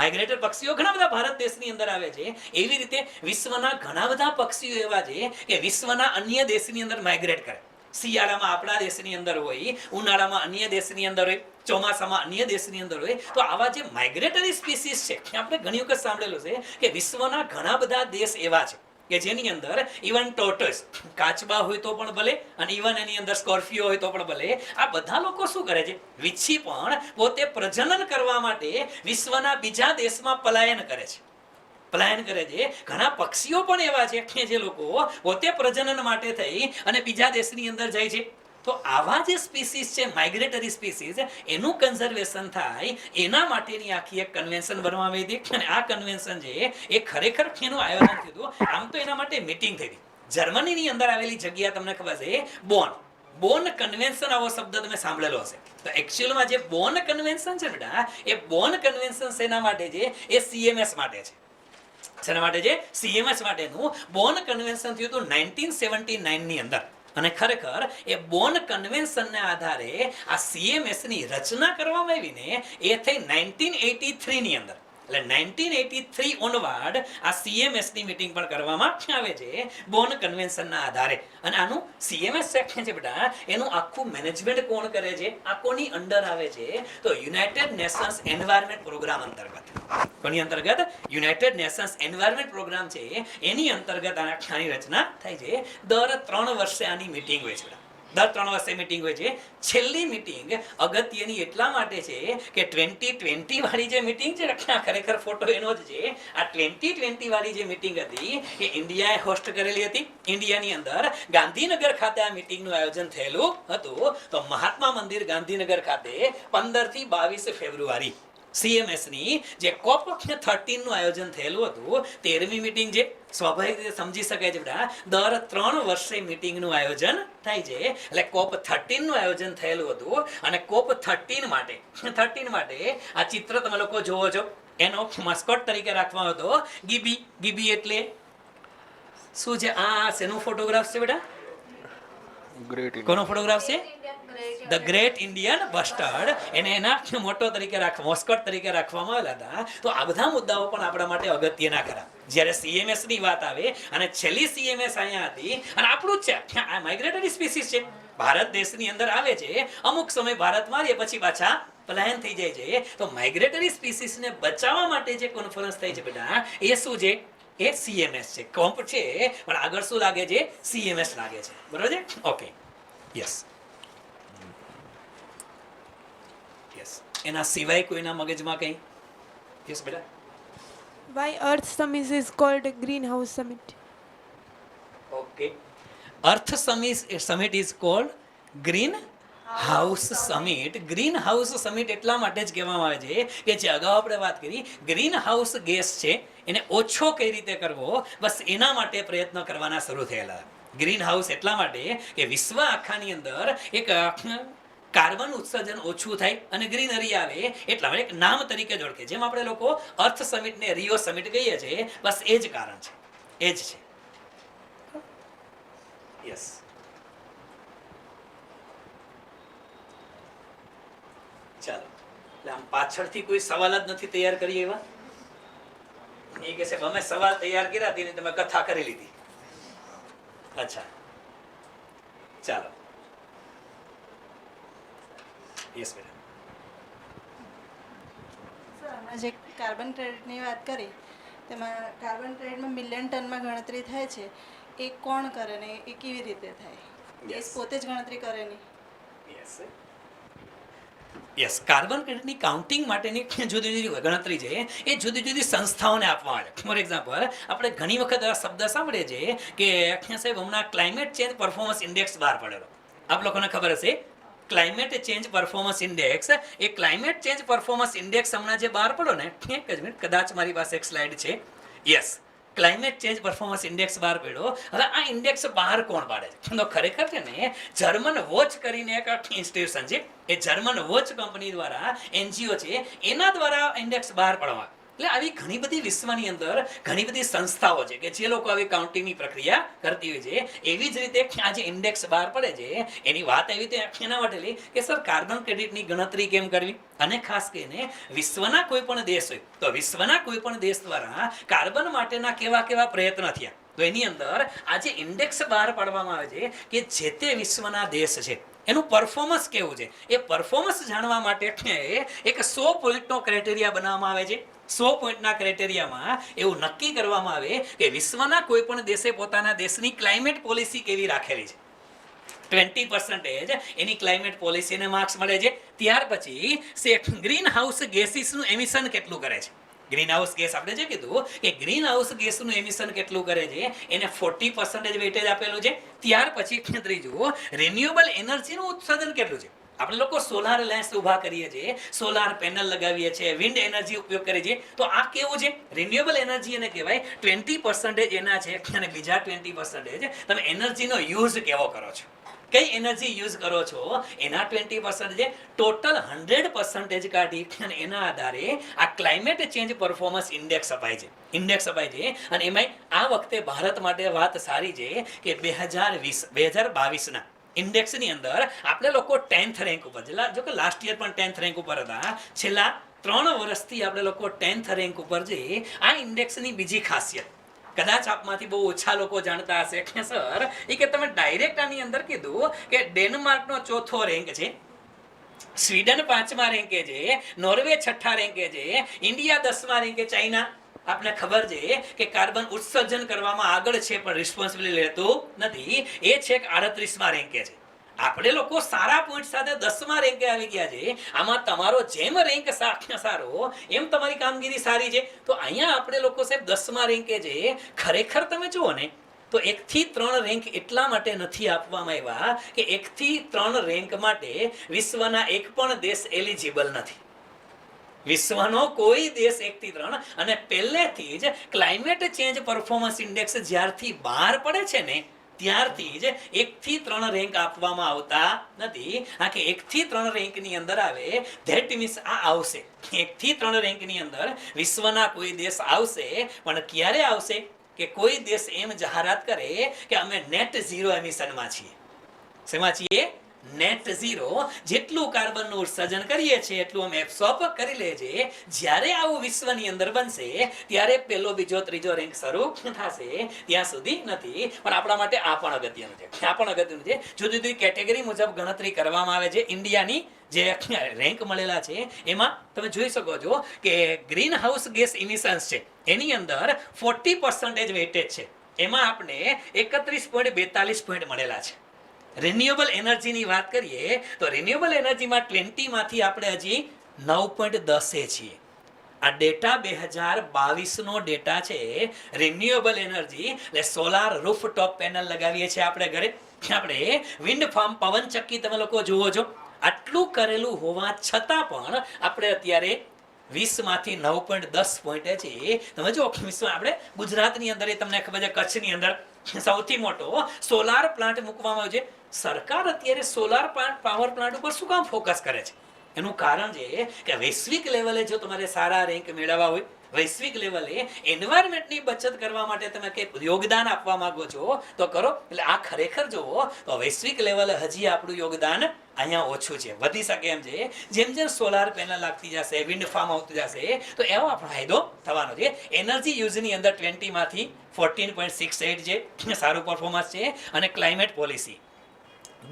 માઇગ્રેટેડ પક્ષીઓ ઘણા બધા ભારત દેશની અંદર આવે છે. એવી રીતે વિશ્વના ઘણા બધા પક્ષીઓ એવા છે કે વિશ્વના અન્ય દેશની અંદર માઇગ્રેટ કરે. શિયાળામાં આપણા દેશની અંદર હોય, ઉનાળામાં અન્ય દેશની અંદર હોય, ચોમાસામાં અન્ય દેશની અંદર હોય. તો આવા જે માઇગ્રેટરી સ્પીસીસ છે આપણે ઘણી વખત સાંભળેલું છે કે વિશ્વના ઘણા બધા દેશ એવા છે કે જેની અંદર ઇવન ટોર્ટોઇસ, કાચબા હોય તો પણ ભલે, અને ઇવન એની અંદર સ્કોર્પિયો હોય તો પણ ભલે, આ બધા લોકો શું કરે છે? વીછી પણ પોતે પ્રજનન કરવા માટે વિશ્વના બીજા દેશમાં પલાયન કરે છે. ઘણા પક્ષીઓ પણ એવા છે કે જે લોકો પોતે પ્રજનન માટે થઈ અને બીજા દેશની અંદર જાય છે. તો આવા જે સ્પીસીસ છે, માઇગ્રેટરી સ્પીસીસ, એનું કન્ઝર્વેશન થાય એના માટેની આખી એક કન્વેન્શન બનાવવામાં આવી હતી. અને આ કન્વેન્શન છે એ ખરેખર એનું આયોજન થયું હતું. આમ તો એના માટે મીટિંગ થઈ હતી જર્મનીની અંદર આવેલી જગ્યા. તમને ખબર છે બોન કન્વેન્શન, આવો શબ્દ તમે સાંભળેલો હશે. તો એકચ્યુઅલમાં જે બોન કન્વેન્શન છે બેટા, એ બોન કન્વેન્શન શેના માટે છે? એ સીએમએસ માટે છે. શેના માટે છે? સીએમએસ માટેનું બોન કન્વેન્શન થયું હતું 1979 ની અંદર. અને ખરેખર એ બોન કન્વેન્શનના આધારે આ સીએમએસ ની રચના કરવામાં આવી ને એ થઈ 1983 ની અંદર. એટલે 1983 ઓનવર્ડ આ સીએમએસ ની મીટિંગ પણ કરવામાં આવે છે બોન કન્વેન્શનના આધારે. અને આનું સીએમએસ સેક્શન છે બેટા, એનું આખું મેનેજમેન્ટ કોણ કરે છે? આ કોની અંડર આવે છે? તો યુનાઇટેડ નેશન્સ એન્વાયરમેન્ટ પ્રોગ્રામ અંતર્ગત. કોની અંતર્ગત? યુનાઇટેડ નેશન્સ એન્વાયરમેન્ટ પ્રોગ્રામ છે, એની અંતર્ગત આની રચના થાય છે. દર 3 વર્ષે આની મીટિંગ હોય છે. દર 3 વર્ષે મીટિંગ હોય છે. છેલ્લી મીટિંગ અગત્યની એટલા માટે છે કે 2020 વાળી જે મીટિંગ છે, ખરેખર ફોટો એનો જ છે. આ 2020 વાળી જે મીટિંગ હતી એ ઇન્ડિયાએ હોસ્ટ કરેલી હતી. ઇન્ડિયાની અંદર ગાંધીનગર ખાતે આ મીટિંગનું આયોજન થયેલું હતું. તો મહાત્મા મંદિર ગાંધીનગર ખાતે 15 થી 22 ફેબ્રુઆરી સીએમએસ ની જે કોપ 13 નું આયોજન થયેલું હતું. 13મી મીટિંગ છે. સ્વાભાવિક રીતે સમજી શકાય છે બેટા, દર 3 વર્ષે મીટિંગ નું આયોજન થાય છે. એટલે કોપ 13 નું આયોજન થયેલું હતું. અને કોપ 13 માટે આ ચિત્ર તમે લોકો જોવો છો, એનો માસ્કોટ તરીકે રાખવાનો હતો ગીબી. ગીબી એટલે શું છે? આ શેનો ફોટોગ્રાફ છે બેટા? કોનો ફોટોગ્રાફ છે? The great Indian bastard. એને એના મોટો તરીકે મોસ્કોટ તરીકે રાખવામાં આવેલા હતા. તો આ બધા મુદ્દાઓ પણ આપણા માટે અગત્યના ખરા. જ્યારે સીએમએસ ની વાત આવે અને છેલ્લી સીએમએસ અહીંયા હતી, અને આપણું જ છે, આ માઇગ્રેટરી સ્પીસીસ છે, ભારત દેશની અંદર આવે છે, અમુક સમય ભારતમાં એ પછી પાછા પલાયન થઈ જાય છે. તો માઇગ્રેટરી સ્પીસીસને બચાવવા માટે જે કોન્ફરન્સ થઈ છે બેટા, એ શું છે? એ સીએમએસ છે. કોમ્પ છે પણ આગળ શું લાગે છે? સીએમએસ લાગે છે. બરોબર છે? Okay, yes. એના સિવાય કોઈના મગજમાં કંઈ? યસ બેટા. Why Earth Summit is called Greenhouse Summit? Okay. Earth Summit is called Green House Summit. Green house summit એટલા માટે જ કહેવામાં આવે છે કે જે અગાઉ આપણે વાત કરી, ગ્રીન હાઉસ ગેસ છે એને ઓછો કઈ રીતે કરવો, બસ એના માટે પ્રયત્ન કરવાના શરૂ થયેલા. ગ્રીન હાઉસ એટલા માટે કે વિશ્વ આખાની અંદર એક કાર્બન ઉત્સર્જન ઓછું થાય અને ગ્રીનરી આવે, એટલા માટે એક નામ તરીકે જ ઓળખે. જેમ આપણે લોકો અર્થ સમિટ ને રિયો સમિટ કહીએ છીએ, બસ એ જ કારણ છે, એ જ છે. યસ. ચાલો, એટલે આમ પાછળથી કોઈ સવાલ જ નથી તૈયાર કરી એવા? એ કહે છે અમે સવાલ તૈયાર કર્યા તેની તમે કથા કરી લીધી. અચ્છા, ચાલો. Yes madam. સર, હમણાં જે કાર્બન ક્રેડિટની વાત કરી તેમાં કાર્બન ક્રેડિટમાં મિલિયન ટનમાં ગણતરી થાય છે. એ કોણ કરે ને એ કેવી રીતે થાય? દેશ પોતે જ ગણતરી કરે નહીં. યસ યસ, કાર્બન ક્રેડિટની કાઉન્ટિંગ માટેની જુદી જુદી ગણતરી છે એ જુદી જુદી સંસ્થાઓને આપવામાં આવે. ફોર એક્ઝામ્પલ, આપણે ઘણી વખત આ શબ્દ સાંભળીએ છીએ કે સાહેબ હમણાં ક્લાઇમેટ ચેન્જ પરફોર્મન્સ ઇન્ડેક્સ બહાર પડેલો. આપ લોકોને ખબર હશે ક્લાઇમેટ ચેન્જ પરફોર્મન્સ ઇન્ડેક્સ. એ ક્લાઇમેટ ચેન્જ પરફોર્મન્સ ઇન્ડેક્સ હમણાં જે બહાર પડ્યો ને, એક જ મિનિટ, કદાચ મારી પાસે એક સ્લાઇડ છે. Yes, climate change performance index બહાર પડ્યો. હવે આ ઇન્ડેક્સ બહાર કોણ પાડે છે? તો ખરેખર છે ને જર્મન વોચ કરીને એક ઇન્સ્ટિટ્યુશન છે. એ જર્મન વોચ કંપની દ્વારા, એનજીઓ છે, એના દ્વારા ઇન્ડેક્સ બહાર પાડવામાં. એટલે આવી ઘણી બધી વિશ્વની અંદર ઘણી બધી સંસ્થાઓ છે કે જે લોકો આવી કાઉન્ટિંગની પ્રક્રિયા કરતી હોય છે. એવી જ રીતે આ જે ઇન્ડેક્સ બહાર પડે છે એની વાત એવી રીતે એના માટે લી કે સર કાર્બન ક્રેડિટની ગણતરી કેમ કરવી, અને ખાસ કરીને વિશ્વના કોઈ પણ દેશ હોય તો વિશ્વના કોઈ પણ દેશ દ્વારા કાર્બન માટેના કેવા કેવા પ્રયત્ન થયા. તો એની અંદર આ જે ઇન્ડેક્સ બહાર પાડવામાં આવે છે કે જે તે વિશ્વના દેશ છે એનું પરફોર્મન્સ કેવું છે, એ પરફોર્મન્સ જાણવા માટે એક 100 પોઈન્ટનો ક્રાઇટેરિયા બનાવવામાં આવે છે. 100 પોઈન્ટના ક્રાઇટેરિયામાં એવું નક્કી કરવામાં આવે કે વિશ્વના કોઈ પણ દેશે પોતાના દેશની ક્લાઇમેટ પોલિસી કેવી રાખેલી છે. 20% એની ક્લાઇમેટ પોલિસીને માર્ક્સ મળે છે. ત્યાર પછી ગ્રીન હાઉસ ગેસીસનું એમિશન કેટલું કરે છે. ગ્રીન હાઉસ ગેસ આપણે જે કીધું કે ગ્રીન હાઉસ ગેસનું એમિશન કેટલું કરે છે એને 40% વેટેજ આપેલું છે. ત્યાર પછી ત્રીજું રિન્યુએબલ એનર્જીનું ઉત્પાદન કેટલું છે. આપણે લોકો સોલાર લેન્સ ઊભા કરીએ છીએ, સોલાર પેનલ લગાવીએ છીએ, વિન્ડ એનર્જી ઉપયોગ કરીએ છીએ. તો આ કેવું છે? રિન્યુએબલ એનર્જી એને કહેવાય. 20% એના છે અને બીજા 20% તમે એનર્જીનો યુઝ કેવો કરો છો, કઈ એનર્જી યુઝ કરો છો એના 20% છે. ટોટલ 100% કાઢી અને એના આધારે આ ક્લાઇમેટ ચેન્જ પરફોર્મન્સ ઇન્ડેક્સ અપાય છે. અને એમાં આ વખતે ભારત માટે વાત સારી છે કે 2022ના ઇન્ડેક્સની અંદર આપણે લોકો 10th રેન્ક ઉપર છે. જો કે લાસ્ટ યર પણ 10th રેન્ક ઉપર હતા. છેલ્લા 3 વર્ષથી આપણે લોકો 10th રેન્ક ઉપર છે. આ ઇન્ડેક્સની બીજી ખાસિયત કદાચ આપમાંથી બહુ ઓછા લોકો જાણતા હશે કે સર એ કે તમે ડાયરેક્ટ આની અંદર કીધું કે ડેનમાર્કનો 4થો રેન્ક છે, સ્વીડન 5મા રેન્કે છે, નોર્વે 6ઠ્ઠા રેન્કે છે, ઇન્ડિયા 10મા રેન્કે, ચાઇના આપને ખબર છે કે કાર્બન ઉત્સર્જન કરવામાં આગળ છે પણ રિસ્પોન્સિબિલિટી લેતું નથી, એ છેક 38મા રેન્કે છે. આપણે લોકો સારા પોઈન્ટ સાથે 10મા રેન્કે આવી ગયા છે. આમાં તમારો જેમ રેન્ક સારો એમ તમારી કામગીરી સારી છે. તો અહીંયા આપણે લોકો સાહેબ 10મા રેન્કે છે. ખરેખર તમે જુઓ ને તો 1 થી 3 રેન્ક એટલા માટે નથી આપવામાં આવ્યા કે 1 થી 3 રેન્ક માટે વિશ્વના એક પણ દેશ એલિજિબલ નથી. વિશ્વનો કોઈ દેશ 1 થી 3 અને પહેલેથી જ ક્લાઇમેટ ચેન્જ પરફોર્મન્સ ઇન્ડેક્સ જ્યારથી બહાર પડે છે ને ત્યારથી જ 1 થી 3 રેન્ક આપવામાં આવતા નથી. આ કે 1 થી 3 રેન્કની અંદર આવે ધેટ મીન્સ આ આવશે. 1 થી 3 રેન્કની અંદર વિશ્વના કોઈ દેશ આવશે, પણ ક્યારે આવશે કે કોઈ દેશ એમ જાહેરાત કરે કે અમે નેટ ઝીરો એમિશનમાં છીએ. શેમાં છીએ? Net zero. જેટલું કાર્બનનું ઉત્સર્જન કરીએ છીએ એટલું અમે એબ્સોર્બ કરી લે છે. જ્યારે આવું વિશ્વની અંદર બનશે ત્યારે પહેલો બીજો ત્રીજો રેન્ક શરૂ થશે. ત્યાં સુધી નથી. પણ આપણા માટે આ પણ અગત્યનું છે. જુદી જુદી કેટેગરી મુજબ ગણતરી કરવામાં આવે છે. ઇન્ડિયાની જે રેન્ક મળેલા છે એમાં તમે જોઈ શકો છો કે ગ્રીન હાઉસ ગેસ ઇમિશન્સ છે એની અંદર 40% વેટેજ છે. એમાં આપણે 31.42 પોઈન્ટ મળેલા છે. રિન્યુએબલ એનર્જીની વાત કરીએ તો રિન્યુએબલ એનર્જીમાં 20માંથી આપણે હજી 9.10 છીએ. આ ડેટા 2022નો ડેટા છે. રિન્યુએબલ એનર્જી એટલે સોલાર રૂફટોપ પેનલ લગાવીએ છીએ આપણે ઘરે. આપણે વિન્ડ ફાર્મ પવન ચક્કી તમે લોકો જુઓ છો. આટલું કરેલું હોવા છતાં પણ આપણે અત્યારે 20માંથી 9.10 પોઈન્ટે છે. તમે જો વિશ્વમાં આપણે ગુજરાતની અંદર તમને ખબર છે કચ્છની અંદર સૌથી મોટો સોલાર પ્લાન્ટ મૂકવામાં આવ્યો છે. સરકાર અત્યારે સોલાર પાવર પ્લાન્ટ ઉપર શું કામ ફોકસ કરે છે? એનું કારણ છે કે વૈશ્વિક લેવલે જો તમારે સારા રેન્ક મેળવવા હોય વૈશ્વિક લેવલે એન્વાયરમેન્ટની બચત કરવા માટે તમે કંઈક યોગદાન આપવા માંગો છો તો કરો. એટલે આ ખરેખર જુઓ તો વૈશ્વિક લેવલે હજી આપણું યોગદાન અહીંયા ઓછું છે, વધી શકે એમ છે. જેમ જેમ સોલાર પેનલ આપતી જશે, વિન્ડ ફાર્મ આવતું જશે, તો એવો ફાયદો થવાનો છે. એનર્જી યુઝની અંદર 20 માંથી 14.68 છે સારું પરફોર્મન્સ છે. અને ક્લાઇમેટ પોલિસી,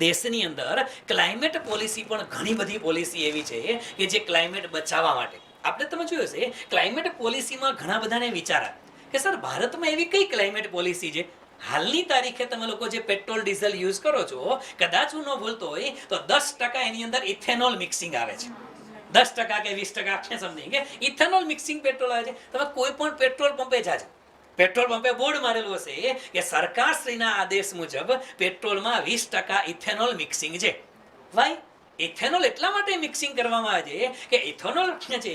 દેશની અંદર ક્લાઇમેટ પોલિસી પણ ઘણી બધી પોલિસી એવી છે કે જે ક્લાઇમેટ બચાવવા માટે આપણે તમે જોયું છે. ક્લાઇમેટ પોલિસીમાં ઘણા બધાને વિચાર આવે કે સર ભારતમાં એવી કઈ ક્લાઇમેટ પોલિસી છે. હાલની તારીખે તમે લોકો જે પેટ્રોલ ડીઝલ યુઝ કરો છો, કદાચ હું ન ભૂલતો હોય તો 10% એની અંદર ઇથેનોલ મિક્સિંગ આવે છે. 10% કે 20% સમથિંગ કે ઇથેનોલ મિક્સિંગ પેટ્રોલ આવે છે. તમે કોઈ પણ પેટ્રોલ પંપે જાજો, પેટ્રોલ પંપે બોર્ડ મારેલું હશે કે સરકારશ્રીના આદેશ મુજબ પેટ્રોલમાં 20% ઇથેનોલ મિક્સિંગ છે. વાય ઇથેનોલ એટલા માટે મિક્સિંગ કરવામાં આવે છે કે ઇથેનોલ છે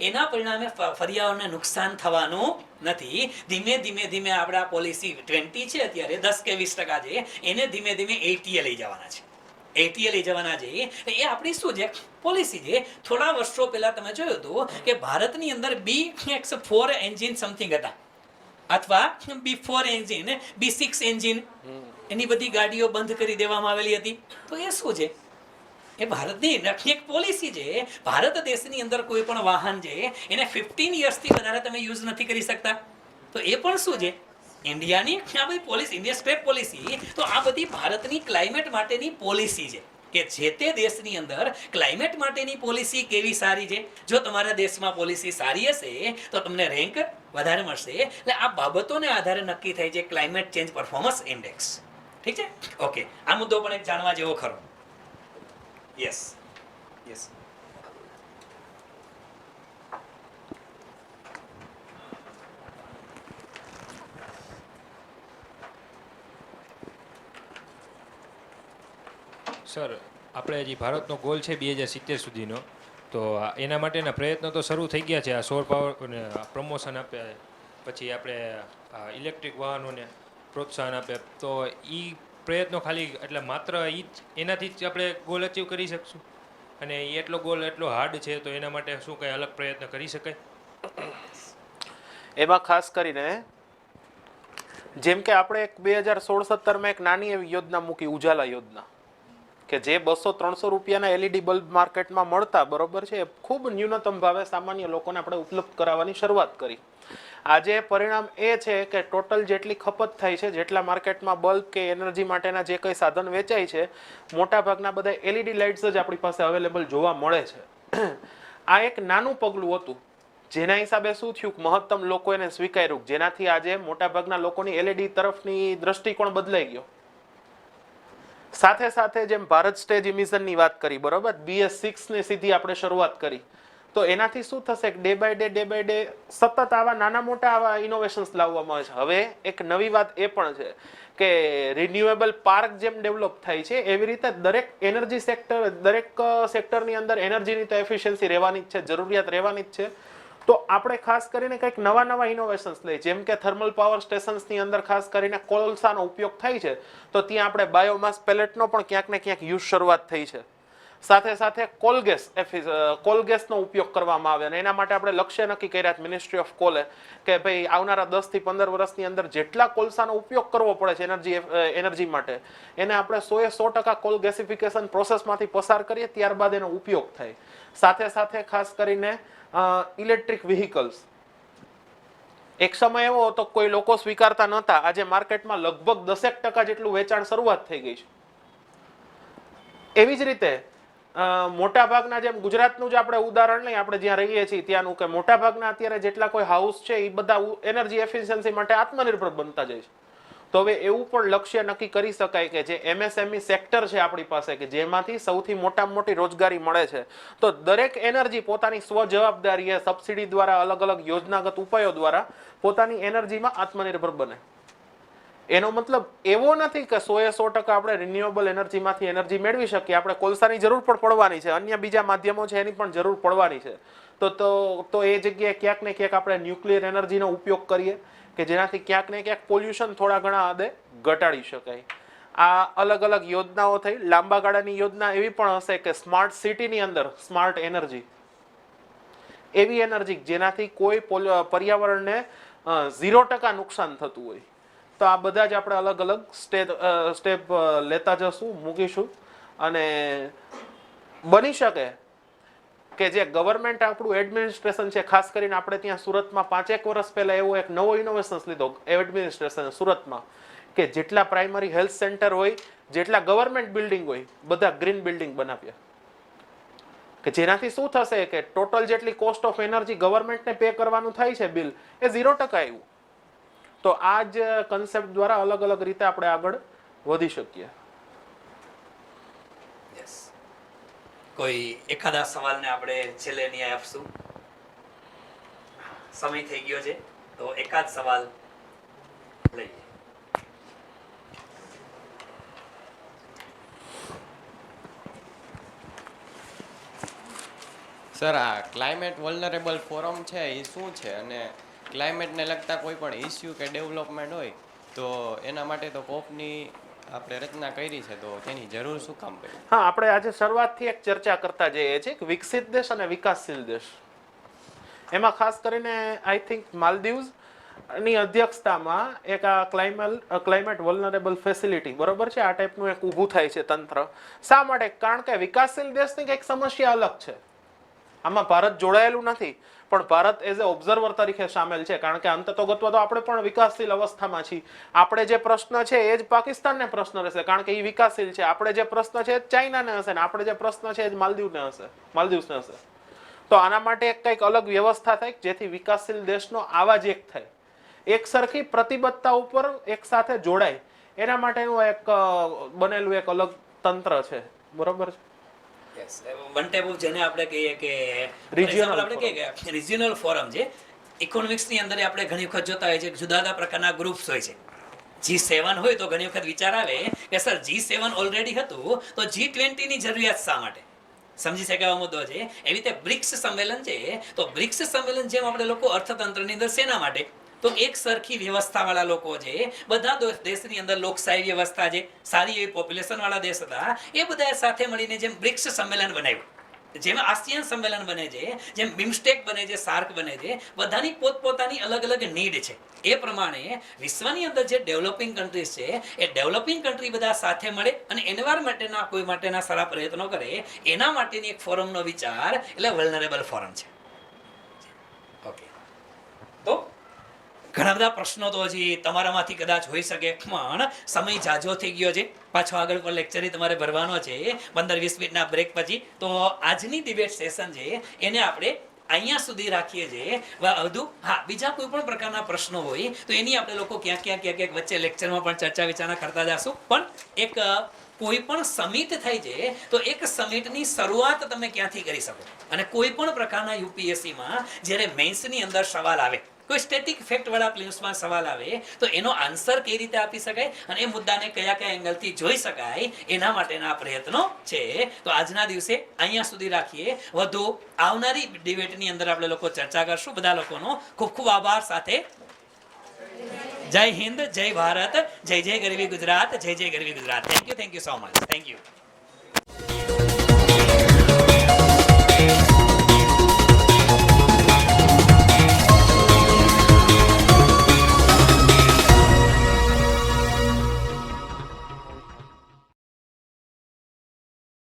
એના પરિણામે પર્યાવરણને નુકસાન થવાનું નથી. ધીમે ધીમે ધીમે આપણા પોલિસી 20 છે અત્યારે 10 કે 20% છે, એને ધીમે ધીમે 80 લઈ જવાના છે. 80 લઈ જવાના છે. એ આપણી શું છે પોલિસી છે. થોડા વર્ષો પહેલા તમે જોયું હતું કે ભારતની અંદર BX4 એન્જિન સમથિંગ હતા, અથવા B4 એન્જિન, B6 એન્જિન, એની બધી ગાડીઓ બંધ કરી દેવામાં આવેલી હતી. તો એ શું છે? એ ભારતની એક પોલિસી છે. ભારત દેશની અંદર કોઈ પણ વાહન છે એને 15 યર્સથી વધારે તમે યુઝ નથી કરી શકતા. તો એ પણ શું છે? ઇન્ડિયાની આ બધી પોલિસી, ઇન્ડિયા સ્ટેટ પોલિસી. તો આ બધી ભારતની ક્લાઇમેટ માટેની પોલિસી છે કે જે તે દેશની અંદર ક્લાઇમેટ માટેની પોલિસી કેવી સારી છે. જો તમારા દેશમાં પોલિસી સારી હશે તો તમને રેન્ક વધારે મળશે. એટલે આ બાબતોને આધારે નક્કી થાય છે ક્લાઇમેટ ચેન્જ પરફોર્મન્સ ઇન્ડેક્સ. ઠીક છે? ઓકે, આ મુદ્દો પણ એક જાણવા જેવો ખરો. યસ યસ સર, આપણે જે ભારતનો ગોલ છે 2070 સુધીનો, તો એના માટેના પ્રયત્નો તો શરૂ થઈ ગયા છે. આ સૌર પાવર અને પ્રમોશન આપે, પછી આપણે ઇલેક્ટ્રિક વાહનોને પ્રોત્સાહન આપે, તો એ પ્રયત્નો ખાલી એટલે માત્ર એનાથી જ આપણે ગોલ અચીવ કરી શકશું? અને એટલો ગોલ એટલો હાર્ડ છે, તો એના માટે શું કંઈ અલગ પ્રયત્ન કરી શકાય? એમાં ખાસ કરીને જેમ કે આપણે 2016-17માં એક નાની એવી યોજના મૂકી, ઉજાલા યોજના, કે જે 200-300 રૂપિયાના LED બલ્બ માર્કેટમાં મળતા, બરોબર છે, ખૂબ ન્યૂનતમ ભાવે સામાન્ય લોકોને આપણે ઉપલબ્ધ કરાવવાની શરૂઆત કરી. આજે પરિણામ એ છે કે ટોટલ જેટલી ખપત થાય છે, જેટલા માર્કેટમાં બલ્બ કે એનર્જી માટેના જે કંઈ સાધન વેચાય છે, મોટા ભાગના બધા LED લાઇટ્સ જ આપણી પાસે અવેલેબલ જોવા મળે છે. આ એક નાનું પગલું હતું, જેના હિસાબે શું થયું, મહત્તમ લોકો એને સ્વીકાર્યું, જેનાથી આજે મોટા ભાગના લોકોની LED તરફની દ્રષ્ટિકોણ બદલાઈ ગયો. સાથે સાથે જેમ ભારત સ્ટેજ મિશનની વાત કરી, બરોબર, BS6 ની સીધી આપણે શરૂઆત કરી, તો એનાથી શું થશે કે ડે બાય ડે સતત આવા નાના મોટા આવા ઇનોવેશન્સ લાવવામાં આવે છે. હવે એક નવી વાત એ પણ છે કે રિન્યુએબલ પાર્ક જેમ ડેવલપ થાય છે, એવી રીતે દરેક એનર્જી સેક્ટર, દરેક સેક્ટરની અંદર એનર્જીની તો એફિશિયન્સી રહેવાની જ છે, જરૂરિયાત રહેવાની જ છે. તો આપણે ખાસ કરીને કંઈક નવા ઇનોવેશન્સ લઈએ, જેમ કે થર્મલ પાવર સ્ટેશન્સની અંદર ખાસ કરીને કોલસાનો ઉપયોગ થાય છે, તો ત્યાં આપણે બાયોમાસ પેલેટનો પણ ક્યાંક ને ક્યાંક યુઝ શરૂઆત થઈ છે. સાથે સાથે કોલગેસનો ઉપયોગ કરવામાં આવે, અને એના માટે આપણે લક્ષ્ય નક્કી કર્યા છે મિનિસ્ટ્રી ઓફ કોલે કે ભાઈ આવનારા 10 થી 15 વર્ષની અંદર જેટલા કોલસાનો ઉપયોગ કરવો પડે છે એનર્જી માટે, એને આપણે 100% કોલ ગેસિફિકેશન પ્રોસેસમાંથી પસાર કરીએ, ત્યારબાદ એનો ઉપયોગ થાય. સાથે સાથે ખાસ કરીને ઇલેક્ટ્રિક વ્હીકલ્સ, એક સમય એવો હતો કોઈ લોકો સ્વીકારતા નહોતા, આજે માર્કેટમાં લગભગ 10% જેટલું વેચાણ શરૂઆત થઈ ગઈ છે. એવી જ રીતે મોટા ભાગના, જેમ ગુજરાતનું જ આપણે ઉદાહરણ લઈએ, આપણે જ્યાં રહીએ છીએ ત્યાંનું, કે મોટા ભાગના અત્યારે જેટલા કોઈ હાઉસ છે એ બધા એનર્જી એફિશિયન્સી માટે આત્મનિર્ભર બનતા જાય છે. તો હવે એવું પણ લક્ષ્ય નક્કી કરી શકાય કે જે MSME સેક્ટર છે આપણી પાસે, કે જેમાંથી સૌથી મોટામાં મોટી રોજગારી મળે છે, તો દરેક એનર્જી પોતાની સ્વ જવાબદારીએ સબસિડી દ્વારા, અલગ અલગ યોજનાગત ઉપાયો દ્વારા પોતાની એનર્જીમાં આત્મનિર્ભર બને. એનો મતલબ એવો નથી કે 100% આપણે રિન્યુએબલ એનર્જીમાંથી એનર્જી મેળવી શકીએ. આપણે કોલસાની જરૂર પણ પડવાની છે, અન્ય બીજા માધ્યમો છે એની પણ જરૂર પડવાની છે. તો એ જગ્યાએ ક્યાંક ને ક્યાંક આપણે ન્યુક્લિયર એનર્જીનો ઉપયોગ કરીએ કે જેનાથી ક્યાંક ને ક્યાંક પોલ્યુશન થોડા ઘણા હદે ઘટાડી શકાય. આ અલગ અલગ યોજનાઓ થઈ. લાંબા ગાળાની યોજના એવી પણ હશે કે સ્માર્ટ સિટીની અંદર સ્માર્ટ એનર્જી, એવી એનર્જી જેનાથી કોઈ પર્યાવરણને 0% નુકસાન થતું હોય. તો આ બધા જ આપણે અલગ અલગ સ્ટેપ લેતા જશું, મૂકીશું. અને બની શકે કે જે ગવર્મેન્ટ આપણું એડમિનિસ્ટ્રેશન છે, ખાસ કરીને આપણે ત્યાં સુરતમાં 5-1 વર્ષ પહેલા એવો એક નવો ઇનોવેશન્સ લીધો એડમિનિસ્ટ્રેશન સુરતમાં, કે જેટલા પ્રાઇમરી હેલ્થ સેન્ટર હોય, જેટલા ગવર્મેન્ટ બિલ્ડિંગ હોય, બધા ગ્રીન બિલ્ડિંગ બનાવ્યા. કે જેનાથી શું થશે કે ટોટલ જેટલી કોસ્ટ ઓફ એનર્જી ગવર્મેન્ટને પે કરવાનું થાય છે બિલ, એ 0% આવ્યું. તો આ જ કન્સેપ્ટ દ્વારા અલગ અલગ રીતે આપણે આગળ વધી શકીએ. યસ, કોઈ એખાદા સવાલને આપણે છેલ્લે ન્યાય આપશું. સમય થઈ ગયો છે તો એકાદ સવાલ લઈએ. સર, આ ક્લાઇમેટ વલ્નરેબલ ફોરમ છે એ શું છે, અને ક્લાઇમેટને લગતા કોઈ પણ ઇસ્યુ કે ડેવલપમેન્ટ હોય તો એના માટે તો કોપની આપણે રચના કરી છે, તો તેની જરૂર શું કામ પડી? હા, આપણે આજે શરૂઆતથી એક ચર્ચા કરતા જઈએ છીએ કે વિકસિત દેશ અને વિકાસશીલ દેશ. એમાં ખાસ કરીને આઈ થિંક માલદીવ્સ ની અધ્યક્ષતામાં એક આ ક્લાઇમેટ વલ્નરેબલ ફેસિલિટી, બરોબર છે, આ ટાઈપનું એક ઊભું થાય છે તંત્ર. શા માટે? કારણ કે વિકાસશીલ દેશની કંઈક સમસ્યા અલગ છે. આમાં ભારત જોડાયેલું નથી, પણ ભારત એઝ એ ઓબ્ઝર્વર તરીકે સામેલ છે. કારણ કે અંતતોગત્વ તો આપણે પણ વિકાસશીલ અવસ્થામાં છીએ. આપણે જે પ્રશ્ન છે એ જ પાકિસ્તાનને પ્રશ્ન રહેશે, કારણ કે એ વિકાસશીલ છે. આપણે જે પ્રશ્ન છે એ ચાઇનાને હશે, ને આપણે જે પ્રશ્ન છે એ જ માલદીવ્સને હશે. તો આના માટે એક કંઈક અલગ વ્યવસ્થા થાય જેથી વિકાસશીલ દેશનો આવાજ એક થાય, એક સરખી પ્રતિબદ્ધતા ઉપર એક સાથે જોડાય. એના માટેનું એક બનેલું એક અલગ તંત્ર છે, બરોબર છે. યસ, વન ટાઈપ ઓફ જેને આપણે કહીએ કે Regional આપણે કહીએ કે રિજિયોનલ ફોરમ છે. ઇકોનોમિક્સની અંદર આપણે ઘણી વખત જોતા હોય છે કે જુદા જુદા પ્રકારના ગ્રુપ્સ હોય છે. G7 હોય તો ઘણી વખત વિચાર આવે કે સર G7 ઓલરેડી હતું તો G20 ની જરૂરિયાત શા માટે? સમજી શકે એવો મુદ્દો છે. એવી રીતે બ્રિક્સ સંમેલન છે, તો બ્રિક્સ સંમેલન જેમ આપણે લોકો અર્થતંત્રની અંદર શેના માટે? તો એક સરખી વ્યવસ્થા વાળા લોકો છે, બધા દેશની અંદર લોકશાહી વ્યવસ્થા છે, સારી એવી પોપ્યુલેશન વાળા દેશ હતા, એ બધા સાથે મળીને જેમ બ્રિક્સ સંમેલન બનાવ્યું, જેમ આસિયાન સંમેલન બને છે, જેમ બિમસ્ટેક બને છે, સાર્ક બને છે, બધાની પોતપોતાની અલગ અલગ નીડ છે. એ પ્રમાણે વિશ્વની અંદર જે ડેવલપિંગ કન્ટ્રીઝ છે, એ ડેવલપિંગ કન્ટ્રી બધા સાથે મળે અને એન્વાયરમેન્ટના કોઈ માટેના સારા પ્રયત્નો કરે, એના માટેની એક ફોરમનો વિચાર એટલે વલ્નરેબલ ફોરમ છે. ઓકે, તો ઘણા બધા પ્રશ્નો તો હજી તમારામાંથી કદાચ હોઈ શકે, પણ સમય જાજો થઈ ગયો છે. પાછો આગળ પર લેક્ચર તમારે ભરવાનો છે 15-20 મિનિટના બ્રેક પછી. તો આજની ડિબેટ સેશન છે એને આપણે અહીંયા સુધી રાખીએ છીએ. વધુ બીજા કોઈ પણ પ્રકારના પ્રશ્નો હોય તો એની આપણે લોકો ક્યાંક વચ્ચે લેક્ચરમાં પણ ચર્ચા વિચારણા કરતા જશું. પણ એક કોઈ પણ સમિટ થાય છે તો એક સમિટની શરૂઆત તમે ક્યાંથી કરી શકો, અને કોઈ પણ પ્રકારના યુપીએસસીમાં જ્યારે મેન્સની અંદર સવાલ આવે, કોઈ સ્ટેટિક ફેક્ટ વાળા પ્લિમ્સમાં સવાલ આવે તો એનો આન્સર કઈ રીતે આપી શકાય અને એ મુદ્દાને કયા એંગલથી જોઈ શકાય, એના માટેના પ્રયત્નો છે. તો આજના દિવસે અહીંયા સુધી રાખીએ. વધુ આવનારી ડિબેટની અંદર આપણે લોકો ચર્ચા કરશું. બધા લોકોનો ખૂબ ખૂબ આભાર. સાથે જય હિન્દ, જય ભારત, જય જય ગરવી ગુજરાત, જય જય ગરવી Gujarat. Thank you so much. Thank you.